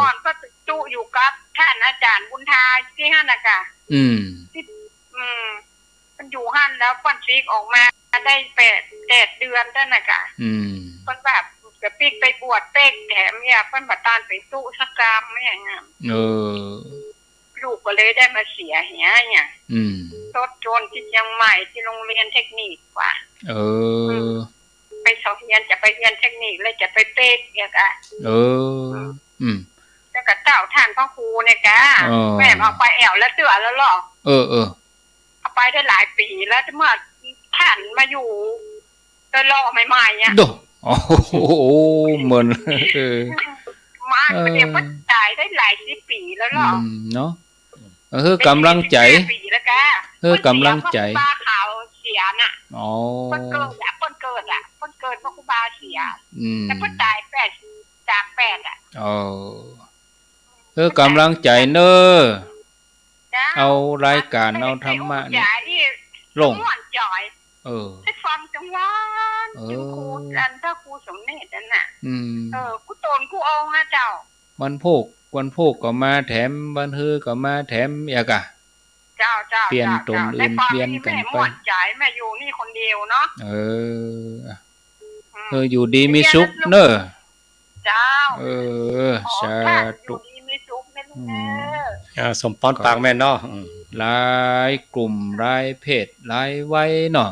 E: ก่อนก็จุอยู่กับท่านอาจารย์บุญทาที่หั่นน่ะกะมันอยู่หั่นแล้วปั้นฟิกออกมาได้8 เดือนนั่นน่ะกะเพิ่นแบบจะปิกไปบวชเต็กแถมเนี่ยเพิ่นบ่ตานไปสู้สักกรรมไม่อย่างงั้น
D: ลูกก็เลยได้มาเสียเหี้ยเนี่ยรถโจรที่เชียงใหม่ที่โรงเรียนเทคนิคกว่าไปสอบเรียนจะไปเรียนเทคนิคแล้วจะไปเป๊กเนี่ยกะแล้วก็เจ้าท่านพ่อครูเนี่ยกะแม่เอาไปแอวแล้วเตือแล้วหรอเอาไปได้หลายปีแล้วเมื่อท่านมาอยู่แล้วรอใหม่ๆเนี่ย
B: โอ้โหเหมือน
D: มาเดี๋ยวก็ตายได้หลายสิบปีแล้วหรอ
B: เนาะกำลังใจกำลังใจ
D: ป้าขาวเสียน่ะคนเกิดเพราะครูบาเสียแต่ก็ตายจาก8อ่ะ
B: กำลังใจเนอเอารายการเอาธรรมะนี่ลง
D: ให้ฟังจังหวะจึงครูอันถ้าครูสมเนตนั่นน่ะกูโตนกูเอาฮะเจ้า
B: วันโพกก็มาแถมวันฮือก็มาแถมอีกอ่ะ
D: เจ้า
B: เปลี่ยนตนอื่นเปลี่ยนกันไป
D: แม่อยู่นี่คนเดียวเนาะ
B: อยู่ดีมีสุขเนอะ
D: เจ้า
B: สาธุ
D: ดีมีสุขนะลูกเน
C: อะสมปอนปากแม่เนาะ
B: หลายกลุ่มหลายเพศหลายวัยเนาะ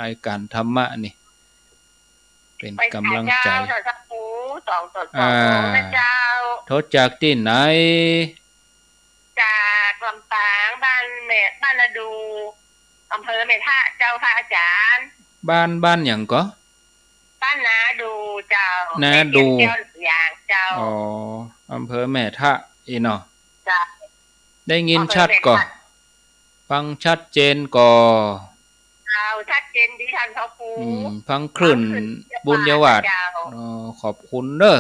B: รายการธรรมะนี่เป็นกำลังใจโทษจากที่ไหน
D: จากลำปางบ้านระดูอำเภอเมท่าเจ้าค่ะอาจารย์
B: บ้านอย่างก็
D: บ้านนาดูเจ้า
B: นาดู
D: อย่างเจ้า
B: อำเภอแม่ทะอีเนาะได้ยินชัดก่อฟังชัดเจนก่อ
D: ชัดเจนดีท่านพ่อครู
B: ฟังคลื่นบุญยวาดขอบคุณเด้อ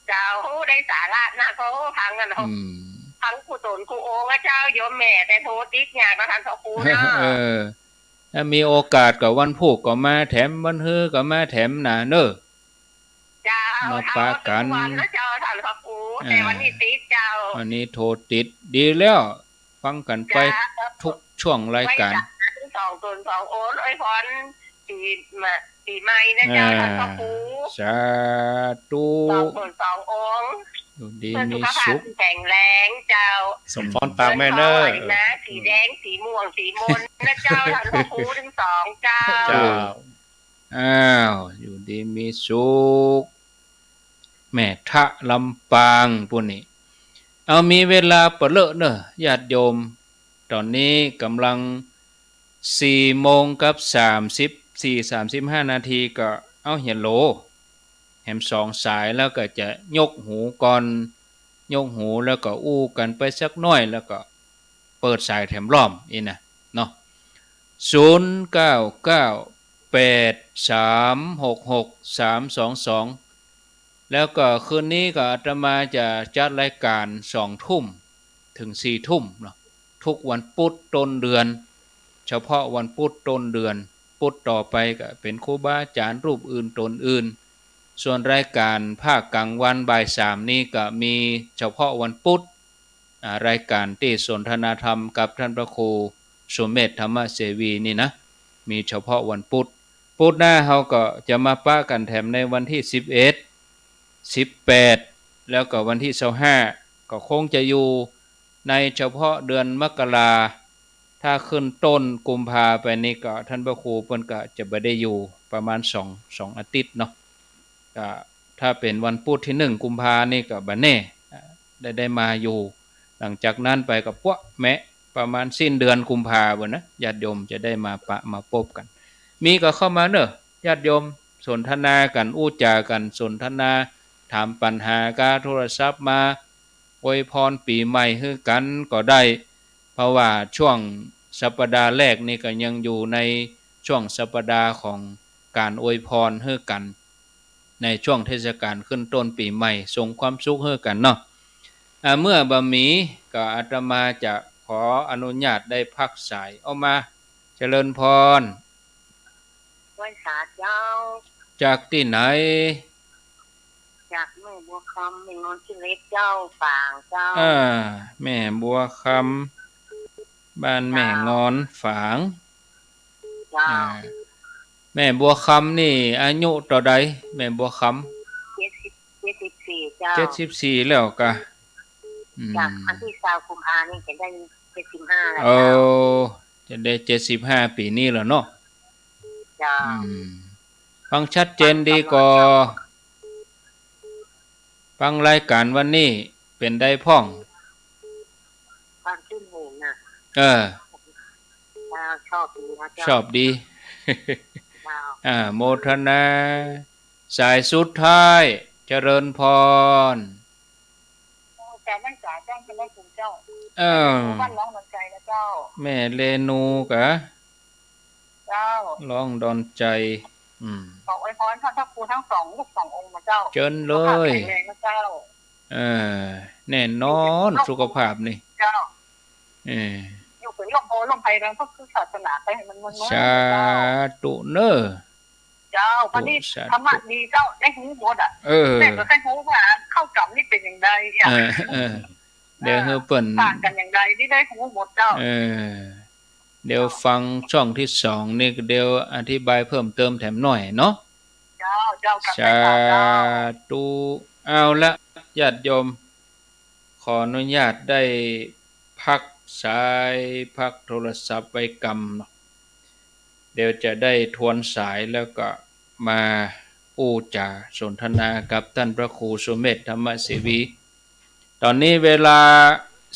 D: เจ้าได้สาระนะเขาพังกันพังครูโตนครูโอ้เจ้าโยมแม่แต่โทรติดงานมาท่านพ่อครูเนาะ
B: ถ้ามีโอกาสกับวันพุธก็มาแถมวันฮือก็มาแถมนะเนอะ
D: มา
B: ปากัน
D: เจ้าท่านพ่อครูแต่วันนี้ติดเจ้า
B: วันนี้โทรติดดีแล้วฟังกันไปทุกช่วงรายการ
D: 2 ตน 2 โอนอวยพรปีใหม่นะเจ้าท่านพ่อครู
B: สาธุ
D: 2 ตน 2 องค์
B: อยู่ดีมีสุข
D: แข็งแรงเจ้า
C: สมพรปากแม่เนอ
D: นะสีแดงสีม่วงสีมนนะเจ้าท่านพ่อครูทั้ง2เจ้า
B: อยู่ดีมีสุขแม่ทะลำปางปุ่นนี่เอามีเวลาเปเลอะเนอะญาติโยมตอนนี้กำลัง4:35 นาทีก็เอาเหียนโหลแหม2 สายแล้วก็จะยกหูก่อนยกหูแล้วก็อู้กันไปสักน้อยแล้วก็เปิดสายแถมล้อมอีนะเนาะ0998366322แล้วก็คืนนี้ก็อาตมาจะจัดรายการ20:00 นถึง4:00 นเนาะทุกวันพุธต้นเดือนเฉพาะวันพุธต้นเดือนพุธต่อไปก็เป็นครูบาอาจารย์รูปอื่นตนอื่นส่วนรายการภาคกลางวันบ่าย 3นี้ก็มีเฉพาะวันพุธรายการที่สนทนาธรรมกับท่านพระครูสมเด็จธรรมเสวีนี่นะมีเฉพาะวันพุธหน้าเราก็จะมาปะกันแถมในวันที่11 18แล้วก็วันที่25ก็คงจะอยู่ในเฉพาะเดือนมกราถ้าขึ้นต้นกุมภาไปนี่ก็ท่านพระครูเพิ่นก็จะบ่ได้อยู่ประมาณ2อาทิตย์เนาะก็ถ้าเป็นวันพุธที่1กุมภานี่ก็บ่แน่ได้มาอยู่หลังจากนั้นไปก็ปั๊วแมะประมาณสิ้นเดือนกุมภาบ่นะญาติโยมจะได้มาปะมาพบกันมีก็เข้ามาเด้อญาติโยมสนทนากันอู้จากันสนทนาถามปัญหากาโทรศัพท์มาอวยพรปีใหม่ให้กันก็ได้เพราะว่าช่วงสัปดาห์แรกนี่ก็ยังอยู่ในช่วงสัปดาห์ของการอวยพรให้กันในช่วงเทศกาลขึ้นต้นปีใหม่ส่งความสุขให้กันเนาะเมื่อบะหมี่ก็อาตมาจะขออนุญาตได้พักสายเอามาเจริญพร
D: วันศาสตร์เจ้า
B: จากที่ไหน
D: จากแม่บัวคำแม่งอนชิเล็กเจ้าฝางเจ้า
B: แม่บัวคำบ้านแม่งอนฝางแม่บัวคำนี่อายุต่อใดแม่บัวคำ
D: 74เจ้า
B: 74แล้วกะ
E: จากวันที่20กุมภาพันธ์นี่จะได้75แล้ว
B: โอ้จะได้75ปีนี้แล้วเนาะ
E: จ้า
B: ฟังชัดเจนดีก็ฟังรายการวันนี้เป็นได้พ่อง
E: ความชื่นเห็นน่ะ ชอบดีนะเจ้า
B: ชอบดี
E: เจ้า
B: โมทนาสายสุดท้ายเจริญพร
E: แต่นั่นจ๋าแจ้งเป็นได้คุณเจ้า
B: บ้านร้องดอนใจนะเจ้าแม่เรนูกะ
E: เจ้า
B: ร้องดอนใจ
E: ขออวยพรท่านพระครูทั้ง2ลูก2องค์นะเจ้า
B: เจิญเลย
E: แข็งแรงนะเจ้า
B: แน่นอนสุขภาพนี่
E: เจ้า
B: อยู่
E: เป็นลมโพลมไพแรงพระพุทธศาสนาไปให้มันงดงาม
B: สาธุเนอ
E: เจ้าวันนี้ธรรมะดีเจ้าได้หูหมดอ่ะแต่ก็ได้หูว่าเข้ากรรมนี่เป็นอย่างไร
B: เดี๋ยวเปิ้น
E: ต่างกันอย่างไรที่ได้หูหมดเจ้า
B: เดี๋ยวฟังช่องที่2นี่เดี๋ยวอธิบายเพิ่มเติมแถมหน่อยเนาะ
E: เจ้ากับ
B: สาธุเอาละญาติโยมขออนุญาตได้พักสายพักโทรศัพท์ไว้กำเนาะเดี๋ยวจะได้ทวนสายแล้วก็มาอู้จาสนทนากับท่านพระครูสุเมธธรรมเสวีตอนนี้เวลา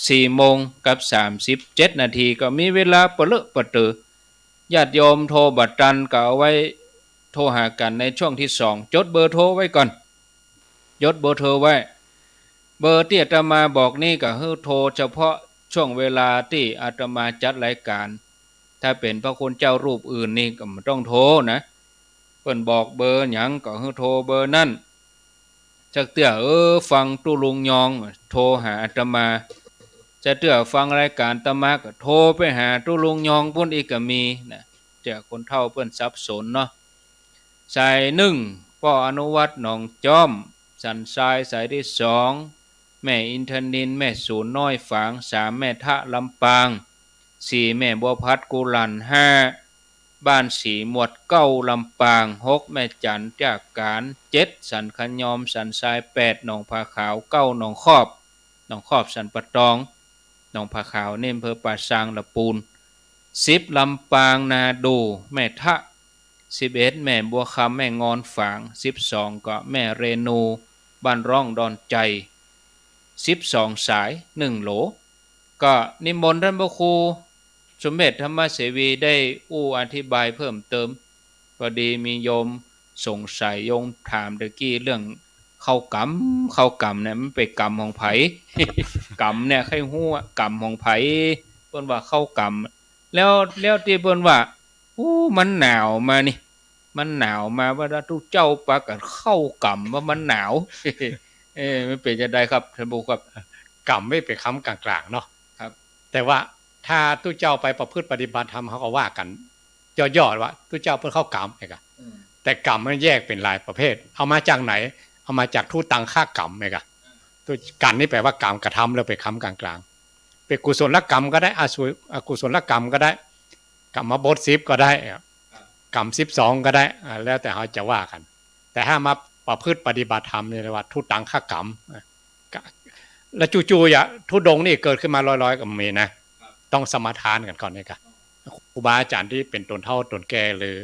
B: 4:37 นาทีก็มีเวลาเปลือะเปตือญาติโยมโทรบัดตันก็เอาไว้โทรหากันในช่วงที่2จดเบอร์โทรไว้ก่อนจดเบอร์โทรไว้เบอร์ที่อาตมาบอกนี่ก็คือโทรเฉพาะช่วงเวลาที่อาตมาจัดรายการถ้าเป็นพระคุณเจ้ารูปอื่นนี่ก็ไม่ต้องโทรนะเพิ่นบอกเบอร์หยังก็คือโทรเบอร์นั่นจักเตื้อฟังตุลุงยองโทรหาอาตมาจะเตื้อฟังรายการอาตมาก็โทรไปหาตุลุงยองพุ่นอีกก็มีนะเจ้าคนเฒ่าเพิ่นสับสนเนาะสาย1ป้ออนุวัฒน์หนองจอมสันทรายสายที่2แม่อินทนินแม่ศูนย์น้อยฝาง3แม่ทะลำปาง4แม่บัวพัดกุลัน5บ้านสีหมวดเก้าลำปาง6แม่จันจากการ7สันขยอมสันทราย8หนองผาขาว9หนองคอบสันปะตองหนองผาขาวเนมเพอป่าซางละปูน10ลำปางนาดูแม่ทะ11แม่บัวคำแม่งอนฝาง12ก็แม่เรนูบ้านร่องดอนใจ12สาย1โหลก็นิมนต์ท่านพระครูสมเด็จธรรมเสวีได้อธิบายเพิ่มเติมพอดีมีโยมสงสัยโยมถามตะกี้เรื่องเข้ากรรมเนี่ยมันเป็นกรรมของไผ กรรมเนี่ยใครฮู้กรรมของไผเพิ่นว่าเข้ากรรมแล้วที่เพิ่นว่ามันหนาวมานี่มันหนาวมาว่าทุกเจ้าปากันเข้ากรรมว่ามันหนาว ไม่เป็นจะได้ครับท่านผู้ครับ
C: กรรมไม่เป็นคำกลางๆเนาะครับแต่ว่าถ้าตุเจ้าไปประพฤติปฏิบัติธรรมเขาก็ว่ากันย่อๆว่าตุเจ้าเพิ่นเข้ากรรมไงกะแต่กรรมมันแยกเป็นหลายประเภทเอามาจากไหนเอามาจากทุตังค่ากรรมไงกะตัวกันนี่แปลว่ากรรมกระทำแล้วเป็นคำกลางๆเป็นกุศลกรรมก็ได้อกุศลกรรมก็ได้กรรมบท10ก็ได้กรรม12ก็ได้แล้วแต่เขาจะว่ากันแต่ถ้ามาประพฤติปฏิบัติธรรมนี่เรียกว่าทุตังค่ากรรมแล้วจู่ๆอย่าทุดงนี่เกิดขึ้นมาลอยๆก็มีนะต้องสมาทานกันก่อนนี่ค่ะครูบาอาจารย์ที่เป็นตนเฒ่าตนแก่หรือ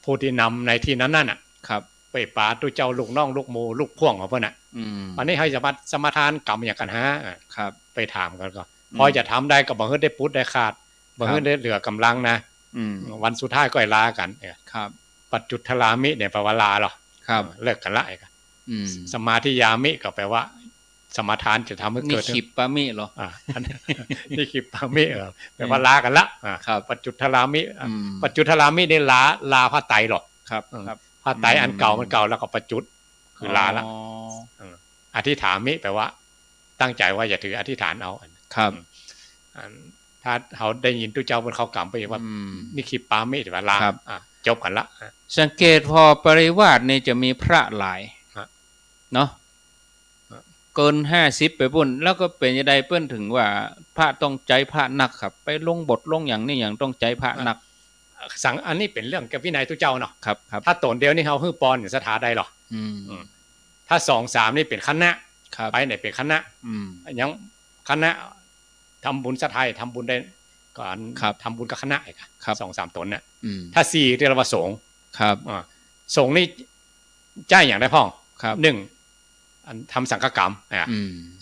C: ผู้ที่นำในที่นั้นน่ะ
B: ครับ
C: ไปป่าตุเจ้าลูกน้องลูกโมลูกพ่วงของเพิ่นน่ะวันนี้ให้สมาทานกรรมอย่างกันฮะ
B: ครับ
C: ไปถามกันก็พอจะทำได้ก็บ่เฮ็ดได้ปุดได้ขาดบ่เฮ็ดได้เหลือกำลังนะวันสุดท้ายก็ให้ลากัน
B: ครับ
C: ปัจจุทลามิเนี่ยแปลว่าลาหรอ
B: ครับ
C: เลิกกันละสมาธิยามิก็แปลว่าสมาทานจะทำให้เกิด
B: นิคิปปามิเหรอ
C: นิคิปปามิแปลว่าลากันละปัจจุทลามิปัจจุทลามินี่ลาพระไตรหรอก
B: ครับ
C: พระไตรอันเก่ามันเก่าแล้วก็ปัจจุคือลาละอธิษฐามิแปลว่าตั้งใจว่าอย่าถืออธิษฐานเอา
B: ครับ
C: ถ้าเขาได้ยินตุเจ้าบนเขากล่ำไปว่านิคิปปามิแปลว่าลาจบกันละ
B: สังเกตพอปริวาสนี่จะมีพระหลายเนาะเกิน50ไปบุ่นแล้วก็เป็นยังไงเปิ้นถึงว่าพระต้องใจพระหนักครับไปลงบทลงอย่างนี้อย่างต้องใจพระหนัก
C: สังอันนี้เป็นเรื่องกับวินัยตุเจ้าเนาะ
B: ครับ
C: ถ้าตนเดียวนี่เขาฮื้อปอนสถาใดหรอถ้า2-3นี่เป็นคณะไปไหนเป็นคณะยัง คณะทำบุญสะไทยทำบุญได้ก่อนทำบุญกับคณะอีก2-3 ตนเนี่ยถ้า4เรียกว่าสงฆ์
B: ครับ
C: สงฆ์นี่จ่ายอย่างได้พ่อง
B: ครับ
C: 1ทำสังฆกรรม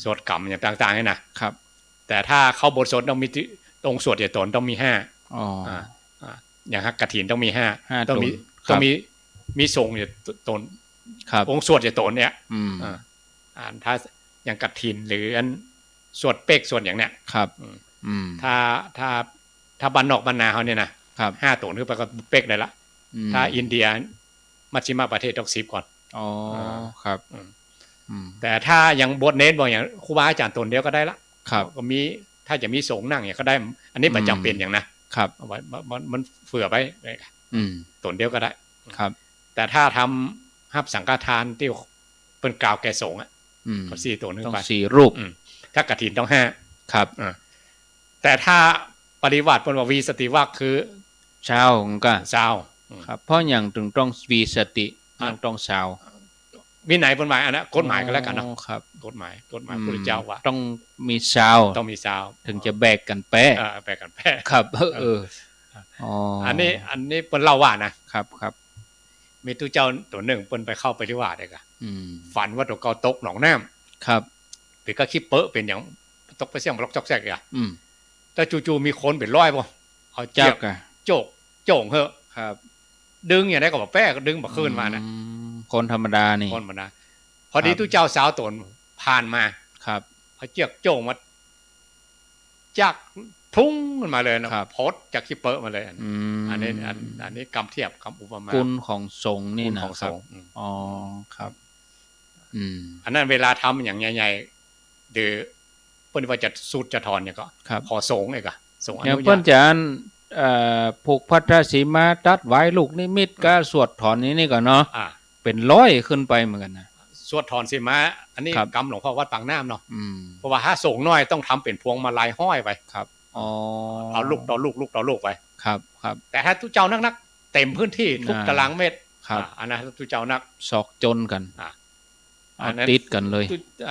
C: สวดกรรมอย่างต่างๆนี่นะครับแต่ถ้าเข้าบทสวดต้องมีองค์สวดอย่าตนต้องมี5อย่างกฐินต้องมี5ต้องมีสงฆ์อย่าตนองค์สวดอย่าตนเนี่ยถ้าอย่างกฐินหรืออันสวดเป๊กสวดอย่างเนี้ย
B: ครับ
C: ถ้าบ้านนอกบ้านนาเขาเนี่ยนะครับ5 ตนคือไปก็เป๊กได้ละถ้าอินเดียมัชชิมาประเทศต้อง10 ก่อน
B: อ๋อครับ
C: แต่ถ้าอย่างบทเน้นบอกอย่างครูบาอาจารย์ตนเดียวก็ได้ละ
B: ครับ
C: ก็มีถ้าจะมีสงฆ์นั่งอย่างก็ได้อันนี้ประจำเป็นอย่างนะครับมันเผื่อไปตนเดียวก็ได้
B: ครับ
C: แต่ถ้าทำฮับสังฆทานที่เป็นกล่าวแก่สงฆ์ก็4 ตน
B: ต้อง4 รูป
C: ถ้ากฐินต้อง5
B: ครับ
C: แต่ถ้าปริวาสเป็นว่าวีสติวัคคือ
B: ชาวก็
C: ชาว
B: ครับเพราะอย่างถึงต้องวีสติยังต้องชาว
C: วินัยเป็นหมายอันนั้นกฎหมายก็แล้วกันเนาะ
B: ครับ
C: กฎหมายพระพุทธเจ้าว่า
B: ต้องมีชาวถึงจะแบกกันแปะ
C: แบกกันแปะ
B: ครับ
C: อันนี้เป็นเล่าว่า
B: ครับ
C: มีตู้เจ้าตัวหนึ่งเปิ้นไปเข้าปริวาสได้กะฝันว่าตัวเก่าตกหนองน้
B: ำครับ
C: หรือก็คิดเปอะเป็นอย่างตกไปเสี่ยงบล็อกจอกแซกอ่ะแต่จู่ๆมีคนเป็นร้อยป่ะเอาเจี๊ยบโจ่งเหอะ
B: ครับ
C: ดึงอย่างนี้ก็บอกแป้ก็ดึงมาคืนมานะ
B: คนธรรมดานี่
C: คนธรรมดาพอดีตู้เจ้าสาวตนผ่านมา
B: ครับ
C: เขาเจี๊ยบโจ่งมาจากพุ่งขึ้นมาเลยนะพดจากคิปเปอร์มาเลยอันนี้กำเทียบคำอุปมา
B: คุณของสงฆ์นี่นะ
C: ของสงฆ์
B: อ๋อครับ
C: อันนั้นเวลาทำอย่างใหญ่ๆเดือเปิ้นว่าจะสูตรจะถอนเนี่ยก็พอสงฆ์เองก็สงฆ์อนุญาต
B: เปิ้นจะผูกพัทธสีมาตัดไว้ลูกนิมิตก็สวดถอนนี่ก่อนเนาะเป็น100ขึ้นไปเหมือนกันนะ
C: สวดถอนสีมาอันนี้กรรมหลวงพ่อวัดปางน้ำเนาะเพราะว่าถ้าสงฆ์น้อยต้องทำเป็นพวงมาลัยห้อยไป
B: ครับ
C: เอาลูกต่อลูกต่อลูกไป
B: ครับ
C: แต่ถ้าทุกเจ้านักเต็มพื้นที่ทุกตารางเมตรอันนั้นทุกเจ้านัก
B: ศอกจนกันติดกันเลย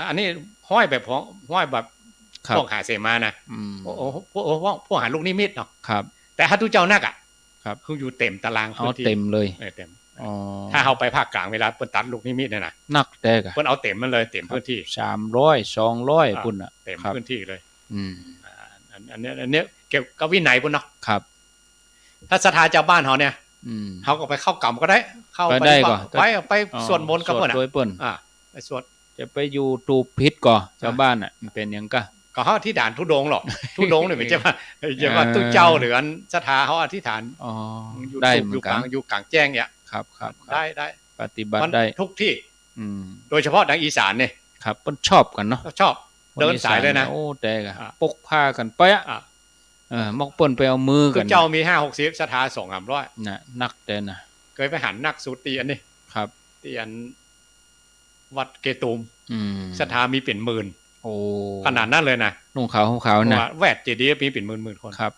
C: อันนี้ห้อยแบบห้อยแบบพวกหาเสมานะพวกหาลูกนิมิตเนาะ
B: ครับ
C: แต่ถ้าทุกเจ้านักครับคืออยู่เต็มตาราง
B: พื้นที่เต็มเลย
C: เต็มถ้าเอาไปภาคกลางเวลาเปิ้นตัดลูกนิมิตเนี่ยนะ
B: นักแต่กะ
C: เปิ้นเอาเต็มมันเลยเต็มพื้นที่
B: 300 200พุ่นน่ะ
C: เต็มพื้นที่เลยอันนี้เกี่ยวกับวินัยพุ่นเนาะ
B: ครับ
C: ถ้าศรัทธาชาวบ้านเฮาเนี่ยเฮาก็ไปเข้ากรรมก็ได้เข้าไปสวดมนต์กับเพิ่นไปสวด
B: จะไปอยู่ตูพิษก่อชาวบ้านน่ะมันเป็นหยัง
C: ก็เฮาที่ด่านทุดงหรอกทุดงนี่ไม่ใช่ว่าตู้เจ้าหรืออันศรัทธาเฮาอธิษฐาน
B: ได้เหมือนกัน
C: อยู่กลางแจ้งเนี่ย
B: ครับ
C: ได้
B: ปฏิบัติได้
C: ทุกที่โดยเฉพาะทางอีสานเนี่ย
B: ครับเพิ่นชอบกันเนาะ
C: ชอบเดินสายเลยนะ
B: โอ้แต่ก็ปกผ้ากันไปมอกเปิ้นไปเอามือกัน
C: เจ้ามี5-60ศรัทธา200-300
B: น่ะนักแต่น่ะ
C: เคยไปหันนักสูตรตีอันนี้
B: ครับ
C: ตีอันวัดเกตุมศรัทธามีเป็นหมื่น
B: โอ้
C: ขนาดนั้นเลยนะ
B: นุ่งขาวห่มขาวนะ
C: แวดเจดีย์มีเป็นหมื่นคน
B: ครับ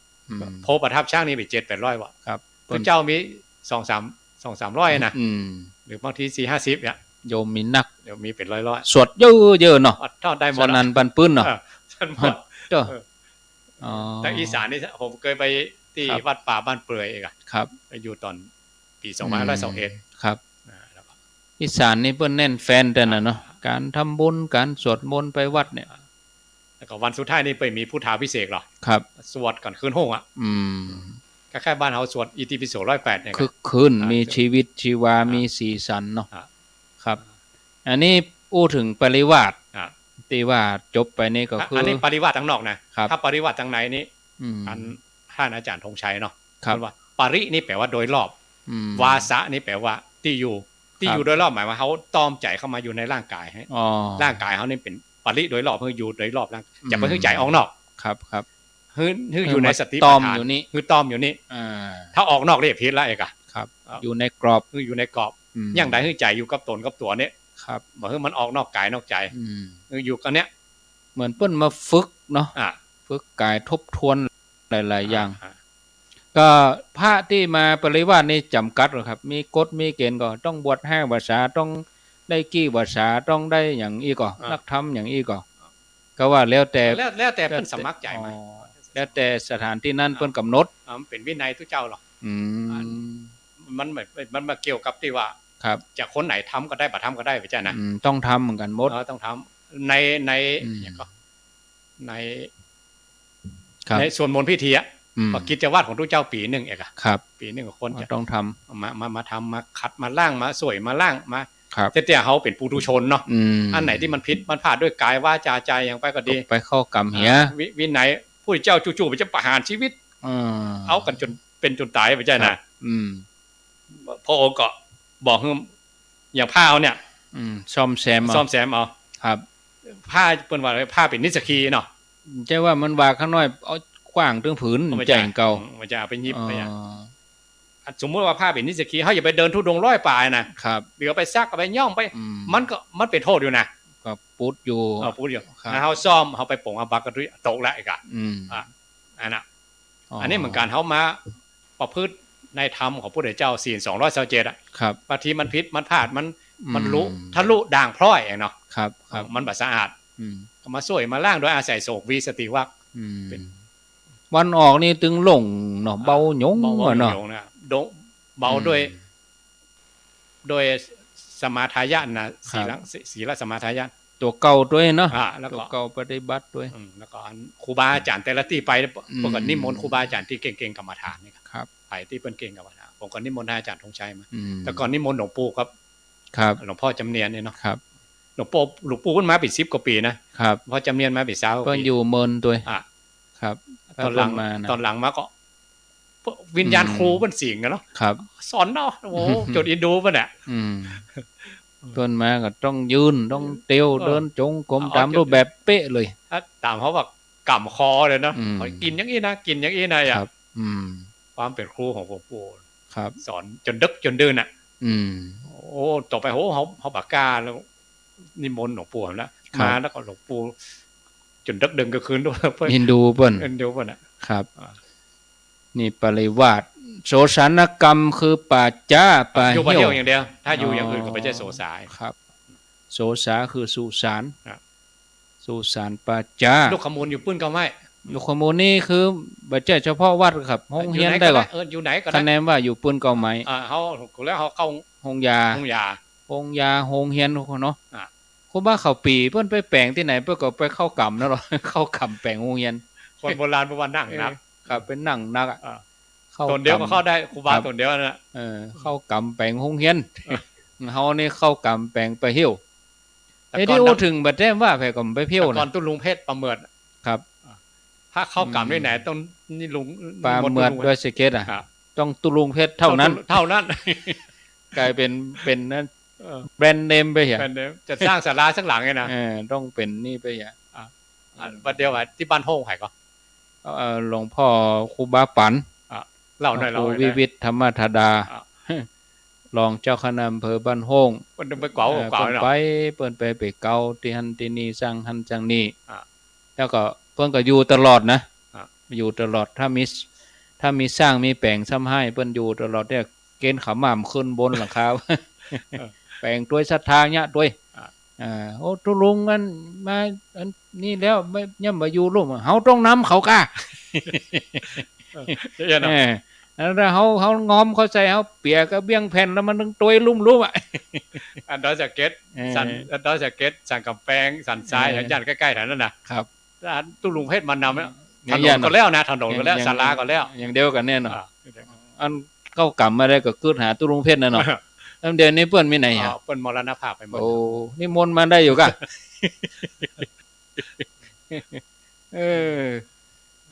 C: โพประทับช้างนี่ไป700-800ว่ะ
B: ครับ
C: พระเจ้ามี200-300นะหรือบางที450เนี่ย
B: โยมมีนัก
C: เดี๋ยวมีเป็นร้อย
B: สวดเยอะๆเนาะ
C: ทอดได้หมด
B: นั้นปันปื้นเนาะ
C: แต่อีสานนี่ผมเคยไปที่วัดป่าบ้านเปลือยเอง
B: ครับ
C: ไปอยู่ตอนปี2521
B: ครับอีสานนี่เพิ่นเน้นแฟนแต่น่ะเนาะการทำบุญการสวดมนต์ไปวัดเนี่ย
C: แล้วก็วันสุดท้ายนี่ไปมีพุทธาภิเษกหรอ
B: ครับ
C: สวดก่อนคืนห้องคล้ายๆบ้านเฮาสวดอิติปิโส108เนี่ย
B: คือคืนมีชีวิตชีวามีสีสันเนาะครับอันนี้พูดถึงปริวาสที่ว่าจบไปนี่ก็คือ
C: อันนี้ปริวาสทางนอกนะถ้าปริวาสทางในนี่อันท่านอาจารย์ธงชัยเนาะว่าปรินี่แปลว่าโดยรอบวาสะนี่แปลว่าที่อยู่โดยรอบหมายว่าเขาตอมใจเข้ามาอยู่ในร่างกายให้ร่างกายเขานี่เป็นปริโดยรอบคืออยู่โดยรอบร่างจะไปคือใจออกนอก
B: ครับ
C: คืออยู่ในสติ
B: ปัฏฐานอยู่นี่
C: คือตอมอยู่นี่ถ้าออกนอกเรียกผิดละเอกอะ
B: ครับอยู่ในกรอบ
C: คืออยู่ในกรอบอย่างใดคือใจอยู่กับตนกับตัวนี่
B: ครับ
C: บอกคือมันออกนอกกายนอกใจอยู่กันเนี้ย
B: เหมือนเปิ้นมาฝึกเนาะฝึกกายทบทวนหลายๆอย่างก็พระที่มาปริวาสนี่จำกัดหรอครับมีกฎมีเกณฑ์ก็ต้องบวช5 พรรษาต้องได้กี่พรรษาต้องได้อย่างอีกก็นักธรรมอย่างอีกก็ ก็ว่าแล้วแต่
C: แล้วแต่เพิ่นสมัครใจมา
B: แล้วแต่สถานที่นั้นเพิ่นกำหนด
C: มันเป็นวินัยทุกเจ้าหรอกมันมันมาเกี่ยวกับที่ว่า
B: ครับ
C: จะคนไหนทำก็ได้บ่ทำก็ได้ไปจ้ะนะ
B: ต้องทำเหมือนกันหมด
C: ต้องทำในอย่างก็ในส่วนมนต์พิธีกิจวัตรของทุกเจ้าปีนึงเอก
B: ครับ
C: ปีนึงกับคนจะ
B: ต้องทำ
C: มาทำมาขัดมาล้างมาสวยมาล้างมา
B: ครับ
C: แต่เขาเป็นปุถุชนเนาะอันไหนที่มันผิดมันพลาดด้วยกายวาจาใจอย่างไปก็ดี
B: ไปเข้ากรรมเหีย
C: วินัยผู้เจ้าจู่ๆไปจะประหารชีวิตเอากันจนเป็นจนตายไปใช่น่ะพระองค์ก็บอกให้อย่างผ้าเนี่ย
B: ซ่อมแซม
C: เอา
B: ครับ
C: ผ้าเปิ้นว่าผ้าเป็นนิสกีเนาะ
B: ใช่ว่ามันว่าข้างน้อยเอาขว้างถึงผืนแจ้งเก่า
C: มันจะเอาไปยิบไปสมมติว่าผ้าเป็นนิสกีเขาอย่าไปเดินทุดงร้อยป่ายนะครับเดี๋ยวไปซักไปย่องไปมันเป็นโทษอยู่นะ
B: ก็ปุ๊ดอยู่
C: เขาซ่อมเขาไปป่งเอาบักกระดุยตกแล้วอีกอันนี้เหมือนกันเขามาประพฤติในธรรมของพระพุทธเจ้าศีล227
B: ครับ
C: บางทีมันผิดมันพลาดมันรู้ทะลุด่างพร้อยเนาะ
B: ครับ
C: มันบ่สะอาดมาสวยมาล่างโดยอาศัยโศกวีสติวัค
B: เป็นวันออกนี่ตึงหลงเนาะเบาหยงเนาะ
C: เบาโดยสมาทายะนะศีลสมาทายะ
B: ตัวเก่าด้วยเนาะตัวเก่าปฏิบัติด้วย
C: แล้วก็ครูบาอาจารย์แต่ละที่ไปผมก็นิมนต์ครูบาอาจารย์ที่เก่งๆกรรมฐานนี่
B: ครับ
C: ไปที่เพิ่นเก่งกรรมฐานผมก็นิมนต์อาจารย์ธงชัยมาแต่ก่อนนิมนต์หลวงปู่ครับหลวงพ่อจำเนียนเนี่ยเนาะหลวงปู่ขึ้นมาปิด10กว่าปีนะครับพ่อจำเนียนมาปิด20
B: ก็อยู่เมินด้วยครับ
C: ตอนหลังมาก็วิญญาณครูเป็นสิ่งกันเนาะสอนเนาะโอ้จดอินดูป่ะเนี่ย
B: ต้นมาก็ต้องยืนต้องเตียวเดินจงกรมตามรูปแบบเป๊ะเลย
C: ตามเขาแบบกำคอเลยเนาะกินอย่างนี้นะกินอย่างนี้นะ
B: ครับ
C: ความเป็นครูของหลวงปู่
B: ครับ
C: สอนจนดึกจนดื่นอ่ะโอ้ต่อไปโหเขาปากกาแล้วนิมนต์หลวงปู่แล้วมาแล้วก็หลวงปู่จนดึกดึงก็คืนด้วย
B: ฮินดูเปิ้น
C: อ่ะ
B: ครับนี่ปริวาสโสสานกรรมคือป่าจ้าป่าเหี่ยว
C: อยู่อย่างเดียวถ้าอยู่อย่างอื่นก็ไม่ใช่โสสาย
B: ครับโสสาคือสุสานสุสานป่าจ้า
C: ลูกขมูลอยู่ปื้นก็ไม่
B: ลูกขมูลนี่คือบัจเจเฉพาะวัดครับห้องเฮียนได้ก่อน
C: อยู่ไหนก็ได้
B: คะแนนว่าอยู่ปื้นเก่าไหม
C: เขาแล้วเขาเข้า
B: ห้องยาห้องเฮียนเนาะครูบาเขาปีเพิ่นไปแปลงที่ไหนเพิ่นก็ไปเข้ากรรมนะหรอเข้ากรรมแปลงห้องเฮียน
C: คนโบราณประวัตินั่งนัก
B: ครับเป็นนั่งนัก
C: ตนเดียวก็เข้าได้ครูบาตนเดียวนะ
B: เข้ากำแปลงห้องเฮียนเฮานี่เข้ากำแปลงไปเที่ยวไอ้ที่โอถึงบัดแท้ว่าแผ่ก็ไปเที่ยวนะ
C: ก่อนตุ้ลุงเพชรประเมิด
B: ครับ
C: ถ้าเข้ากำด้วยไหนต้องนี่ลุง
B: ประเมิดด้วยสเก็ตอ่ะต้องตุ้ลุงเพชรเท่านั้นกลายเป็นนั่นแบรนด์เนมไปอ่ะ
C: จะสร้างศาลาสักหลังไงนะ
B: ต้องเป็นนี่ไปอ่ะ
C: บัดเดียวที่บ้านโฮงไผก็
B: หลวงพ่อครูบาปัน
C: เล่าหน่อย
B: วิวิทธรรมธดารองเจ้าคณะอำเภอบ้านโฮง
C: เปิ้นไปเก่า
B: เปิ้นไปเก่าที่หันที่นี่สร้างหันจังนี้แล้วก็เปิ้นก็อยู่ตลอดนะอยู่ตลอดถ้ามีสร้างมีแปลงซ้ำให้เปิ้นอยู่ตลอดเนี่ยเกณฑ์ขาม่ำขึ้นบนหลังคาแปลงด้วยศรัทธาเนี่ยด้วยโอ้ทุลุงมันมาอันนี้แล้วไม่ย่ำมาอยู่ร่วมเฮาต้องนำเขากะแล้วเขางอมเขาใส่เขาเปียกก็เบี้ยงแผ่นแล้วมันต้องตัวลุ่มอ่ะ
C: อันดอจะเก็ตสันอันดอจะเก็ตสั่งกำแพงสันทรายย่านใกล้ๆแถวนั้นนะครับตุลุงเพชรมันนำถนนก็แล้วนะถนนก็แล้วศาลาก็แล้ว
B: อย่างเดียวกันแน่นอนอันเข้ากำมาได้ก็คือหาตุลุงเพชรนั่นเนาะแล้วเดี๋ยวนี้เปิ้นมีไหนอ่ะ
C: เปิ้นมรณภาพไปหมด
B: โอ้นี่มนต์มาได้อยู่กะ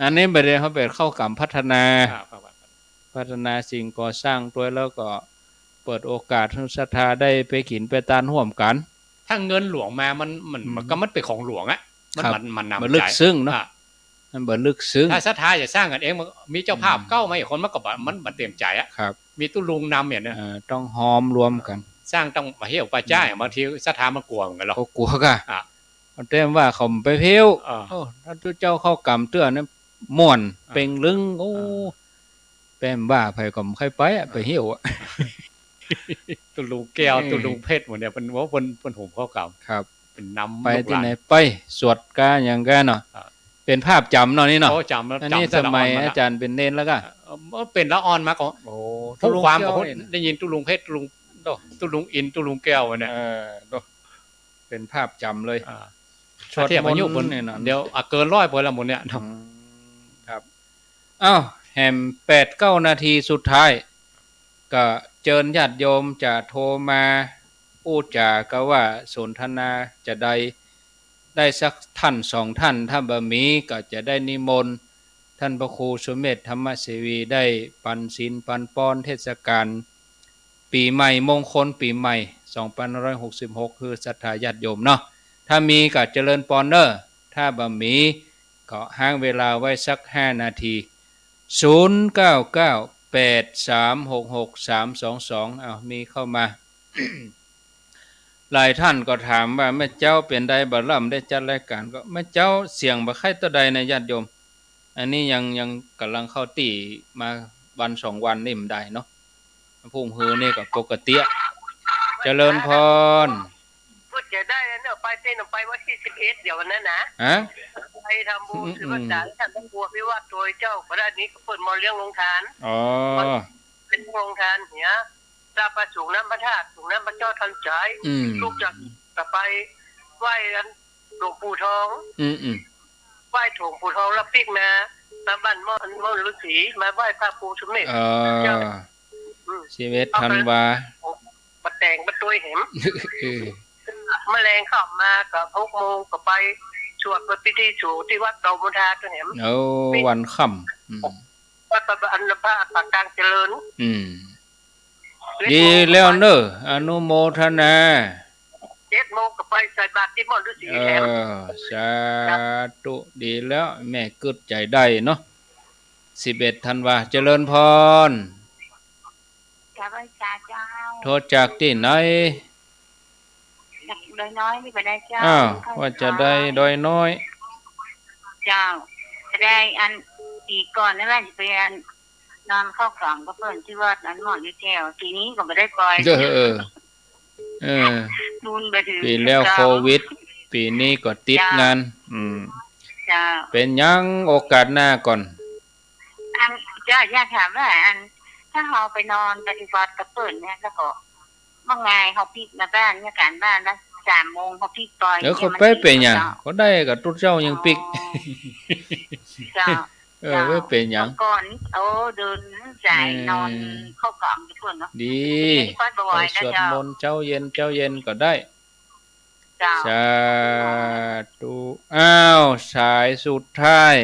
B: อันนี้ไปเลยเขาไปเข้ากรรมพัฒนาสิ่งก่อสร้างตัวแล้วก็เปิดโอกาสให้ศรัทธาได้ไปกินไปตานร่วมกัน
C: ถ้าเงินหลวงมามันก็มันเป็นของหลวงอ่ะมันนำใจ
B: ลึกซึ้งเนาะมันเบิดลึกซึ้ง
C: ถ้าศรัทธาจะสร้างกันเองมีเจ้าภาพเก้ามาอีกคนมันก็มันเต็มใจอ่ะมีตุลุงนำอย่างนี้
B: ต้องหอมรวมกัน
C: สร้างต้องมาเที่ยวป่าจ้าบางทีศรัทธามันกลัวเหมือนกันหรอก
B: กลัวกะเต็มว่าเขาไปเที่ยวถ้าเจ้าเข้ากรรมเตื้อเนี่ยม่วนเป่งลึงโอ้แป้มบ้าไผก็ไม่ค่อยไปอ่ะไปเหี่ยวอ่ะ
C: ตุลุงแก้วตุลุงเพชรหมดเนี่ยเป็นว่าเป็นหุ่มเข้ากรรม
B: ครับ
C: เป็นน้ำ
B: ไปที่ไหนไปสวดกาอย่างกันเนาะเป็นภาพจำเนาะนี่เนาะ
C: จำแล้ว
B: อันนี้สมัยอาจารย์เป็นเนนแล้วก็
C: เป็นละอ่อนมาก่อน
B: โอ้
C: ทุกความบอกได้ยินตุลุงเพชรตุลุงอินตุลุงแก้วเนี่ย
B: เป็นภาพจำเลย
C: ชดมนต์เนี่ยเดี๋ยวเกิน100ไปแล้วหมดเนี่ย
B: ครับอ้าวแฮม8-9 นาทีสุดท้ายก็เจิญญาติโยมจะโทรมาอู้จาก็ว่าสนทนาจะได้สักท่าน2ท่านถ้าบ่มีก็จะได้นิมนต์ท่านพระครูสมเด็จธรรมเสวีได้ปันศีลปันป้อนเทศกาลปีใหม่มงคลปีใหม่2566คือศรัทธาญาติโยมเนาะถ้ามีก็เจริญปอนเนอร์ถ้าบ่มีก็ห้างเวลาไว้สัก5นาที0998366322อ้าวมีเข้ามา หลายท่านก็ถามว่าแม่เจ้าเป็นใดบ่ล่ำได้จัดรายการก็แม่เจ้าเสียงบ่ใครตัวใดในญาติโยมอันนี้ยังกำลังเข้าตีมาวัน2วันนี่มันได้เนาะพุ่งฮือนี่ก็ปกติเจริญพร
E: พูดจะได้แล้วเนี่ยไปเต้นไปวันที่11เดี๋ยววันนั้นนะไปทำบุญคือวันจันทร์ท่านต้องบวชวิวาทโดยเจ้าพระราชนี้ก็เปิดมาเลี้ยงโรงทานเป็นโรงทานเนี่ยจะไปสูงน้ำพระธาตุสูงน้ำพระเจ้าทันใจลูกจากจะไปไหว้หลวงปู่ทองไหว้หลวงปู่ทองแล้วปิกมาบ้านม่อนฤาษีมาไหว้พระปู่สมเด็จ
B: ชีวิตธันวา
E: มาแต่งมาตัวเห็มแมลงเข้ามากับ6 โมงก็ไปสวดพิธีสู่ที่วัดดอกมุทาตัวเห็ม
B: วันค่
E: ำวัดประอันพระปากกลางเจริญ
B: ดีแล้วเนอะอนุโมทนา
E: 7 โมงก็ไปใส่บาตรที่ม่อนฤาษีแถม
B: สาธุดีแล้วแม่กึดใจได้เนาะ11ธันวาเจริญพรโทษจากที่ไหน
F: ดอยน้อยนี่ไปได้เจ้า
B: ว่าจะได้ดอยน้อย
F: เจ้าจะได้อันปีก่อนนั่นแหละจะไปอันนอนเข้ากล่องก็เพิ่นที่ว่านั้นหมอนอยู่แก้วทีนี้ก็ไม่ได้ปล่อยนูนไปถึง
B: ปีแล้วโควิดปีนี้ก็ติดงาน
F: จ้า
B: เป็นยังโอกาสหน้าก่อน
F: จ้าอยากถามว่าอันถ้าเราไปนอนปฏิบัติกับเปิ้นเนี่ยแล้วก็เมื่อไงเขาพิกมาบ้านเนี่ยการบ้านแล้ว3 โมงเขาพิกปล่อย
B: เขาไปเป็นหยังเขาได้กับตุ๊ดเจ้ายังปิก
F: จ้า
B: ไม่เป็นหยัง
F: ก่อนเดินสายนอนเข้ากล่องทุกคนเนาะ
B: ดีสวดมนต์เจ้าเย็นก็ได้สาธุอ้าวสายสุดท้าย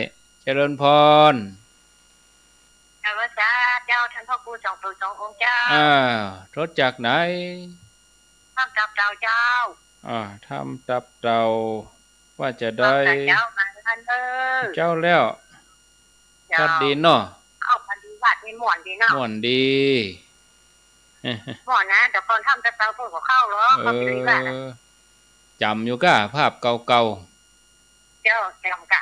B: เจริญพร
F: เจ้าท่านพ่อครู2 องค์เจ้า
B: ทศจากไหน
F: ทำตับเต่าเจ้า
B: ทำตับเต่าว่าจะได้
F: เจ้ามาท่าน
B: เจ้าแล้ววัดดีเนาะ
F: พันดีวัดนี่ม่วนดีเนาะ
B: ม่วนดี
F: ม่วนนะแต่ตอนทำตับเต่าพวกก็เข้าหรอกก็ดีว่า
B: จำอยู่ก้าภาพเก่า
F: ๆเจ้าจำกะ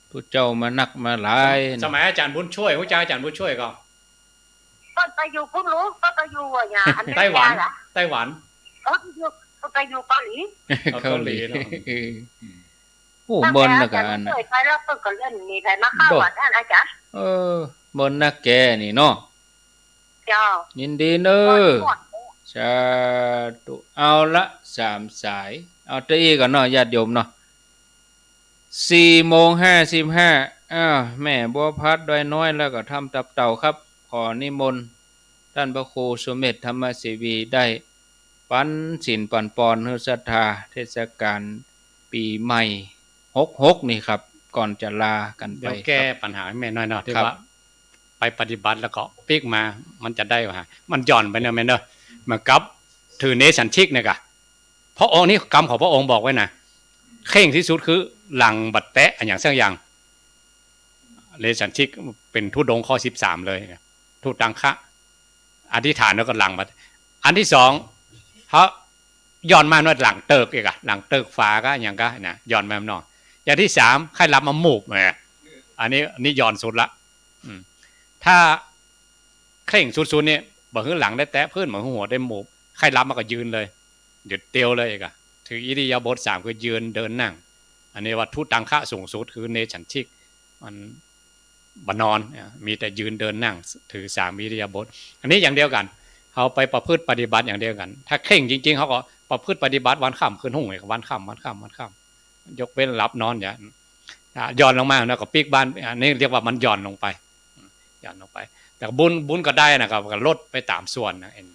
B: ผู้เจ้ามานักมาหลาย
C: สมัยอาจารย์บุญช่วยผู้เจ้าอาจารย์บุญช่วยก็
F: ต้นไปอยู่พุ่งรู้ต้นไปอยู่อย่า
C: ไต้หวันไป
F: อยู่เกาหลี
C: เนาะ
B: โอ้เมินนะกัน
F: ไปแล้วต้นก็เล่นมีใครมาเข้าวัดท่านอาจารย์
B: เมินนักแกนี่เนาะ
F: เจ้า
B: ยินดีเนอะสาธุเอาละ3สายเอาตะอี้ก่อนเนาะญาติโยมเนาะ4:55แม่บัวพัดดอยน้อยแล้วก็ทำตับเต่าครับขอนิมนต์ท่านพระครูสมเด็จธรรมเสวีได้ปันศีลปันปอนเฮือศรัทธาเทศกาลปีใหม่66นี่ครับก่อนจะลากันไป
C: เดี๋ยวแก้ปัญหาแม่น้อยเนาะที่ว่าไปปฏิบัติแล้วก็ปิกมามันจะได้ว่ามันหย่อนไปเนาะแม่เนาะมากับถือเนสันชิกเนี่ยกะพระองค์นี่กรรมของพระองค์บอกไว้นะเข่งที่สุดคือหลังบัดแตะอย่างสักอย่างเนสันชิกเป็นทุดงข้อ13เลยทุดังคะอธิษฐานแล้วก็หลังบัดอันที่2เขาย้อนมาว่าหลังเติกอีกอะหลังเติกฟ้าก็อย่างก็นะย้อนมาหน่อยอย่างที่3ใครรับมาหมูบอันนี้ย้อนสุดละถ้าเข่งสุดๆเนี่ยบอกคือหลังได้แตะพื้นเหมือนหัวได้หมูบใครรับมาก็ยืนเลยหยุดเตียวเลยอีกอะ ถืออิริยาบถ3คือยืนเดินนั่งอันนี้วัตถุตังคะสูงสุดคือเนฉันทิกมันบนอนมีแต่ยืนเดินนั่งถือ3อิริยาบถอันนี้อย่างเดียวกันเขาไปประพฤติปฏิบัติอย่างเดียวกันถ้าเข่งจริงๆเขาก็ประพฤติปฏิบัติวันค่ำคืนหุ่งวันค่ำยกเว้นรับนอนอย่างย่อนลงมาแล้วก็ปีกบ้านอันนี้เรียกว่ามันย่อนลงไปแต่บุญก็ได้นะครับก็ลดไปตามส่วนนะเอง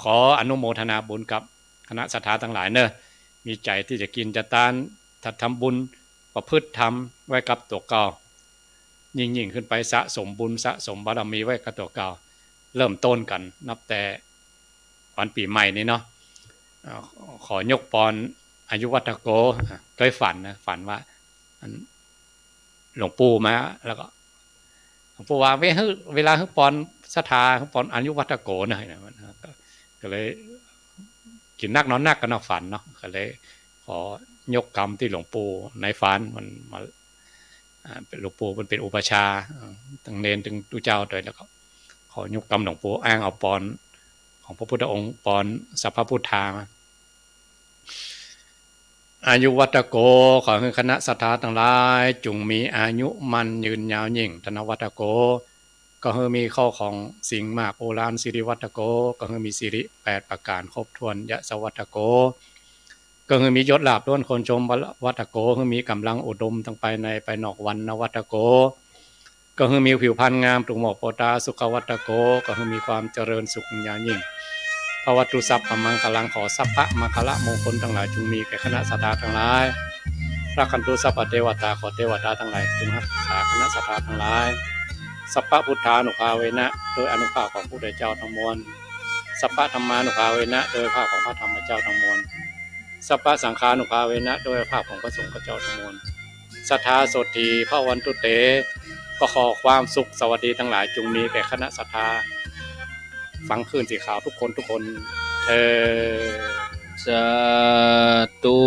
C: ขออนุโมทนาบุญกับคณะศรัทธาทั้งหลายเนอะมีใจที่จะกินจะทานถัดทำบุญประพฤติธรรมไว้กับตัวเก่ายิ่งขึ้นไปสะสมบุญสะสมบารมีไว้กับตัวเก่าเริ่มต้นกันนับแต่วันปีใหม่นี้เนาะขอยกปอนอายุวัตโกเคยฝันว่าหลวงปู่มาแล้วก็หลวงปู่ว่าเวลาปอนศรัทธาปอนอายุวัตโกหน่อยนะก็เลยกินนักนอนนักกันฝันเนาะก็เลยขอยกกรรมที่หลวงปู่ในฝันมันมาหลวงปู่มันเป็นอุปชาตั้งเนรถึงตุเจ้าโดยแล้วก็ขอยกกรรมหลวงปู่อ้างเอาปอนของพระพุทธองค์ปอนสัพพพุทธาอายุวัตโกขอให้คณะศรัทธาทั้งหลายจงมีอายุมันยืนยาวยิ่งธนวัตโกก็ให้มีข้อของสิ่งมากโอฬารสิริวัตโกก็ให้มีสิริ8ประการครบถ้วนยะสวัตโกก็ให้มียศลาภล้วนคนชมวัตโกให้มีกำลังอุดมทั้งภายในภายนอกวันนวัตโกก็ให้มีผิวพรรณงามปรุงหมอกโปตาสุขวัตโกก็ให้มีความเจริญสุขอย่างยิ่งภวัตุสัพพมังคลังขอสัพพะมังคละมงคลทั้งหลายจงมีแก่คณะศรัทธาทั้งหลายพระคันตุสัพพเทวตาขอเทวดาทั้งหลายจงรักษาคณะศรัทธาทั้งหลายสัพพะพุทธานุภาเวนะโดยอนุภาพของพระพุทธเจ้าทั้งมวลสัพพะธรรมานุภาเวนะโดยภาพของพระธรรมเจ้าทั้งมวลสัพพะสังฆานุภาเวนะโดยภาพของพระสงฆ์เจ้าทั้งมวลศรัทธาโสติพระวันตุเตก็ขอความสุขสวัสดีทั้งหลายจงมีแก่คณะศรัทธาฟังคลื่นสีขาวทุกคนเธอ
B: สาธุ